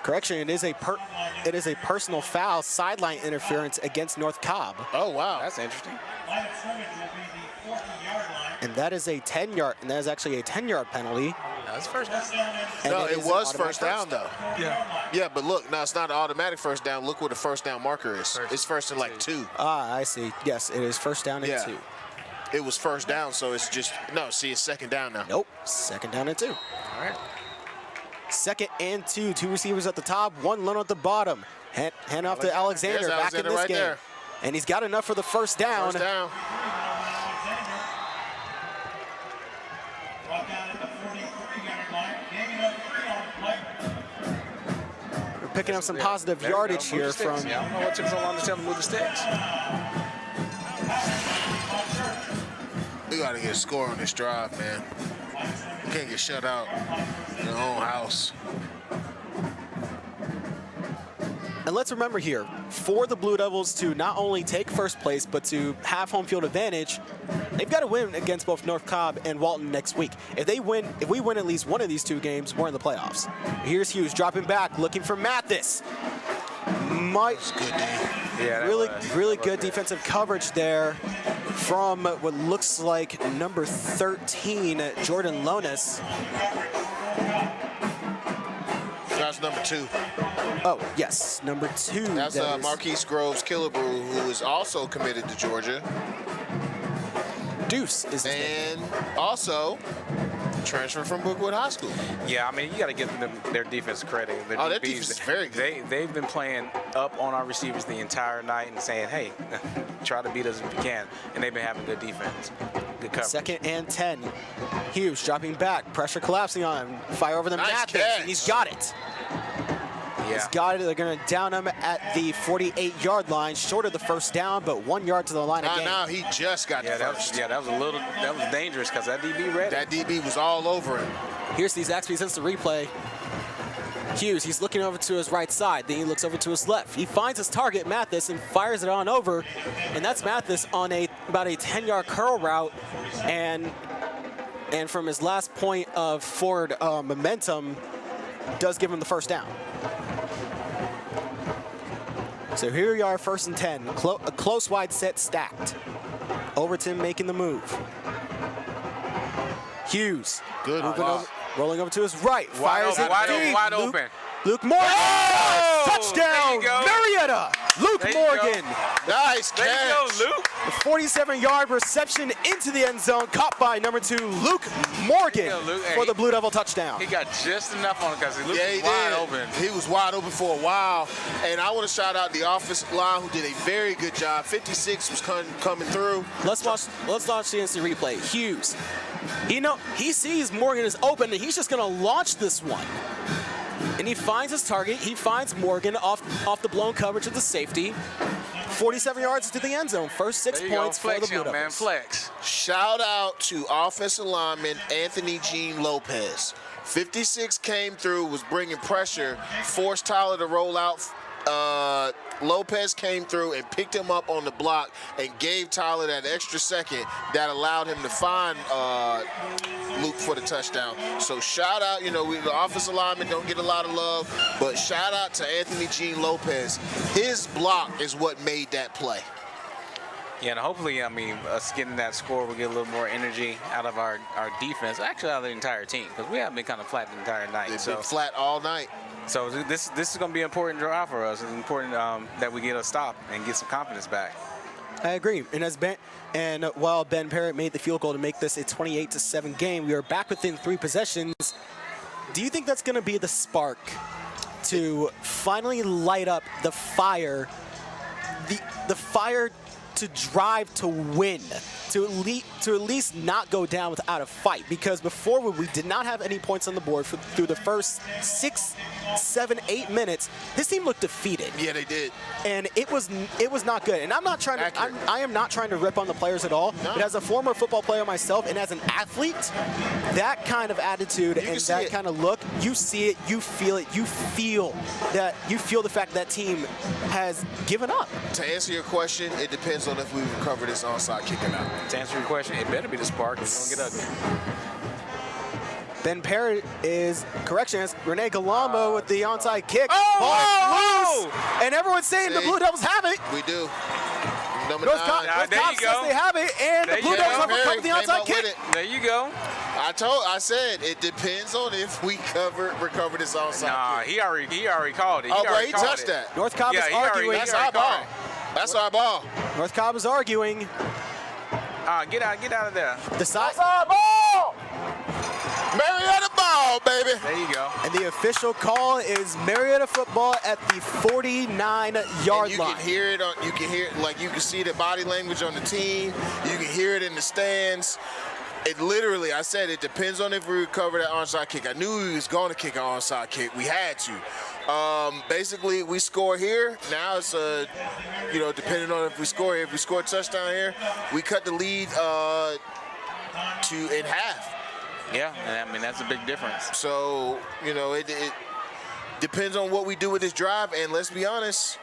Correction, it is a personal foul, sideline interference against North Cobb. Oh, wow. That's interesting. And that is a 10-yard, and that is actually a 10-yard penalty. That's first down. No, it was first down, though. Yeah. Yeah, but look, now it's not an automatic first down. Look where the first down marker is. It's first and like 2. Ah, I see. Yes, it is first down and 2. It was first down, so it's just, no, see, it's second down now. Nope, second down and 2. All right. Second and 2, 2 receivers at the top, 1 lone at the bottom. Hand off to Alexander back in this game. There. And he's got enough for the first down. First down. We're picking up some positive yardage here from... I don't know what took so long to tell them to move the sticks. We got to get a score on this drive, man. We can't get shut out in our own house. And let's remember here, for the Blue Devils to not only take first place, but to have home field advantage, they've got to win against both North Cobb and Walton next week. If we win at least one of these 2 games, we're in the playoffs. Here's Hughes dropping back, looking for Mathis. That's good, Dave. Yeah, really good defensive coverage there from what looks like number 13, Jordan Lonis. That's number 2. Oh, yes, number 2. That's Marquise Groves Killebrew, who is also committed to Georgia. Deuce is his name. And also transfer from Brookwood High School. Yeah, I mean, you got to give them their defense credit. Their defense is very good. They've been playing up on our receivers the entire night and saying, hey, try to beat us if you can. And they've been having good defense, good coverage. Second and 10. Hughes dropping back, pressure collapsing on him. Fire over the Mathis, and he's got it. Yeah. He's got it. They're going to down him at the 48-yard line, short of the first down, but 1 yard to the line again. Now he just got the first. That was dangerous because that DB read it. That DB was all over him. Here's the Zaxby's instant replay. Hughes, he's looking over to his right side, then he looks over to his left. He finds his target, Mathis, and fires it on over, and that's Mathis on about a 10-yard curl route, and from his last point of forward momentum, does give him the first down. So here we are, 1st and 10, a close wide set stacked. Overton making the move. Hughes, good, rolling over to his right, fires it deep. Wide open. Luke Morgan, touchdown, Marietta. Luke Morgan. Nice catch. There you go, Luke. A 47-yard reception into the end zone, caught by number 2, Luke Morgan, for the Blue Devil touchdown. He got just enough on it because he was wide open. He was wide open for a while. And I want to shout out the offensive line who did a very good job. 56 was coming through. Let's watch the instant replay. Hughes, he sees Morgan is open, and he's just going to launch this one. And he finds his target. He finds Morgan off the blown coverage of the safety. 47 yards to the end zone. First 6 points for the Blue Devils. Flex. Shout out to offensive lineman Anthony Jean Lopez. 56 came through, was bringing pressure, forced Tyler to roll out. Lopez came through and picked him up on the block and gave Tyler that extra second that allowed him to find Luke for the touchdown. So shout out, the offensive linemen don't get a lot of love, but shout out to Anthony Jean Lopez. His block is what made that play. Yeah, and hopefully, us getting that score will get a little more energy out of our defense, actually out of the entire team, because we have been kind of flat the entire night. They've been flat all night. So this is going to be an important drive for us. It's important that we get a stop and get some confidence back. I agree. And while Ben Parrott made the field goal to make this a 28-7 game, we are back within 3 possessions. Do you think that's going to be the spark to finally light up the fire, the fire to drive to win, to at least not go down without a fight? Because before we did not have any points on the board through the first 6, 7, 8 minutes. His team looked defeated. Yeah, they did. And it was not good. And I'm not trying to I am not trying to rip on the players at all. No. But as a former football player myself and as an athlete, that kind of attitude and that kind of look, you see it, you feel it, you feel the fact that team has given up. To answer your question, it depends on if we recover this onside kick or not. To answer your question, it better be the spark. It's going to get ugly. Ben Parrott is, Rene Galamo with the onside kick. Oh, loose! And everyone's saying the Blue Devils have it. We do. North Cobb says they have it, and the Blue Devils have recovered the onside kick. There you go. I said it depends on if we recover this onside kick. He already called it. He touched that. North Cobb is arguing. That's our ball. That's our ball. North Cobb is arguing. Get out of there. That's our ball. Marietta ball, baby. There you go. And the official call is Marietta football at the 49-yard line. You can see the body language on the team. You can hear it in the stands. It literally, I said, it depends on if we recover that onside kick. I knew he was going to kick an onside kick. We had to. Basically, we score here. Now it's depending on if we score here. If we score a touchdown here, we cut the lead in half. Yeah, that's a big difference. So, it depends on what we do with this drive. And let's be honest,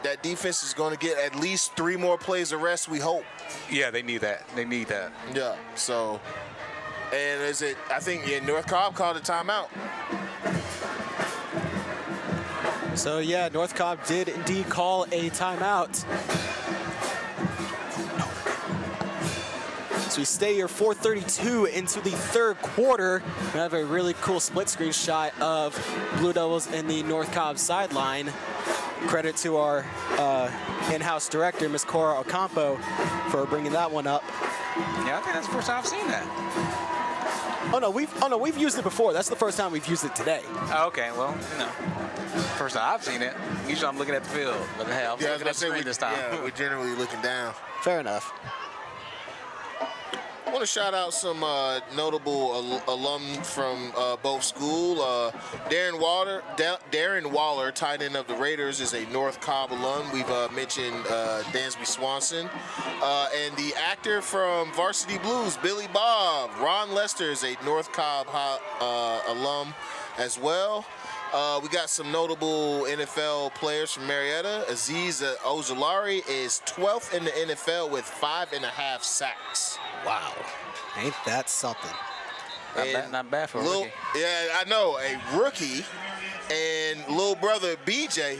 that defense is going to get at least 3 more plays of rest, we hope. Yeah, they need that. Yeah, so, and I think North Cobb called a timeout. So, yeah, North Cobb did indeed call a timeout. So we stay here 4:32 into the 3rd quarter. We have a really cool split screen shot of Blue Devils in the North Cobb sideline. Credit to our in-house director, Ms. Cora Ocampo, for bringing that one up. Yeah, I think that's the first time I've seen that. Oh no, we've used it before. That's the first time we've used it today. Oh, okay, well, first time I've seen it. Usually I'm looking at the field, but hey, I'm looking at the screen this time. Yeah, we're generally looking down. Fair enough. I want to shout out some notable alum from both schools. Darren Waller, tight end of the Raiders, is a North Cobb alum. We've mentioned Dansby Swanson. And the actor from Varsity Blues, Billy Bob. Ron Lester is a North Cobb alum. as well. We got some notable NFL players from Marietta. Aziz Ojulari is 12th in the NFL with 5.5 sacks. Wow. Ain't that something? Not bad for a rookie. Yeah, I know. A rookie. And little brother BJ,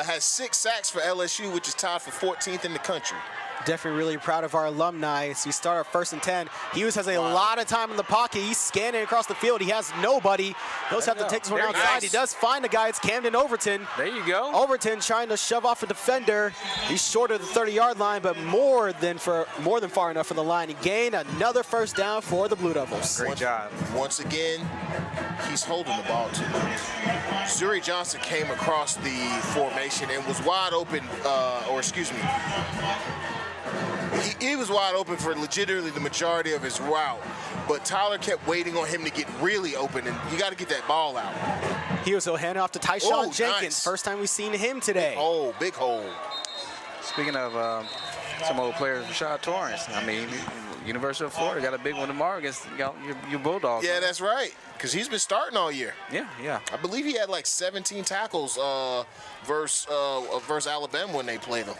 has 6 sacks for LSU, which is tied for 14th in the country. Definitely really proud of our alumni. So we start our 1st and 10. Hughes has a lot of time in the pocket. He's scanning across the field. He has nobody. He'll just have to take this one outside. Nice. He does find the guy. It's Camden Overton. There you go. Overton trying to shove off a defender. He's short of the 30-yard line, but more than far enough for the line. He gained another 1st down for the Blue Devils. Great job. Once again, he's holding the ball too much. Zuri Johnson came across the formation and was wide open, he was wide open for legitimately the majority of his route, but Tyler kept waiting on him to get really open, and you got to get that ball out. He was hand off to Tyshawn Jenkins. Nice. First time we've seen him today. Big hole. Speaking of some old players, Rashad Torrance. I mean, University of Florida got a big one tomorrow against your Bulldogs. Yeah, that's right, because he's been starting all year. Yeah. I believe he had like 17 tackles versus Alabama when they played him.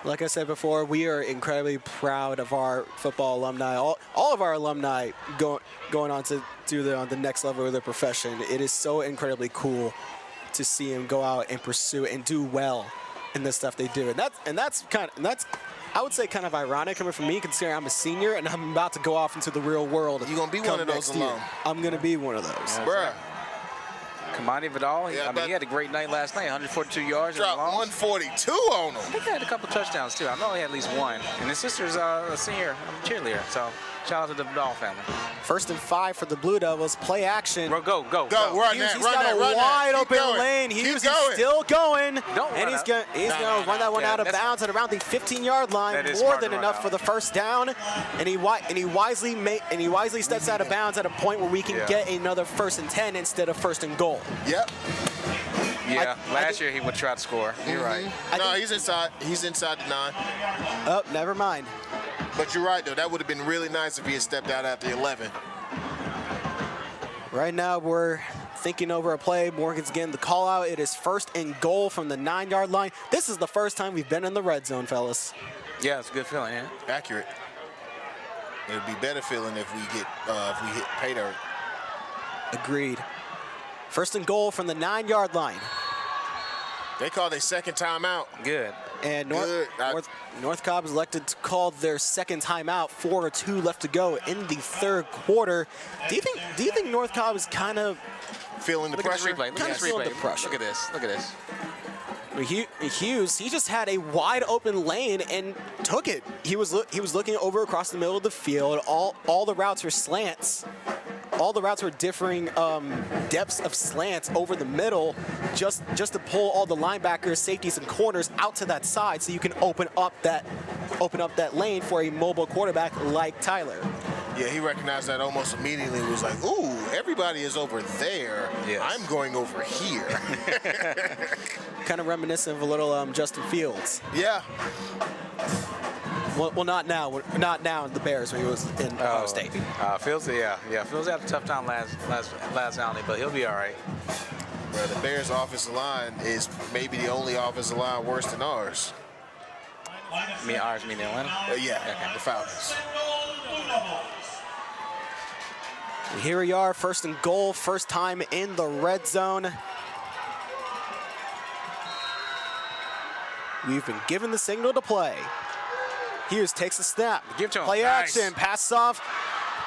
Like I said before, we are incredibly proud of our football alumni. All of our alumni going on to do the next level of their profession. It is so incredibly cool to see them go out and pursue and do well in the stuff they do. And that's I would say kind of ironic coming from me, considering I'm a senior and I'm about to go off into the real world. You're gonna be one of those alum. I'm gonna be one of those. Bruh. Kamani Vidal, he had a great night last night, 142 yards. Dropped 142 on him. I think he had a couple touchdowns, too. I know he had at least one. And his sister's a senior cheerleader, so shout out to the Vidal family. 1st and 5 for the Blue Devils. Play action. Go. Run He's that. got a wide open lane. He's still going. And he's going to run that one out of bounds at around the 15-yard line. More than enough for the 1st down. And he wisely steps out of bounds at a point where we can get another 1st and 10 instead of 1st and goal. Yep. Yeah, last year he would try to score. You're right. No, he's inside. He's inside the 9. Oh, never mind. But you're right, though. That would have been really nice if he had stepped out after 11. Right now, we're thinking over a play. Morgan's getting the call out. It is 1st and goal from the 9-yard line. This is the first time we've been in the red zone, fellas. Yeah, it's a good feeling, yeah. Accurate. It would be better feeling if we hit pay dirt. Agreed. 1st and goal from the 9-yard line. They called their 2nd timeout. Good. And North Cobb is elected to call their 2nd timeout. 4:02 left to go in the 3rd quarter. Do you think North Cobb is kind of feeling the pressure? Look at this replay. Look at this. Hughes, he just had a wide open lane and took it. He was looking over across the middle of the field. All the routes were slants. All the routes were differing depths of slants over the middle, just to pull all the linebackers, safeties, and corners out to that side, so you can open up that lane for a mobile quarterback like Tyler. Yeah, he recognized that almost immediately. He was like, "Ooh, everybody is over there. Yes. I'm going over here." Kind of reminiscent of a little Justin Fields. Yeah. Well, not now. Not now in the Bears when he was in Ohio State. Fields, Fields had a tough time last outing, but he'll be all right. Well, the Bears' offensive line is maybe the only offensive line worse than ours. Ours mean Atlanta? Yeah, okay. The Falcons. Here we are, 1st and goal, first time in the red zone. We've been given the signal to play. Hughes takes a snap. Play action, passes off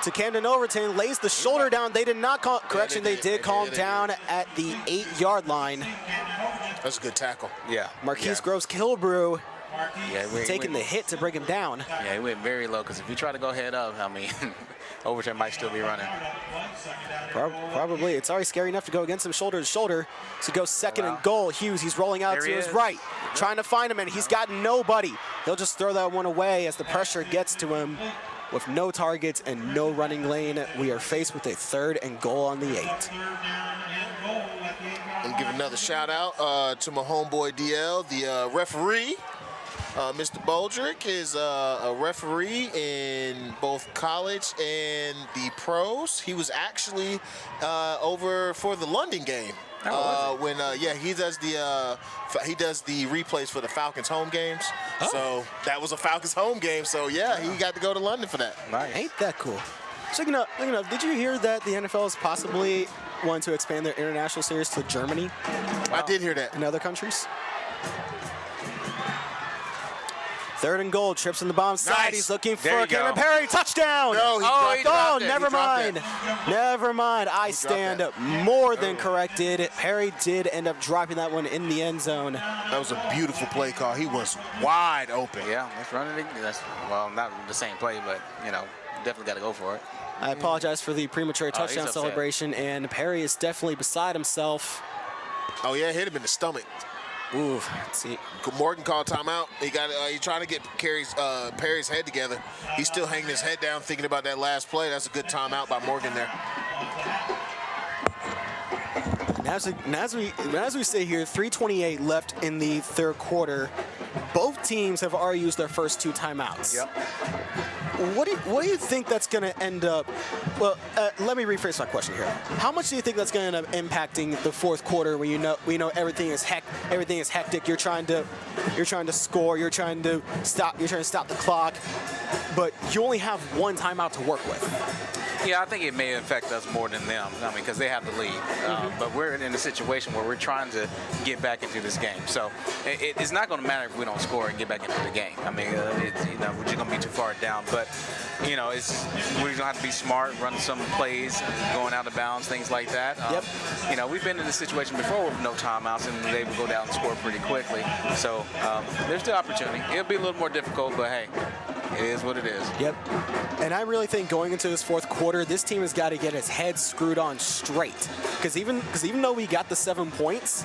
to Camden Overton, lays the shoulder down. They did not call, correction, they did call him down at the 8-yard line. That's a good tackle. Yeah. Marquise Gross-Kilbrew taking the hit to bring him down. Yeah, he went very low, because if you try to go head up, Overton might still be running. Probably. It's already scary enough to go against him shoulder to shoulder. So go 2nd and goal. Hughes, he's rolling out to his right, trying to find him, and he's got nobody. He'll just throw that one away as the pressure gets to him. With no targets and no running lane, we are faced with a 3rd and goal on the 8. I'm gonna give another shout out to my homeboy DL, the referee. Mr. Boldrick is a referee in both college and the pros. He was actually over for the London game. When he does the replays for the Falcons home games. So that was a Falcons home game. So yeah, he got to go to London for that. Nice. Ain't that cool? Speaking of, did you hear that the NFL is possibly wanting to expand their international series to Germany? I did hear that. And other countries? 3rd and goal, trips in the bomb side. Nice. He's looking There for you go. Cameron Perry. Touchdown! No, he dropped that. Never He dropped mind. that. Never mind. I stand more than corrected. Perry did end up dropping that one in the end zone. That was a beautiful play call. He was wide open. Yeah, that's running. Well, not the same play, but definitely got to go for it. I apologize for the premature touchdown upset. celebration, and Perry is definitely beside himself. Oh yeah, hit him in the stomach. Ooh, let's see. Morgan called timeout. He trying to get Perry's head together. He's still hanging his head down, thinking about that last play. That's a good timeout by Morgan there. And as we sit here, 3:28 left in the 3rd quarter. Both teams have already used their first 2 timeouts. Yep. What do you think that's going to end up? Well, let me rephrase my question here. How much do you think that's going to end up impacting the 4th quarter when we know everything is hectic. You're trying to score. You're trying to stop the clock, but you only have 1 timeout to work with. Yeah, I think it may affect us more than them. Because they have the lead. But we're in a situation where we're trying to get back into this game. So it's not going to matter if we don't score and get back into the game. We're just going to be too far down. But we're going to have to be smart, run some plays, going out of bounds, things like that. We've been in this situation before with no timeouts, and they would go down and score pretty quickly. So there's the opportunity. It'll be a little more difficult, but hey, it is what it is. Yep. And I really think going into this 4th quarter, this team has got to get its head screwed on straight. Because even though we got the 7 points,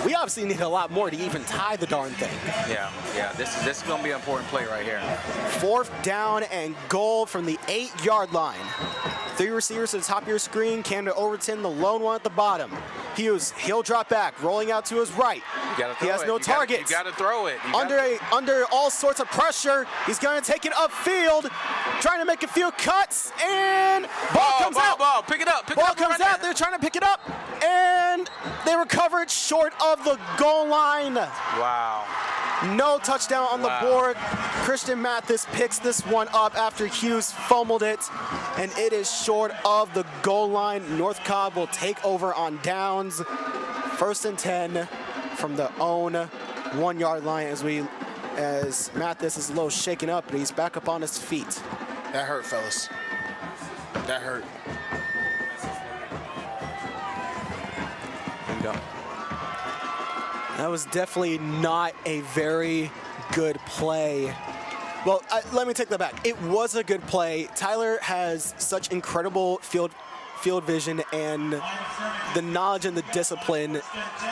we obviously need a lot more to even tie the darn thing. Yeah. This is going to be an important play right here. 4th down and goal from the 8-yard line. 3 receivers at the top of your screen. Cam to Overton, the lone one at the bottom. Hughes, he'll drop back, rolling out to his right. He has no targets. You got to throw it. Under all sorts of pressure, he's going to take it upfield, trying to make a few cuts, and ball comes out. Ball, pick it up. Ball comes out. They're trying to pick it up, and they recover it short of the goal line. Wow. No touchdown on the board. Christian Mathis picks this one up after Hughes fumbled it, and it is short of the goal line. North Cobb will take over on downs. 1st and 10 from the own 1-yard line as Mathis is a little shaken up, but he's back up on his feet. That hurt, fellas. That hurt. There you go. That was definitely not a very good play. Well, let me take that back. It was a good play. Tyler has such incredible field vision and the knowledge and the discipline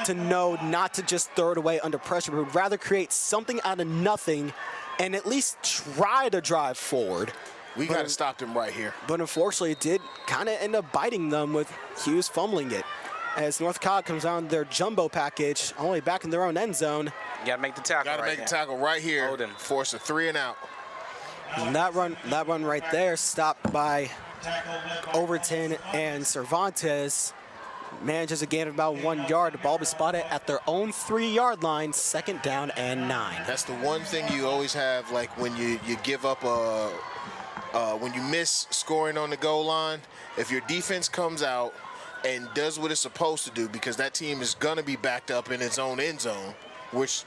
to know not to just throw it away under pressure, but rather create something out of nothing and at least try to drive forward. We got to stop them right here. But unfortunately, it did kind of end up biting them with Hughes fumbling it. As North Cobb comes on their jumbo package, only back in their own end zone. You got to make the tackle. Got to make the tackle right here. Hold him. Force a 3 and out. And that run right there, stopped by Overton and Cervantes, manages a gain of about 1 yard. The ball will be spotted at their own 3-yard line, 2nd down and 9. That's the one thing you always have, like when you give up when you miss scoring on the goal line. If your defense comes out and does what it's supposed to do, because that team is going to be backed up in its own end zone, which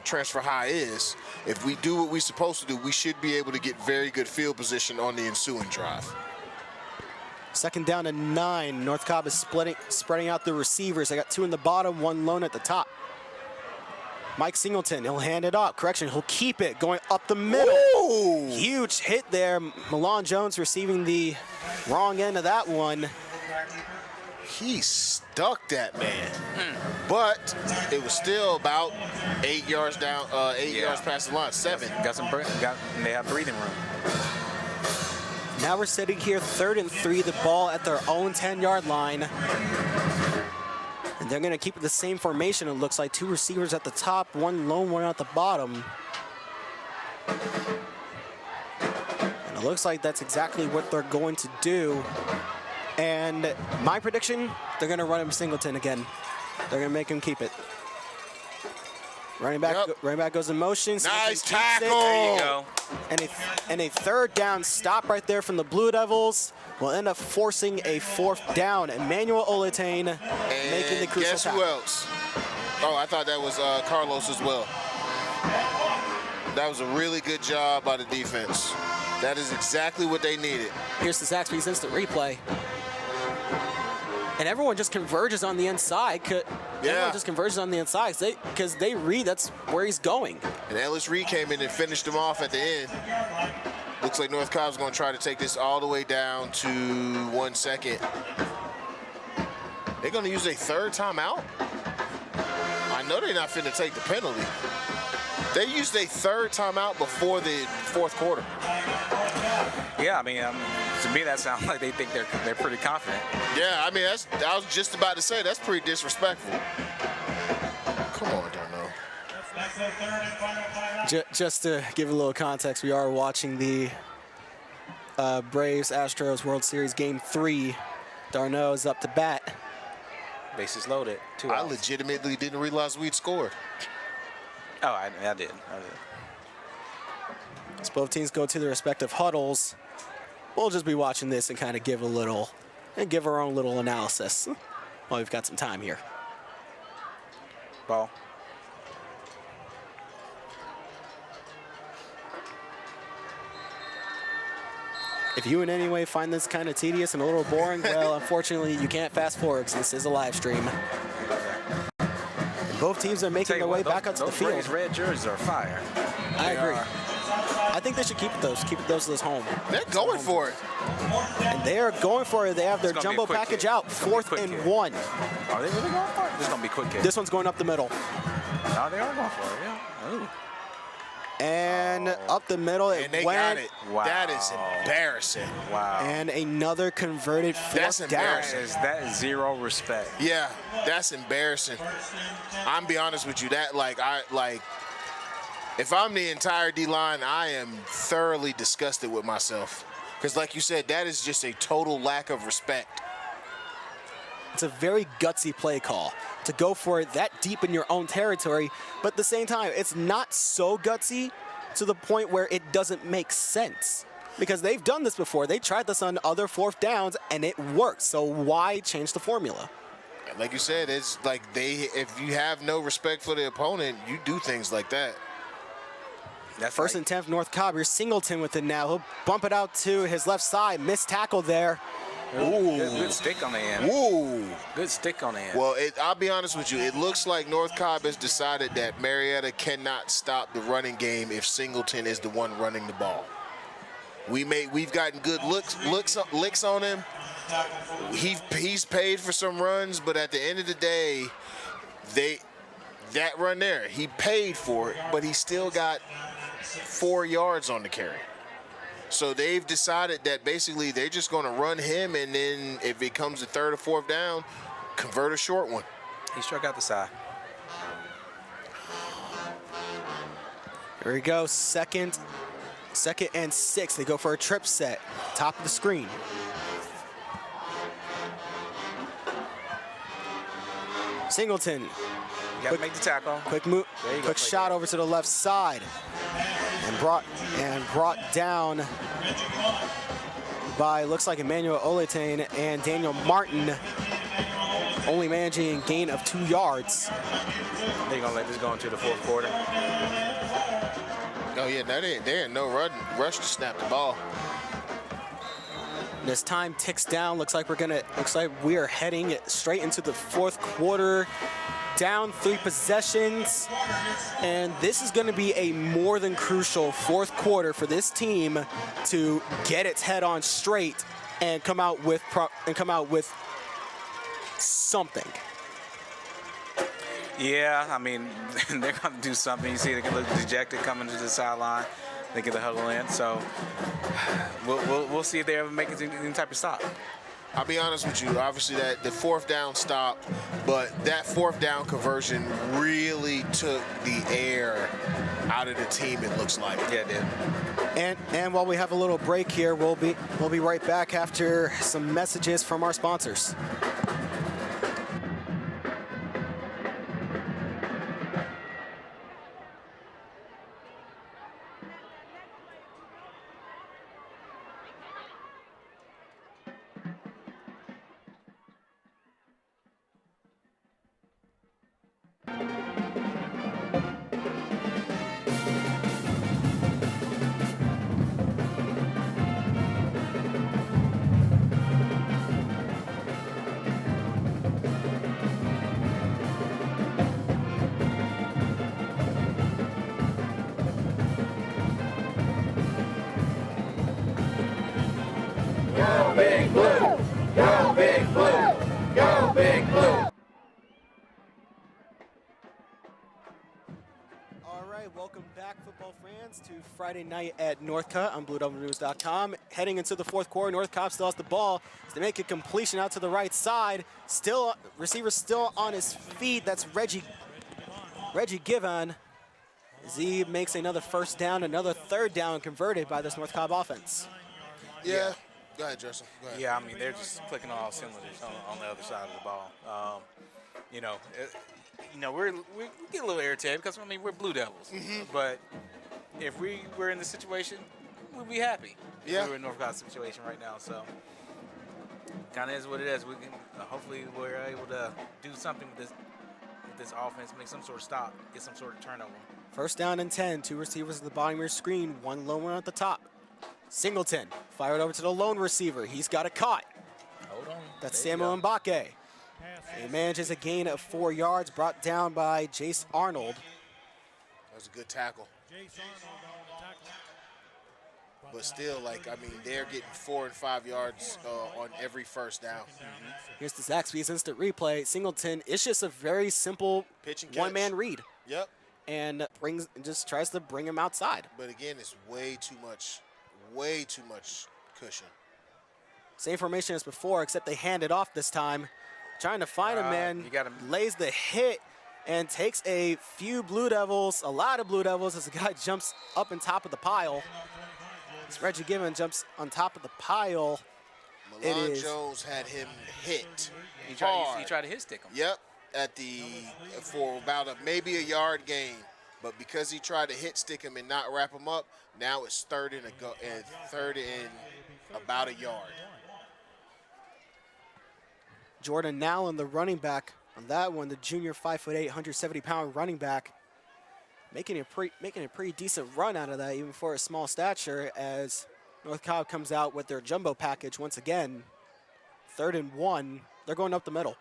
transfer high is. If we do what we're supposed to do, we should be able to get very good field position on the ensuing drive. 2nd down and 9. North Cobb is spreading out the receivers. They got 2 in the bottom, 1 lone at the top. Mike Singleton, he'll hand it up. Correction, he'll keep it going up the middle. Ooh. Huge hit there. Milan Jones receiving the wrong end of that one. He stuck that man, but it was still about 8 yards down, 8 yards past the line, 7. They have breathing room. Now we're sitting here 3rd and 3, the ball at their own 10-yard line. And they're going to keep it the same formation. It looks like 2 receivers at the top, 1 lone one at the bottom. And it looks like that's exactly what they're going to do. And my prediction, they're going to run him Singleton again. They're going to make him keep it. Running back goes in motion. Nice tackle. There you go. And a third down stop right there from the Blue Devils will end up forcing a 4th down. Emmanuel Oletane making the crucial guess tackle. who else? Oh, I thought that was Carlos as well. That was a really good job by the defense. That is exactly what they needed. Here's the Zaxby's instant replay. And everyone just converges on the inside. Everyone just converges on the inside because they read that's where he's going. And Ellis Reed came in and finished him off at the end. Looks like North Cobb's going to try to take this all the way down to 1 second. They're going to use a 3rd timeout? I know they're not finna take the penalty. They used a 3rd timeout before the 4th quarter. Yeah, I mean, to me that sounds like they think they're pretty confident. Yeah, I mean, I was just about to say that's pretty disrespectful. Come on, Darno. Just to give a little context, we are watching the Braves-Astros World Series Game 3. Darno is up to bat. Bases loaded. 2 I outs. legitimately didn't realize we'd scored. Oh, I did. As both teams go to their respective huddles, we'll just be watching this and kind of give our own little analysis. Well, we've got some time here. Ball. If you in any way find this kind of tedious and a little boring, well, unfortunately, you can't fast forward because this is a live stream. And both teams are making their way back onto the field. Those red jerseys are fire. I agree. I think they should keep those to this home. They're going for it. And they are going for it. They have their jumbo package out, 4th and 1. Are they really going for it? This is going to be a quick kick. This one's going up the middle. No, they are going for it, yeah. Ooh. And up the middle, and they got it. Wow. That is embarrassing. Wow. And another converted 4th down. That is zero respect. Yeah, that's embarrassing. I'm be honest with you, if I'm the entire D-line, I am thoroughly disgusted with myself. Because like you said, that is just a total lack of respect. It's a very gutsy play call to go for it that deep in your own territory, but at the same time, it's not so gutsy to the point where it doesn't make sense. Because they've done this before. They tried this on other 4th downs, and it worked. So why change the formula? Like you said, it's like if you have no respect for the opponent, you do things like that. That's 1st and 10 North Cobb. Here's Singleton with it now. He'll bump it out to his left side. Missed tackle there. Ooh. Good stick on the end. Ooh. Good stick on the end. Well, I'll be honest with you. It looks like North Cobb has decided that Marietta cannot stop the running game if Singleton is the one running the ball. We've gotten good licks on him. He's paid for some runs, but at the end of the day, that run there, he paid for it, but he still got 4 yards on the carry. So they've decided that basically they're just going to run him, and then if it comes to 3rd or 4th down, convert a short one. He struck out the side. Here we go, second and 6. They go for a trip set, top of the screen. Singleton. You got to make the tackle. Quick move, quick shot over to the left side. And brought down by, looks like Emmanuel Oletane and Daniel Martin, only managing a gain of 2 yards. They're going to let this go into the 4th quarter. Oh, yeah, there ain't no rush to snap the ball. And as time ticks down, looks like we are heading straight into the 4th quarter. Down 3 possessions, and this is going to be a more than crucial 4th quarter for this team to get its head on straight and come out with something. Yeah, I mean, they're going to do something. You see, they can look dejected coming to the sideline. They get the huddle in, so we'll see if they ever make any type of stop. I'll be honest with you, obviously the 4th down stop, but that 4th down conversion really took the air out of the team, it looks like. Yeah, it did. And while we have a little break here, we'll be right back after some messages from our sponsors. Go Big Blue! Go Big Blue! Go Big Blue! All right, welcome back, football fans, to Friday night at Northcutt on BlueDoubleNews.com. Heading into the fourth quarter, North Cobb still has the ball. They make a completion out to the right side. Still, receiver still on his feet. That's Reggie Given. Z makes another first down, another third down converted by this North Cobb offense. Yeah. Go ahead, Justin. Go ahead. Yeah, I mean, they're just clicking on all cylinders on the other side of the ball. We get a little irritated because, I mean, we're Blue Devils. But if we were in this situation, we'd be happy. Yeah. If we were in North Cobb situation right now. So, kind of is what it is. We can hopefully we're able to do something with this offense, make some sort of stop, get some sort of turnover. First down and 10, two receivers at the bottom of your screen, one lone one at the top. Singleton fired over to the lone receiver. He's got it caught. Hold on. That's Samuel Mbake. He manages a gain of 4 yards, brought down by Jace Arnold. That was a good tackle. But still, like, I mean, they're getting 4 and 5 yards on every first down. Here's the Zaxby's instant replay. Singleton, it's just a very simple Pitch and catch. one-man read. Yep. And just tries to bring him outside. But again, it's way too much cushion. Same formation as before, except they hand it off this time. Trying to find a man, lays the hit, and takes a few Blue Devils, a lot of Blue Devils, as the guy jumps up on top of the pile. As Reggie Given jumps on top of the pile. Milan Jones had him hit He hard. tried to hit stick him. Yep, for about maybe a yard gain. But because he tried to hit stick him and not wrap him up, now it's third and about a yard. Jordan Nowlin, the running back on that one, the junior 5'8", 170-pound running back, making a pretty decent run out of that, even for a small stature, as North Cobb comes out with their jumbo package once again. 3rd and 1. They're going up the middle.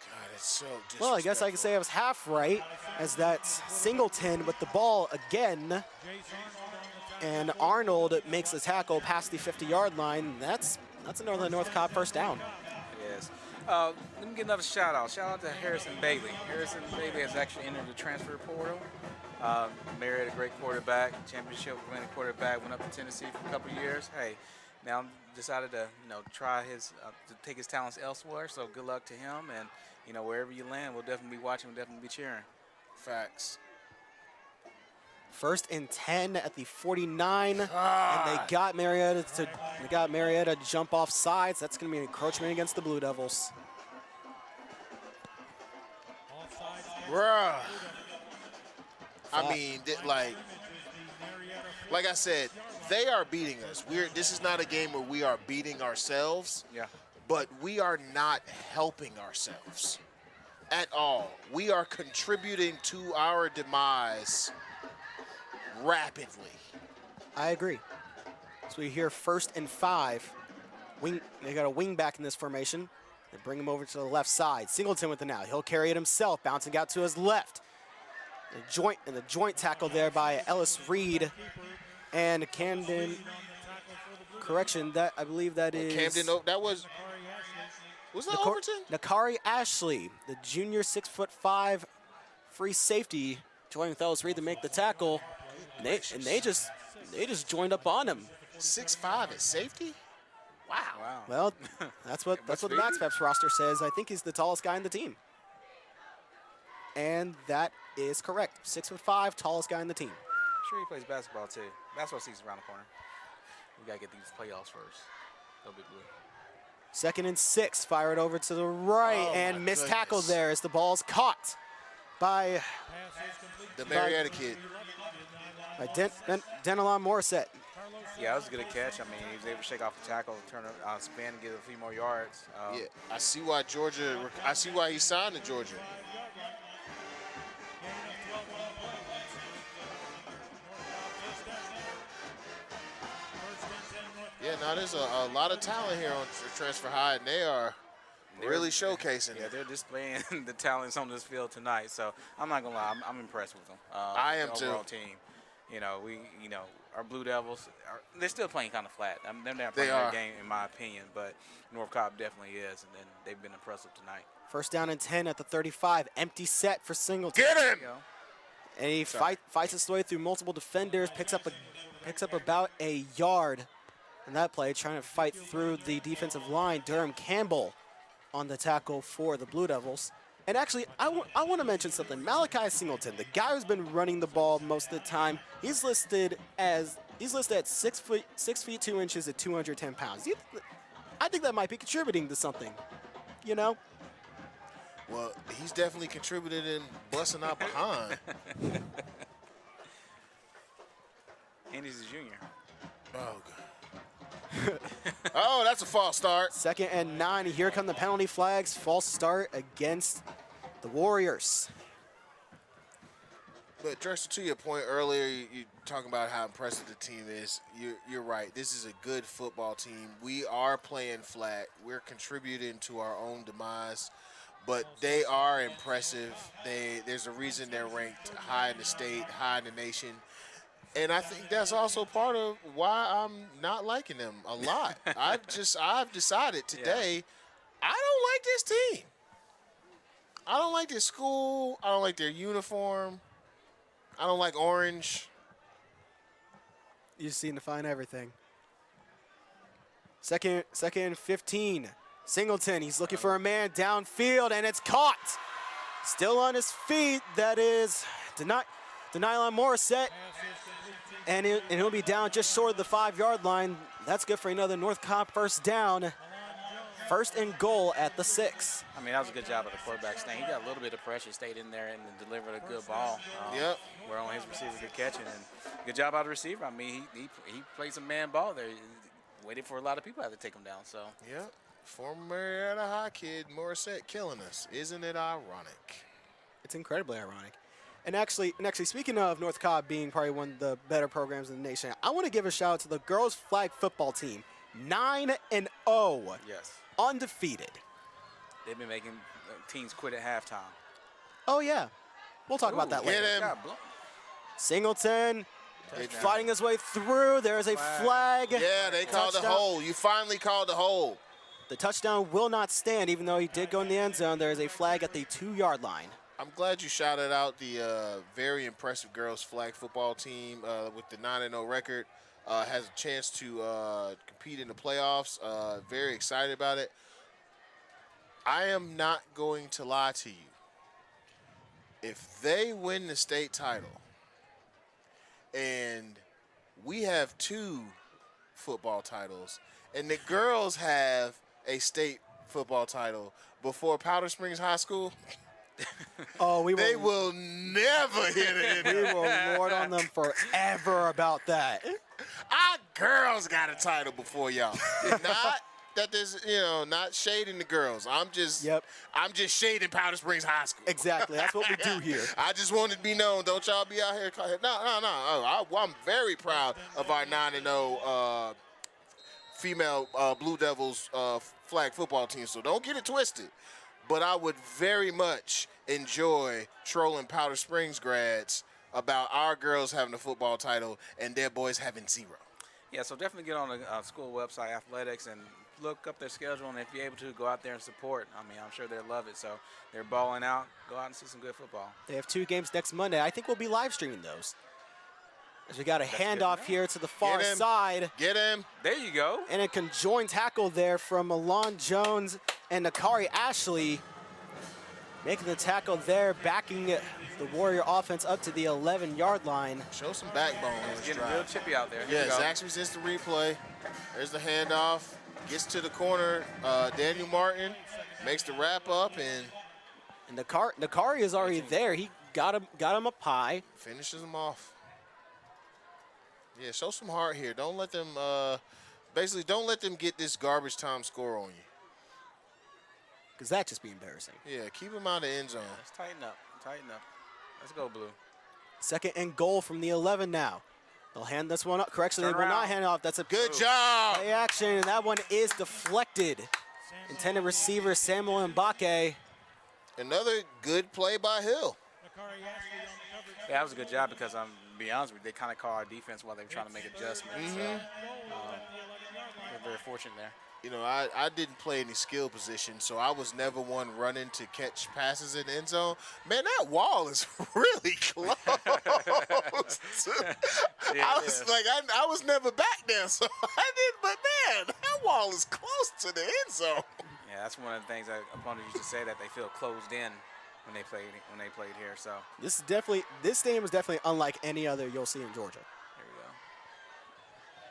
God, it's so disrespectful. Well, I guess I could say I was half right, as that's Singleton with the ball again. And Arnold makes the tackle past the 50-yard line. That's another North Cobb first down. Yes. Let me get another shout out. Shout out to Harrison Bailey. Harrison Bailey has actually entered the transfer portal. Marietta, a great quarterback, championship winning quarterback, went up to Tennessee for a couple of years. Hey, now decided to try to take his talents elsewhere. So good luck to him, and wherever you land, we'll definitely be watching, we'll definitely be cheering. Facts. 1st and 10 at the 49, and they got Marietta to jump off sides. That's going to be an encroachment against the Blue Devils. Bruh. I mean, like I said, they are beating us. This is not a game where we are beating ourselves. Yeah. But we are not helping ourselves at all. We are contributing to our demise rapidly. I agree. So we hear 1st and 5. They got a wing back in this formation. They bring him over to the left side. Singleton with the now. He'll carry it himself, bouncing out to his left. The joint tackle there by Ellis Reed and Camden. Correction, that I believe that is Camden. That was that Overton? Nakari Ashley, the junior 6'5" free safety, joining with Ellis Reed to make the tackle. And they just joined up on him. 6'5" at safety? Wow. Well, that's what the Max Peps roster says. I think he's the tallest guy in the team. And that is correct. 6'5", tallest guy in the team. I'm sure he plays basketball too. Basketball season's around the corner. We gotta get these playoffs first. Go Big Blue. 2nd and 6, fire it over to the right, and missed tackle there as the ball's caught by the Marietta kid. By Denelon Morissette. Yeah, that was a good catch. I mean, he was able to shake off the tackle, turn it on spin, and get a few more yards. Yeah, I see why he signed to Georgia. Yeah, now there's a lot of talent here on Transfer High, and they're really showcasing it. Yeah, they're displaying the talents on this field tonight. So I'm not gonna lie, I'm impressed with them. I am the overall team. You know, our Blue Devils they're still playing kind of flat. I mean, they're not playing their game in my opinion, but North Cobb definitely is, and then they've been impressive tonight. 1st down and 10 at the 35. Empty set for Singleton. Get him! And he fights his way through multiple defenders, picks up about a yard in that play, trying to fight through the defensive line. Durham Campbell on the tackle for the Blue Devils. And actually, I want to mention something. Malachi Singleton, the guy who's been running the ball most of the time, he's listed at 6 feet 2 inches at 210 pounds. I think that might be contributing to something, you know? Well, he's definitely contributed in busting out behind. And he's a junior. Oh, God. Oh, that's a false start. 2nd and 9. Here come the penalty flags. False start against the Warriors. But Drexel, to your point earlier, you talking about how impressive the team is. You're right. This is a good football team. We are playing flat. We're contributing to our own demise, but they are impressive. There's a reason they're ranked high in the state, high in the nation. And I think that's also part of why I'm not liking them a lot. I've decided today I don't like this team. I don't like this school. I don't like their uniform. I don't like orange. You seem to find everything. Second and 15. Singleton, he's looking for a man downfield, and it's caught. Still on his feet. That is Denylon Morissette. And he'll be down just short of the 5-yard line. That's good for another North Cobb 1st down. 1st and goal at the 6. I mean, that was a good job of the quarterback staying. He got a little bit of pressure, stayed in there, and delivered a good ball. Yep. Where only his receiver could catch it. And good job out of the receiver. I mean, he played some man ball there. Waited for a lot of people to have to take him down. So. Yep. Former Marietta High kid Morissette killing us. Isn't it ironic? It's incredibly ironic. And actually, speaking of North Cobb being probably one of the better programs in the nation, I want to give a shout out to the girls flag football team. 9-0. Yes. Undefeated. They've been making teams quit at halftime. Oh, yeah. We'll talk about that later. Singleton fighting his way through. There's a flag. Yeah, they called the hold. You finally called the hold. The touchdown will not stand, even though he did go in the end zone. There is a flag at the 2-yard line. I'm glad you shouted out the very impressive girls flag football team with the 9-0 record. Has a chance to compete in the playoffs. Very excited about it. I am not going to lie to you. If they win the state title, and we have 2 football titles, and the girls have a state football title before Powder Springs High School, they will never hit it. We will lord on them forever about that. Our girls got a title before y'all. Not that there's, not shading the girls. I'm just shading Powder Springs High School. Exactly. That's what we do here. I just wanted to be known. Don't y'all be out here. No. I'm very proud of our 9-0 female Blue Devils flag football team. So don't get it twisted. But I would very much enjoy trolling Powder Springs grads about our girls having a football title and their boys having 0. Yeah, so definitely get on the school website, athletics, and look up their schedule. And if you're able to, go out there and support. I mean, I'm sure they'll love it. So they're balling out. Go out and see some good football. They have 2 games next Monday. I think we'll be live streaming those. As we got a handoff here to the far side. Get him. There you go. And a conjoined tackle there from Alon Jones and Nakari Ashley. making the tackle there, backing the Warrior offense up to the 11-yard line. Show some backbone. It's getting real chippy out there. Yeah, Zaxby's instant replay. There's the handoff. Gets to the corner. Daniel Martin makes the wrap up, and Nakari is already there. He got him up high. Finishes him off. Yeah, show some heart here. Don't let them, basically, don't let them get this garbage time score on you. Because that'd just be embarrassing. Yeah, keep him out of the end zone. Let's tighten up. Tighten up. Let's go, Blue. 2nd and goal from the 11 now. They'll hand this one up. Correction, they will not hand it off. That's a good job. Play action, and that one is deflected. Intended receiver Samuel Mbake. Another good play by Hill. Yeah, that was a good job because, to be honest with you, they kind of call our defense while they were trying to make adjustments. So, they're very fortunate there. You know, I didn't play any skill position, so I was never one running to catch passes in the end zone. Man, that wall is really close. I was never back there, so I didn't. But man, that wall is close to the end zone. Yeah, that's one of the things that opponents used to say, that they feel closed in when they played here. So this stadium is definitely unlike any other you'll see in Georgia. There we go.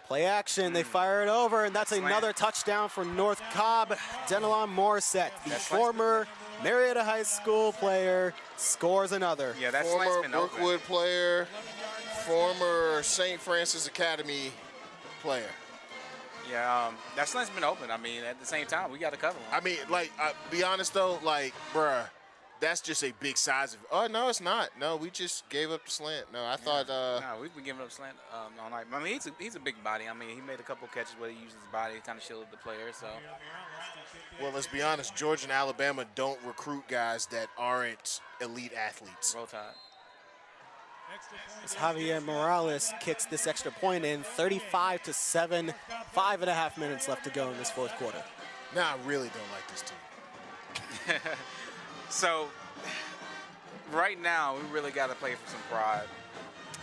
Play action, they fire it over, and that's another touchdown for North Cobb. Denelon Morissette, the former Marietta High School player, scores another. Yeah, that's former Brookwood player, former St. Francis Academy player. Yeah, that slant's been open. I mean, at the same time, we got to cover him. I mean, like, be honest though, like, bruh, that's just a big size of. Oh no, it's not. No, we just gave up the slant. No, I thought. No, we've been giving up slant all night. I mean, he's a big body. I mean, he made a couple catches where he used his body, kind of shielded the player. So. Well, let's be honest. Georgia and Alabama don't recruit guys that aren't elite athletes. Roll Tide. As Javier Morales kicks this extra point in, 35-7, 5.5 minutes left to go in this 4th quarter. Now I really don't like this team. So, right now, we really got to play for some pride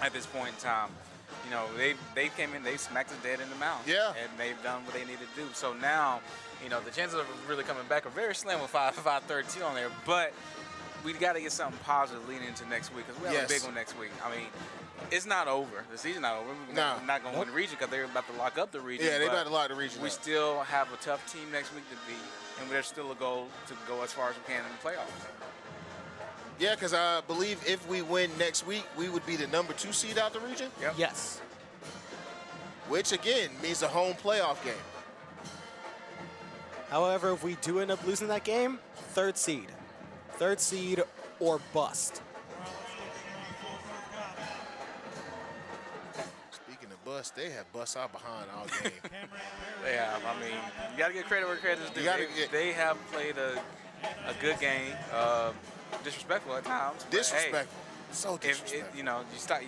at this point in time. You know, they came in, they smacked us dead in the mouth. Yeah. And they've done what they needed to do. So now, you know, the chances of really coming back are very slim with 5-32 on there. But we got to get something positive leading into next week, because we have a big one next week. I mean, it's not over. The season's not over. We're not going to win the region because they're about to lock up the region. Yeah, they're about to lock the region We up. still have a tough team next week to beat, and there's still a goal to go as far as we can in the playoffs. Yeah, because I believe if we win next week, we would be the number 2 seed out the region. Yep. Yes. Which, again, means a home playoff game. However, if we do end up losing that game, 3rd seed. 3rd seed or bust. Speaking of bust, they have bust out behind all game. They have. I mean, you got to get credit where credit's due. They have played a good game. Disrespectful at times. Disrespectful. So disrespectful. You know, you start.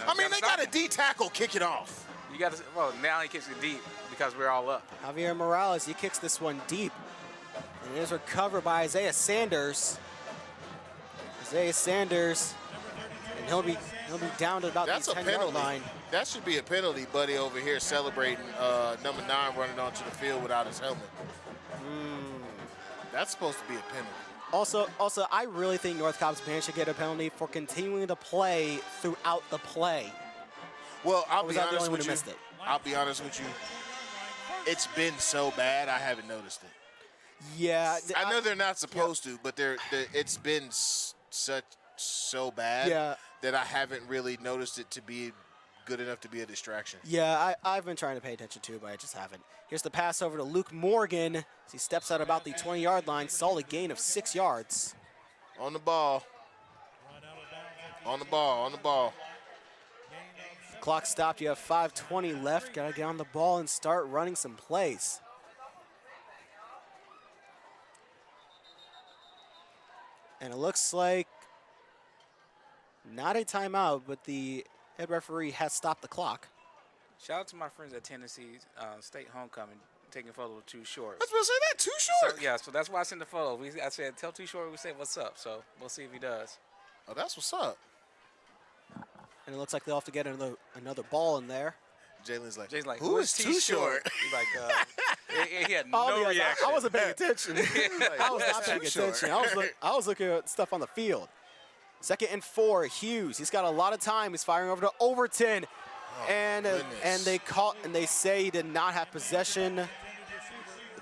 I mean, they got a D tackle kick it off. You got to. Well, now he kicks it deep because we're all up. Javier Morales, he kicks this one deep. And it is recovered by Isaiah Sanders. Isaiah Sanders, and he'll be down to about the 10-yard line. That should be a penalty, buddy, over here celebrating number 9 running onto the field without his helmet. That's supposed to be a penalty. Also, I really think North Cobb's band should get a penalty for continuing to play throughout the play. Well, I'll be honest with you. I'll be honest with you. It's been so bad, I haven't noticed it. Yeah, I know they're not supposed to, but it's been so bad that I haven't really noticed it to be good enough to be a distraction. Yeah, I've been trying to pay attention to it, but I just haven't. Here's the pass over to Luke Morgan as he steps out about the 20-yard line. Solid gain of 6 yards. On the ball. On the ball. On the ball. The clock stopped. You have 5:20 left. Got to get on the ball and start running some plays. And it looks like not a timeout, but the head referee has stopped the clock. Shout out to my friends at Tennessee State Homecoming, taking a photo with Too Short. I was going to say that, Too Short? So, yeah, so that's why I sent the photo. I said, tell Too Short we said what's up. So we'll see if he does. Oh, that's what's up. And it looks like they'll have to get another ball in there. Jalen's like, who is Too Short? He's like, He had no reaction. I wasn't paying attention. I was not paying attention. I was looking at stuff on the field. 2nd and 4, Hughes. He's got a lot of time. He's firing over to Overton. And they say he did not have possession. The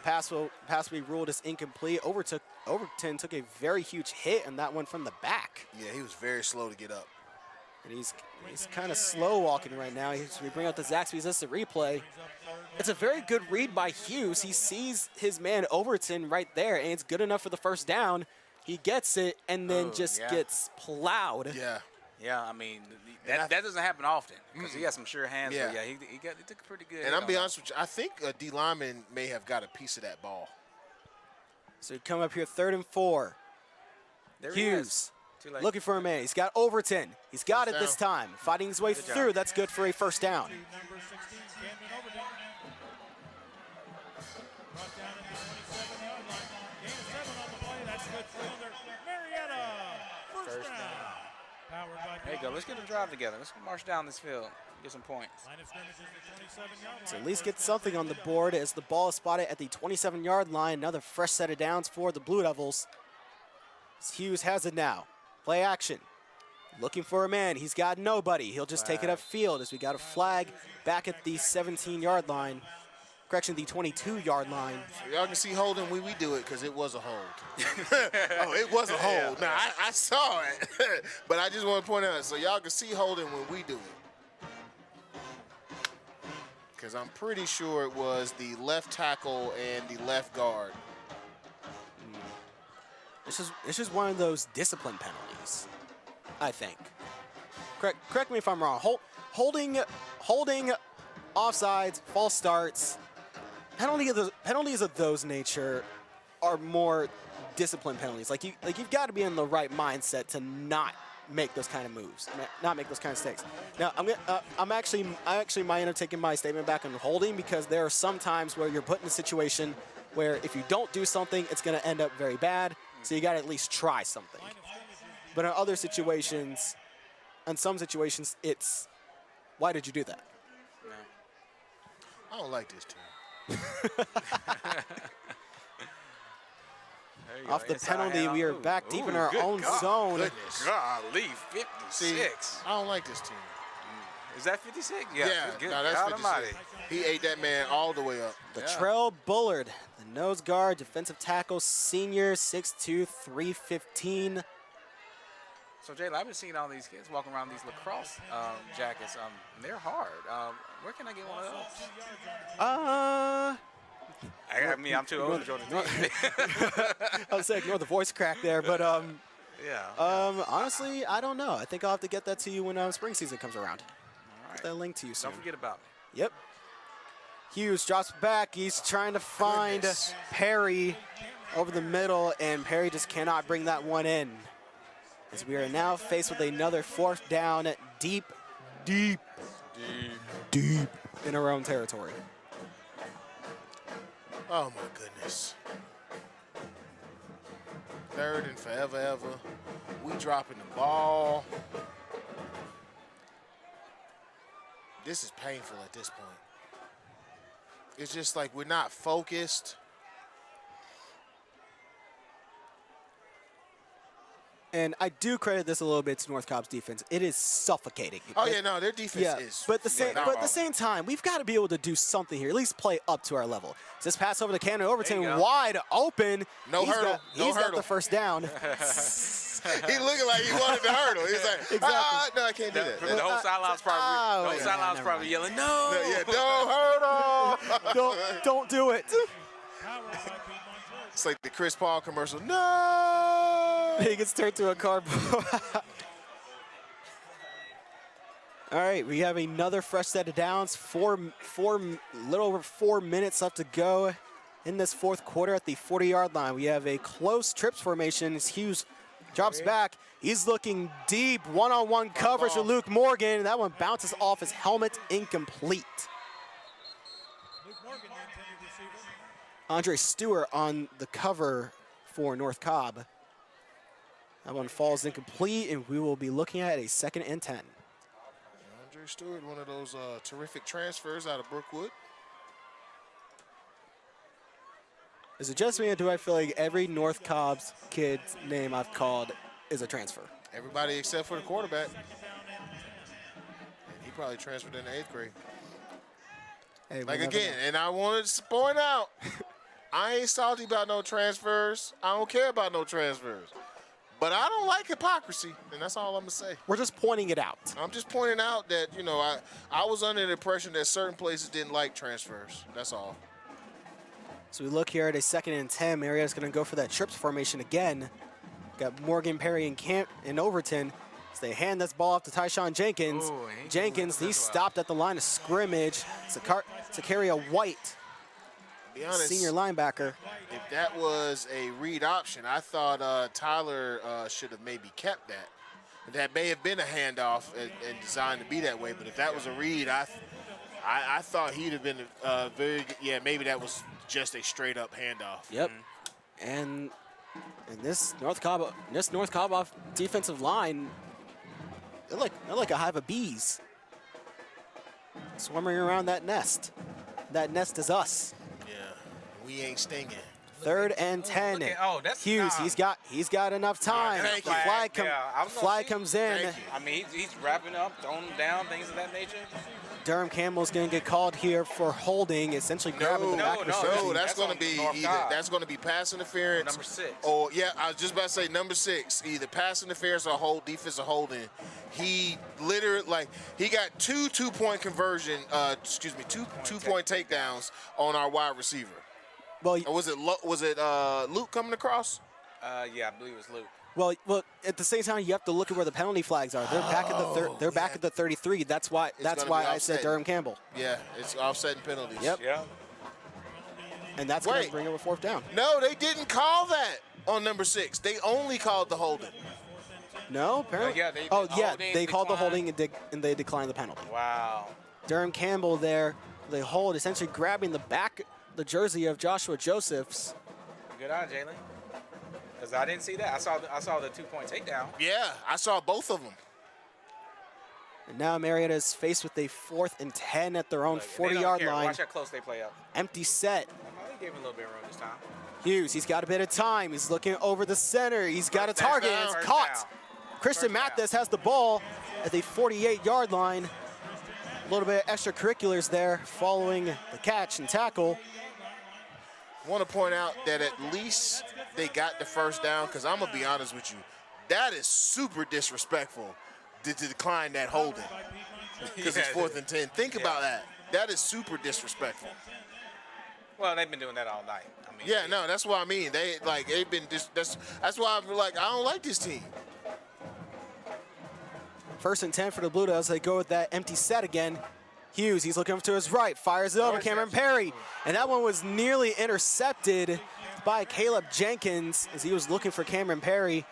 pass will be ruled as incomplete. Overton took a very huge hit on that one from the back. Yeah, he was very slow to get up. And he's kind of slow walking right now. We bring out the Zaxby's instant replay. It's a very good read by Hughes. He sees his man Overton right there, and it's good enough for the first down. He gets it and then gets plowed. Yeah. Yeah, I mean, that doesn't happen often because he has some sure hands. Yeah. But yeah, he took it pretty good. And I'm be honest with you, I think a D lineman may have got a piece of that ball. So he come up here 3rd and 4. There Hughes looking for a man. He's got Overton. He's got it this time. Fighting his way through. That's good for a first down. Number 16, Camden Overton. Brought down at the 27-yard line. Gain of 7 on the play. That's good for under Marietta. First down. Powered by there you go. Let's get a drive together. Let's march down this field. Get some points. Line of scrimmage is the 27-yard line. So at least get something on the board as the ball is spotted at the 27-yard line. Another fresh set of downs for the Blue Devils. Hughes has it now. Play action. Looking for a man. He's got nobody. He'll just take it upfield as we got a flag back at the 17-yard line. Correction, the 22-yard line. So y'all can see holding when we do it because it was a hold. Oh, it was a hold. Now, I saw it, but I just want to point out so y'all can see holding when we do it. Because I'm pretty sure it was the left tackle and the left guard. This is one of those discipline penalties, I think. Correct me if I'm wrong. Holding, offsides, false starts. Penalties of those nature are more discipline penalties. Like you've got to be in the right mindset to not make those kind of moves, not make those kind of mistakes. Now I actually might end up taking my statement back on holding because there are some times where you're put in a situation where if you don't do something, it's going to end up very bad. So you got to at least try something. But in other situations, in some situations, it's why did you do that? I don't like this team. Off the penalty, we are back deep in our own zone. Goodness. Golly, 56. See, I don't like this team. Is that 56? Yeah, no, that's 56. He ate that man all the way up. Latrell Bullard, the nose guard, defensive tackle, senior, 6'2", 315. So, Jayla, I've been seeing all these kids walking around these lacrosse jackets. They're hard. Where can I get one of those? I'm too old to join the team. I was saying, ignore the voice crack there, but honestly, I don't know. I think I'll have to get that to you when spring season comes around. All right. Get that link to you soon. Don't forget about me. Yep. Hughes drops back. He's trying to find Perry over the middle, and Perry just cannot bring that one in. As we are now faced with another 4th down deep in our own territory. Oh, my goodness. 3rd and forever ever. We dropping the ball. This is painful at this point. It's just like we're not focused. And I do credit this a little bit to North Cobb's defense. It is suffocating. Oh, yeah, no, their defense is. But at the same time, we've got to be able to do something here, at least play up to our level. This pass over to Camden Overton, wide open. No hurdle. He's got the first down. He looking like he wanted the hurdle. He's like, exactly. No, I can't do that. The whole sideline's probably, yelling, no. No hurdle. Don't do it. It's like the Chris Paul commercial. No. He gets turned to a cardboard. All right, we have another fresh set of downs. Little over 4 minutes left to go in this 4th quarter at the 40-yard line. We have a close trips formation as Hughes drops back. He's looking deep, one-on-one coverage with Luke Morgan. That one bounces off his helmet, incomplete. Andre Stewart on the cover for North Cobb. That one falls incomplete, and we will be looking at a 2nd and 10. Andre Stewart, one of those terrific transfers out of Brookwood. Is it just me, or do I feel like every North Cobb's kid's name I've called is a transfer? Everybody except for the quarterback. And he probably transferred in the 8th grade. Hey, like, again, and I wanted to point out, I ain't salty about no transfers. I don't care about no transfers. But I don't like hypocrisy, and that's all I'm going to say. We're just pointing it out. I'm just pointing out that, you know, I was under the impression that certain places didn't like transfers. That's all. So we look here at a 2nd and 10. Marietta's going to go for that trips formation again. Got Morgan, Perry, and Camp in Overton. So they hand this ball off to Tyshawn Jenkins. Ooh, Jenkins, he's stopped at the line of scrimmage. Zakaria White, Be honest, senior linebacker. If that was a read option, I thought Tyler should have maybe kept that. That may have been a handoff and designed to be that way, but if that was a read, I thought he'd have been very good. Yeah, maybe that was just a straight up handoff. Yep. And this North Cobb off defensive line, they're like a hive of bees swarming around that nest. That nest is us. Yeah, we ain't stinging. 3rd and 10. That's Hughes, he's got enough time. Thank you. Flag comes in. I mean, he's wrapping up, throwing them down, things of that nature. Durham Campbell's going to get called here for holding, essentially grabbing the back of the jersey. No, that's going to be that's going to be pass interference. Number 6. Or yeah, I was just about to say number 6, either pass interference or hold defensive holding. He literally he got two 2-point conversion. Two-point takedowns on our wide receiver. Well, or was it Luke coming across? Yeah, I believe it was Luke. Well, at the same time, you have to look at where the penalty flags are. They're back at the back at the 33. That's why I said Durham Campbell. Yeah, it's offsetting penalties. Yep. Yeah. And that's going to bring up a 4th down. No, they didn't call that on number 6. They only called the holding. No, apparently. They called the holding and they declined the penalty. Wow. Durham Campbell there, they hold, essentially grabbing the jersey of Joshua Josephs. Good eye, Jalen. Because I didn't see that. I saw the 2-point takedown. Yeah, I saw both of them. And now Marietta is faced with a 4th and 10 at their own 40-yard line. Watch how close they play up. Empty set. They gave him a little bit of room this time. Hughes, he's got a bit of time. He's looking over the center. He's got a target, and it's caught. Christian Mathis has the ball at the 48-yard line. A little bit of extracurriculars there following the catch and tackle. I want to point out that at least they got the 1st down, because I'm going to be honest with you, that is super disrespectful to decline that holding because it's 4th and 10. Think about that. That is super disrespectful. Well, they've been doing that all night. I mean, yeah, no, that's what I mean. They've been that's why I'm like, I don't like this team. 1st and 10 for the Blue Devils. They go with that empty set again. Hughes, he's looking to his right, fires it over Cameron Perry. And that one was nearly intercepted by Caleb Jenkins as he was looking for Cameron Perry.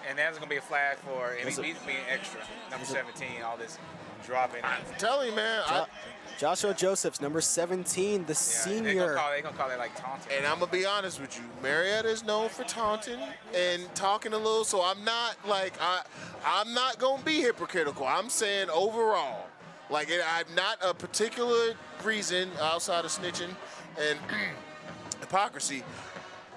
And that's going to be a flag for he's being extra. Number 17, all this dropping. I'm telling you, man. Joshua Josephs, number 17, the senior. They're going to call it like taunting. And I'm going to be honest with you. Marietta is known for taunting and talking a little, so I'm not I'm not going to be hypocritical. I'm saying overall. I'm not a particular reason outside of snitching and hypocrisy,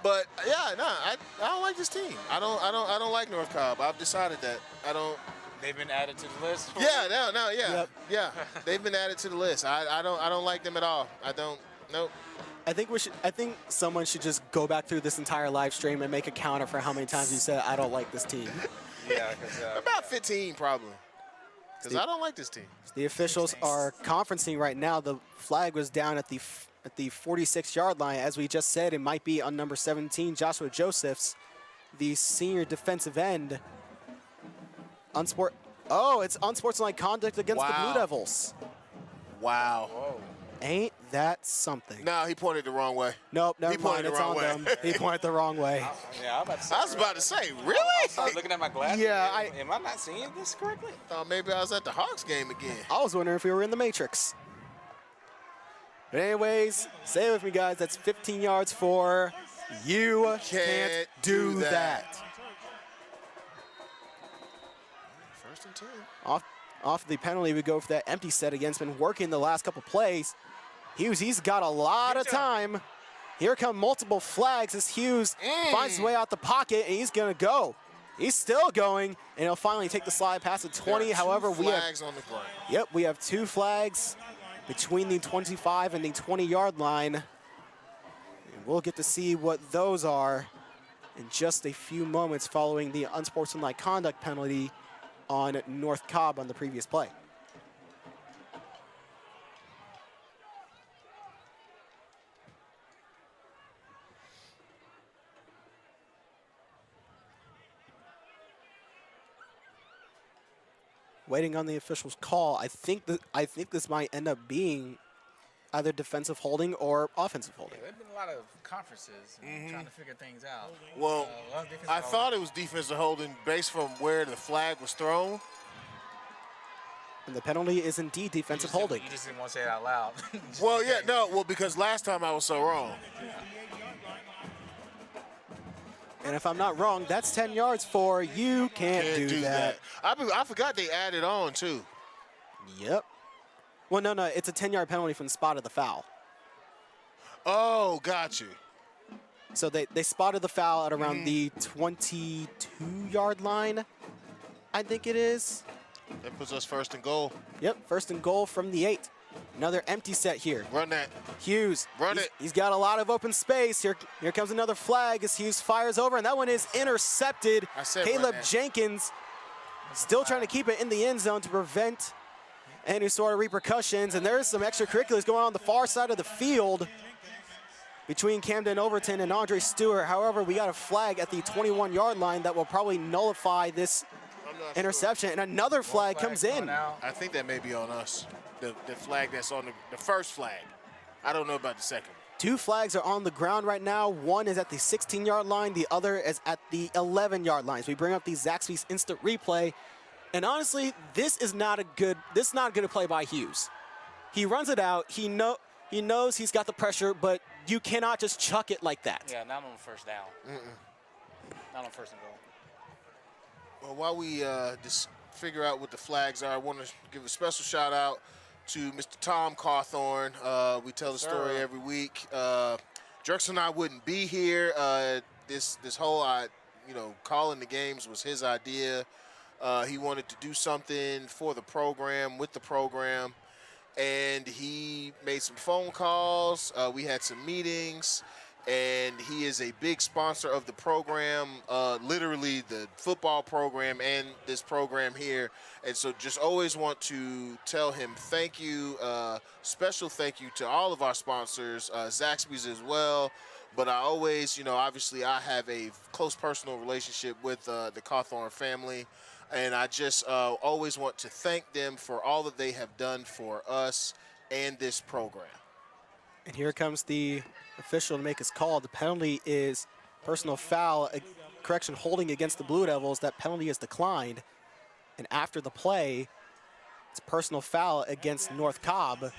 but yeah, I don't like this team. I don't like North Cobb. I've decided that I don't. They've been added to the list. Yeah. They've been added to the list. I don't like them at all. I don't. Nope. I think someone should just go back through this entire live stream and make a counter for how many times you said I don't like this team. Yeah, because about 15 probably. Because I don't like this team. The officials are conferencing right now. The flag was down at the 46-yard line. As we just said, it might be on number 17, Joshua Josephs, the senior defensive end. It's unsportsmanlike conduct against the Blue Devils. Wow. Whoa. Ain't that something? No, he pointed the wrong way. Nope, never mind. It's on them. He pointed the wrong way. I was about to say, really? I was looking at my glasses. Yeah, am I not seeing this correctly? Thought maybe I was at the Hawks game again. I was wondering if we were in the Matrix. But anyways, say it with me, guys. That's 15 yards for you can't do that. 1st and 10. Off the penalty, we go for that empty set again. It's been working the last couple plays. He's got a lot of time. Here come multiple flags as Hughes finds his way out the pocket, and he's going to go. He's still going, and he'll finally take the slide past the 20. However, we have flags on the ground. Yep, we have 2 flags between the 25 and the 20-yard line. And we'll get to see what those are in just a few moments following the unsportsmanlike conduct penalty on North Cobb on the previous play. Waiting on the official's call. I think this might end up being either defensive holding or offensive holding. Yeah, there's been a lot of conferences trying to figure things out. Well, I thought it was defensive holding based from where the flag was thrown. And the penalty is indeed defensive holding. You just didn't want to say it out loud. Well, yeah, no, well, because last time I was so wrong. And if I'm not wrong, that's 10 yards for you can't do that. I forgot they added on, too. Yep. Well, no, it's a 10-yard penalty from the spot of the foul. Oh, got you. So they spotted the foul at around the 22-yard line, I think it is. That puts us first and goal. Yep, first and goal from the 8. Another empty set here. Run that. Hughes. Run it. He's got a lot of open space. Here comes another flag as Hughes fires over, and that one is intercepted. Caleb Jenkins still trying to keep it in the end zone to prevent any sort of repercussions. And there's some extracurriculars going on the far side of the field between Camden Overton and Andre Stewart. However, we got a flag at the 21-yard line that will probably nullify this interception. And another flag comes in. I think that may be on us. The flag that's on the first flag. I don't know about the second. 2 flags are on the ground right now. One is at the 16-yard line. The other is at the 11-yard line. So we bring up the Zaxby's instant replay. And honestly, this is not a good play by Hughes. He runs it out. He knows he's got the pressure, but you cannot just chuck it like that. Yeah, not on the first down. Not on first and goal. Well, while we just figure out what the flags are, I want to give a special shout out to Mr. Tom Cawthorn. We tell the story every week. Drexel and I wouldn't be here. This whole calling the games was his idea. He wanted to do something for the program, with the program, and he made some phone calls. We had some meetings, and he is a big sponsor of the program, literally the football program and this program here. And so just always want to tell him thank you, special thank you to all of our sponsors, Zaxby's as well. But I always, obviously I have a close personal relationship with the Cawthorn family. And I just always want to thank them for all that they have done for us and this program. And here comes the official to make his call. The penalty is personal foul, holding against the Blue Devils. That penalty is declined. And after the play, it's personal foul against North Cobb.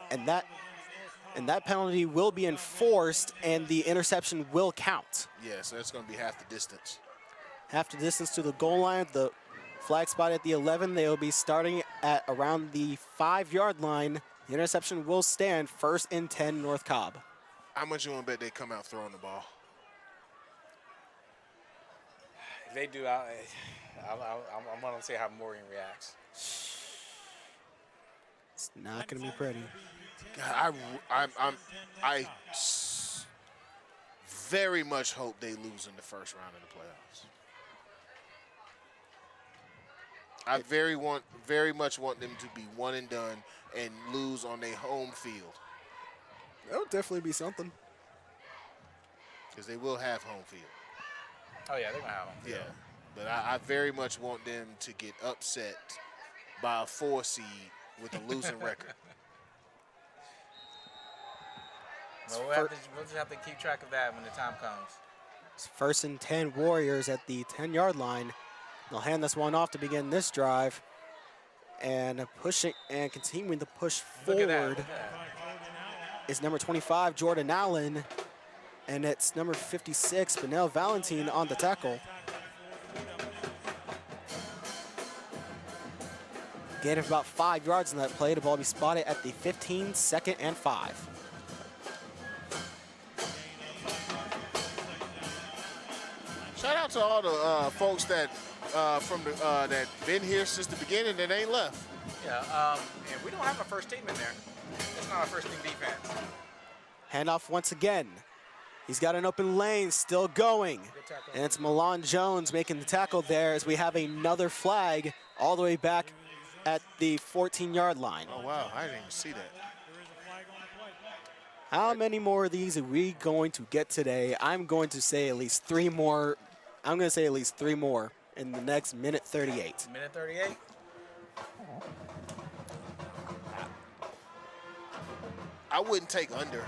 And that penalty will be enforced, and the interception will count. Yeah, so that's going to be half the distance. Half the distance to the goal line. The flag spot at the 11. They will be starting at around the 5-yard line. The interception will stand. First and 10, North Cobb. How much you want to bet they come out throwing the ball? If they do, I'm going to see how Morgan reacts. It's not going to be pretty. God, I very much hope they lose in the first round of the playoffs. I very much want them to be one and done and lose on their home field. That would definitely be something. Because they will have home field. Oh, yeah, they're going to have home field. Yeah, but I very much want them to get upset by a 4 seed with a losing record. Well, we'll just have to keep track of that when the time comes. It's first and 10 Warriors at the 10-yard line. They'll hand this one off to begin this drive. And pushing and continuing to push forward is number 25, Jordan Allen. And it's number 56, Benel Valentine on the tackle. Gain of about 5 yards in that play. The ball will be spotted at the 15, 2nd and 5. Shout out to all the folks that that been here since the beginning that ain't left. Yeah, and we don't have a first team in there. It's not our first team defense. Handoff once again. He's got an open lane, still going. And it's Milan Jones making the tackle there as we have another flag all the way back at the 14-yard line. Oh, wow, I didn't even see that. How many more of these are we going to get today? I'm going to say at least 3 more. I'm going to say at least 3 more in the next minute 38. Minute 38? I wouldn't take under.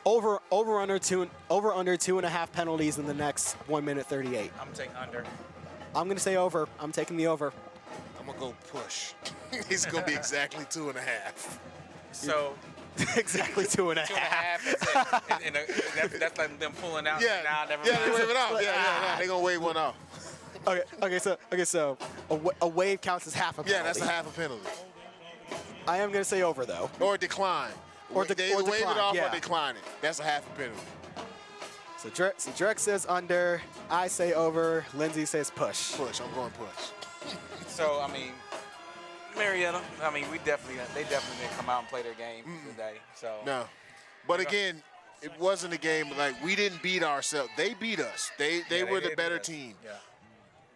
Over under 2.5 penalties in the next 1 minute 38. I'm taking under. I'm going to say over. I'm taking the over. I'm going to go push. He's going to be exactly 2.5. So exactly 2.5. 2.5. And that's like them pulling out. Yeah, now, never they mind. wave it off. Yeah. They're going to wave one off. Okay. So a wave counts as half a penalty. Yeah, that's a half a penalty. I am going to say over though. Or decline. They either wave it off or decline it. That's a half a penalty. So Drek says under. I say over. Lindsay says push. Push. I'm going push. So I mean, Marietta. I mean, they definitely didn't come out and play their game today. So no, but again, it wasn't a game like we didn't beat ourselves. They beat us. They were the better team. Yeah.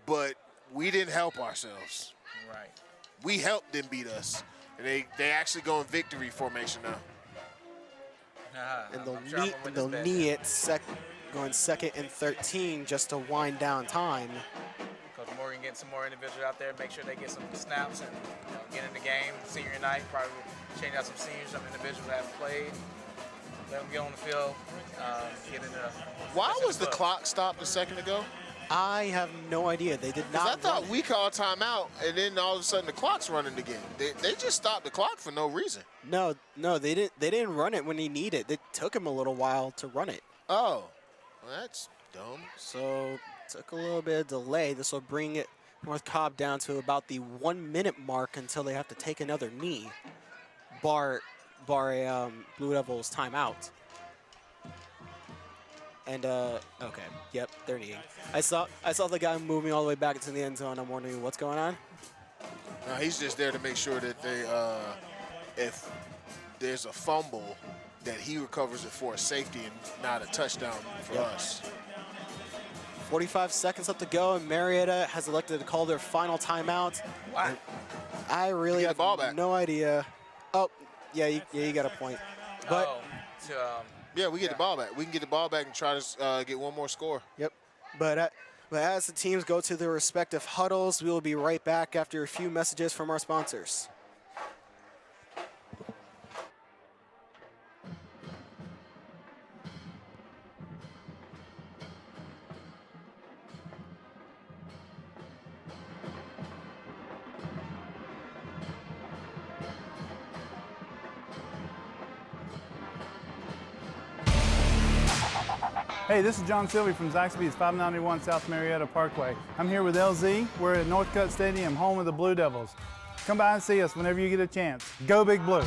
But we didn't help ourselves. Right. We helped them beat us. And they actually go in victory formation now. And they'll knee it going 2nd and 13 just to wind down time. Coach Morgan getting some more individuals out there, make sure they get some snaps and get in the game. Senior night, probably change out some seniors, some individuals that haven't played. Let them get on the field, get into the. Why was the clock stopped a second ago? I have no idea. They did not. I thought we called timeout, and then all of a sudden the clock's running again. They just stopped the clock for no reason. No, they didn't. They didn't run it when he needed. It took him a little while to run it. Oh, well, that's dumb. So took a little bit of delay. This will bring it North Cobb down to about the 1 minute mark until they have to take another knee, bar a Blue Devils timeout. And okay, yep, they're kneeing. I saw the guy moving all the way back into the end zone. I'm wondering what's going on. No, he's just there to make sure that they, if there's a fumble, that he recovers it for a safety and not a touchdown for us. 45 seconds left to go, and Marietta has elected to call their final timeout. Wow. I really have no idea. Oh, yeah, you got a point. But yeah, we get the ball back. We can get the ball back and try to get one more score. Yep. But as the teams go to their respective huddles, we will be right back after a few messages from our sponsors. Hey, this is John Sylvie from Zaxby's 591 South Marietta Parkway. I'm here with LZ. We're at Northcutt Stadium, home of the Blue Devils. Come by and see us whenever you get a chance. Go Big Blue.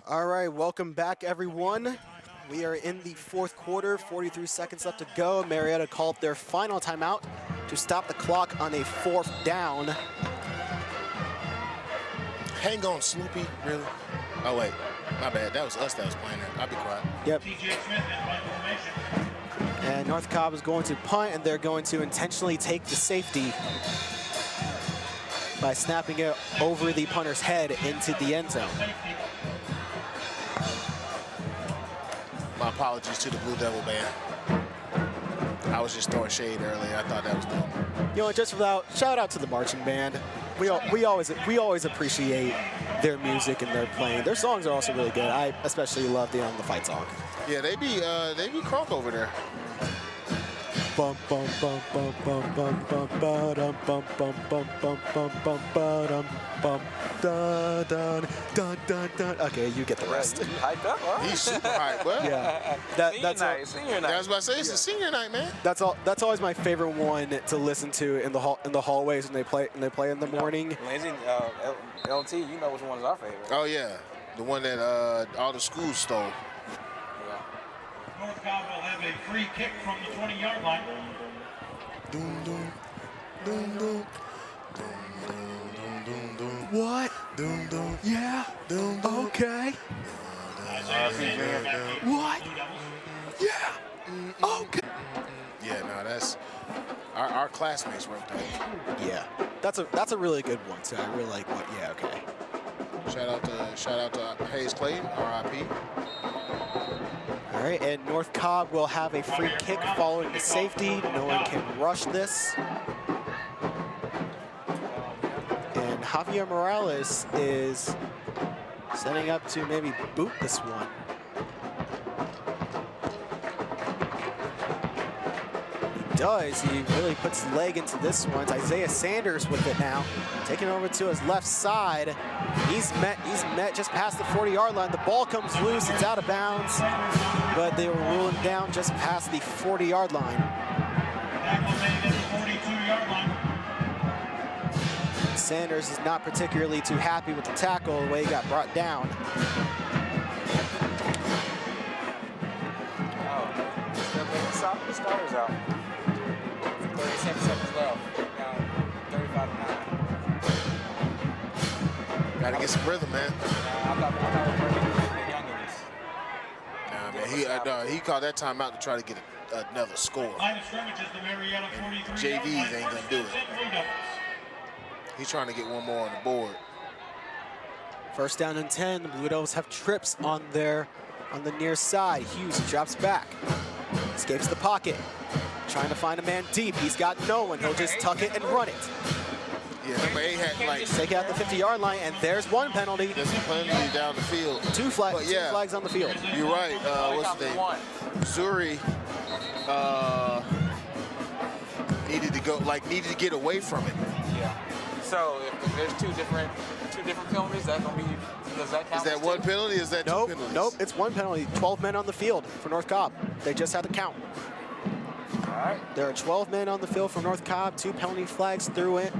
All right, welcome back, everyone. We are in the 4th quarter, 43 seconds left to go. Marietta called their final timeout to stop the clock on a 4th down. Hang on, Sloopy, really? Oh, wait, my bad. That was us that was playing that. I'll be quiet. Yep. And North Cobb is going to punt, and they're going to intentionally take the safety by snapping it over the punter's head into the end zone. My apologies to the Blue Devil band. I was just throwing shade earlier. I thought that was dumb. You know, just without shout out to the marching band. We always appreciate their music and their playing. Their songs are also really good. I especially love the fight song. Yeah, they be crunk over there. Bum bum bum bum bum bum bum ba-dum bum bum bum bum bum bum ba-dum bum dun dun dun dun dun. Okay, you get the rest. You hyped up, huh? He's super hyped, bro. Yeah. Senior night. I was about to say, it's a senior night, man. That's always my favorite one to listen to in the hallways when they play in the morning. Lindsay, LT, you know which one is our favorite. Oh, yeah. The one that all the schools stole. North Cobb will have a free kick from the 20-yard line. Doom, doom, doom, doom. What? Doom, doom. Yeah. Doom, doom. Okay. What? Yeah. Okay. Yeah, no, that's our classmates wrote that. Yeah. That's a really good one. So I really like what. Yeah. Okay. Shout out to Hayes Clayton, RIP. All right, and North Cobb will have a free kick following the safety. No one can rush this. And Javier Morales is setting up to maybe boot this one. He does. He really puts his leg into this one. It's Isaiah Sanders with it now. Taking over to his left side. He's met just past the 40-yard line. The ball comes loose. It's out of bounds. But they were ruling down just past the 40-yard line. Sanders is not particularly too happy with the tackle, the way he got brought down. The starters out. 37 seconds left. Now 35-9. Gotta get some rhythm, man. I thought we were bringing the youngins. Nah, man, he called that timeout to try to get another score. Line of scrimmage is the Marietta 43. JVs ain't gonna do it. He's trying to get one more on the board. First down and 10. The Blue Devils have trips on the near side. Hughes drops back. Escapes the pocket. Trying to find a man deep. He's got no one. He'll just tuck it and run it. Yeah, number 8 had like take out the 50-yard line, and there's one penalty. There's a penalty down the field. Two flags on the field. You're right. What's his name? Zuri needed to get away from it. Yeah. So if there's two different penalties, that's gonna be. Does that count? Is that one penalty? Is that two penalties? Nope. It's one penalty. 12 men on the field for North Cobb. They just had to count. All right. There are 12 men on the field for North Cobb. 2 penalty flags through it.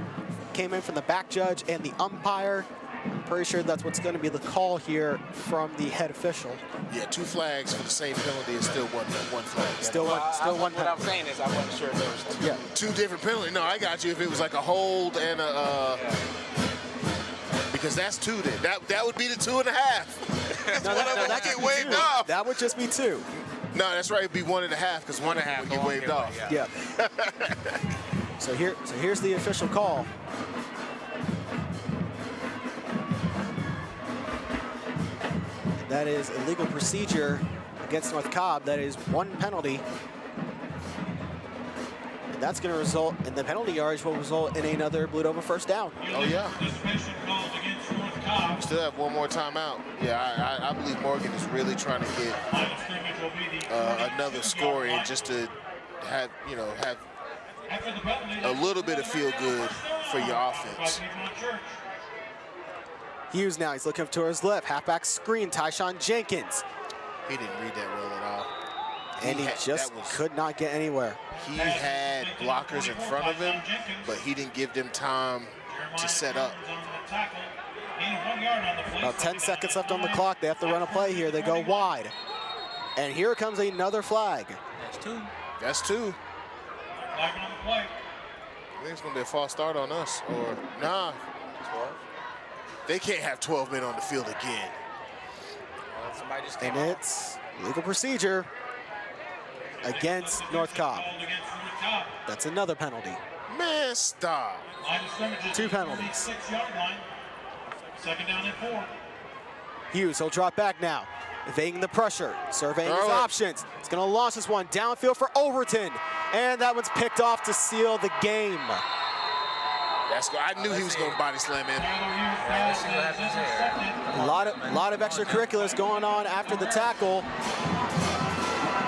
Came in from the back judge and the umpire. I'm pretty sure that's what's going to be the call here from the head official. Yeah, 2 flags for the same penalty is still one flag. Still one What penalty. I'm saying is I wasn't sure if there was two. Yeah. 2 different penalties. No, I got you. If it was like a hold and a because that's 2 then. That would be the 2.5. That get waived off. That would just be 2. No, that's right. It'd be 1.5 because 1.5 would get waived off. Yeah. So here's the official call. That is illegal procedure against North Cobb. That is 1 penalty. And that's going to result in the penalty yardage will result in another Blue Devil first down. Oh, yeah. We still have one more timeout. Yeah, I believe Morgan is really trying to get another score in just to have a little bit of feel good for your offense. Hughes now, he's looking to his left. Halfback screen, Tyshawn Jenkins. He didn't read that well at all. And he just could not get anywhere. He had blockers in front of him, but he didn't give them time to set up. About 10 seconds left on the clock. They have to run a play here. They go wide. And here comes another flag. That's 2. I think it's going to be a false start on us. Or, nah. 12. They can't have 12 men on the field again. Somebody just and it's legal procedure against North Cobb. That's another penalty. Man, stop. 2 penalties. 6-yard line. Second down and 4. Hughes, he'll drop back now. Evading the pressure, surveying his options. He's going to launch this one downfield for Overton. And that one's picked off to seal the game. I knew he was going to body slam in. A lot of extracurriculars going on after the tackle.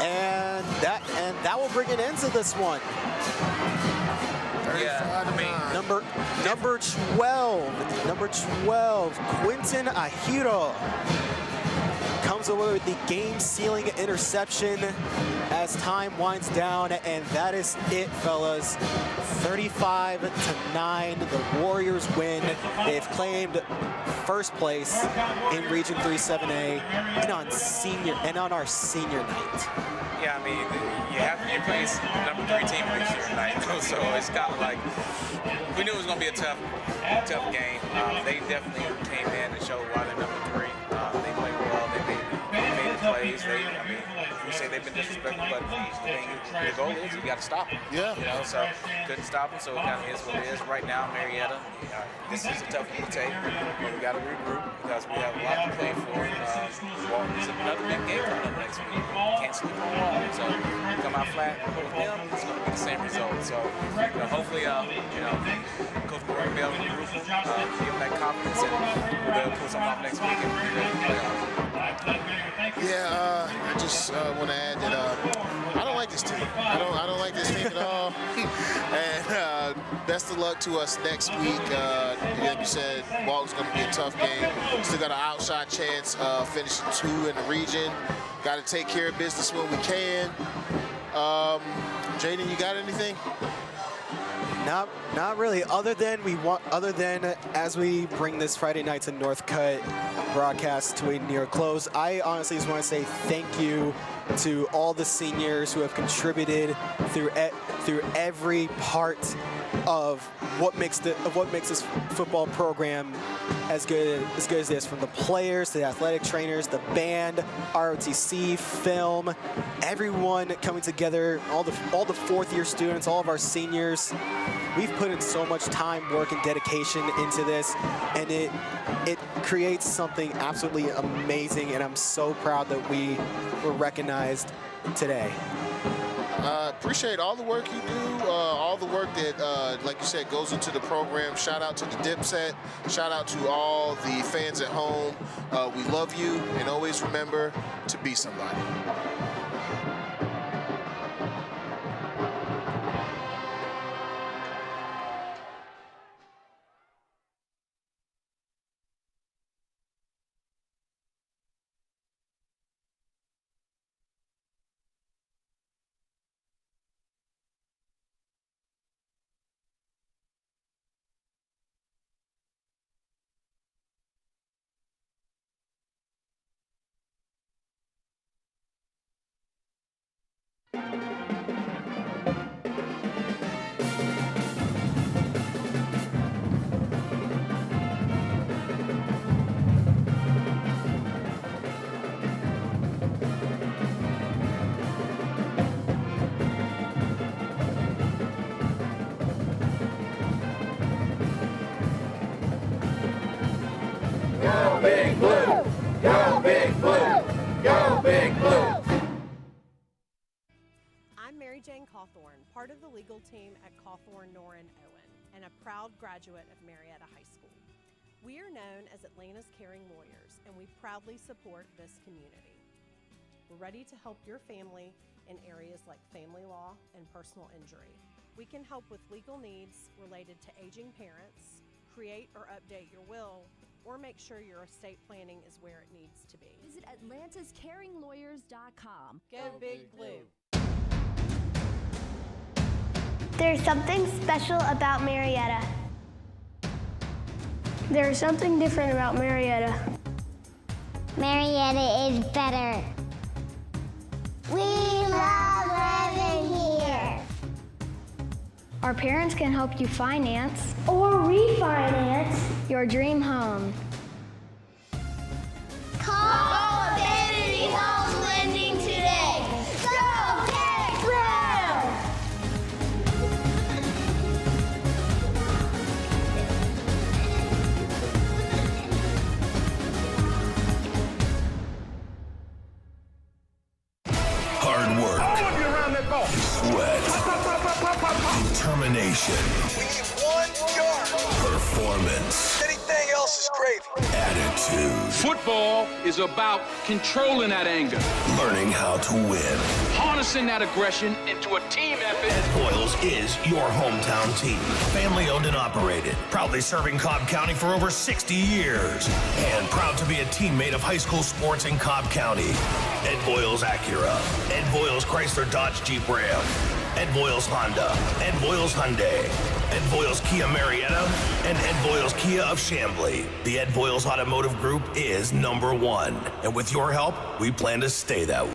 And And that will bring an end to this one. Yeah, I mean, Number 12, Quinton Ahiro comes away with the game-sealing interception as time winds down, and that is it, fellas. 35-9, the Warriors win. They've claimed first place in Region 3 7A and on our senior night. Yeah, I mean, you have to replace number 3 team this year tonight, so it's kind of like, we knew it was going to be a tough game. They definitely came in and showed why they're number 3. They played well. They made the plays. We say they've been disrespectful, but the goal is you got to stop them. Yeah. You know, so couldn't stop them, so it kind of is what it is. Right now, Marietta, this is a tough one to take, but we got to regroup because we have a lot to play for. It's another big game coming up next week. Can't sleep on Walton, so we come out flat with them, it's going to be the same result. So, hopefully, Coach Moore will be able to regroup, give them that confidence, and we'll be able to pull something off next week and be ready for the playoffs. Yeah, I just want to add that I don't like this team. I don't like this team at all. And best of luck to us next week. Like you said, Walton's going to be a tough game. Still got an outshot chance finishing 2 in the region. Got to take care of business when we can. Jaden, you got anything? Not really. Other than as we bring this Friday night to Northcutt broadcast to a near close, I honestly just want to say thank you to all the seniors who have contributed through every part of what makes this football program as good as this, from the players to the athletic trainers, the band, ROTC, film, everyone coming together, all the 4th-year students, all of our seniors. We've put in so much time, work, and dedication into this, and it creates something absolutely amazing, and I'm so proud that we were recognized today. Appreciate all the work you do, all the work that, like you said, goes into the program. Shout out to the Dipset. Shout out to all the fans at home. We love you, and always remember to be somebody. Go Big Blue! Go Big Blue! Go Big Blue! I'm Mary Jane Cawthorn, part of the legal team at Cawthorn, Norrin, Owen, and a proud graduate of Marietta High School. We are known as Atlanta's caring lawyers, and we proudly support this community. We're ready to help your family in areas like family law and personal injury. We can help with legal needs related to aging parents, create or update your will, or make sure your estate planning is where it needs to be. Visit atlantascaringlawyers.com. Go Big Blue. There's something special about Marietta. There's something different about Marietta. Marietta is better. We love living here. Our parents can help you finance or refinance your dream home. Call Affinity Home Lending today. Go Big Blue! Hard work, sweat, determination, We need 1 yard. performance, Anything else is gravy. attitude. Football is about controlling that anger, Learning how to win. harnessing that aggression into a team effort. Ed Boyles is your hometown team. Family owned and operated. Proudly serving Cobb County for over 60 years. And proud to be a teammate of high school sports in Cobb County. Ed Boyles Acura. Ed Boyles Chrysler Dodge Jeep Ram. Ed Boyles Honda. Ed Boyles Hyundai. Ed Boyles Kia Marietta. And Ed Boyles Kia of Chambly. The Ed Boyles Automotive Group is #1. And with your help, we plan to stay that way.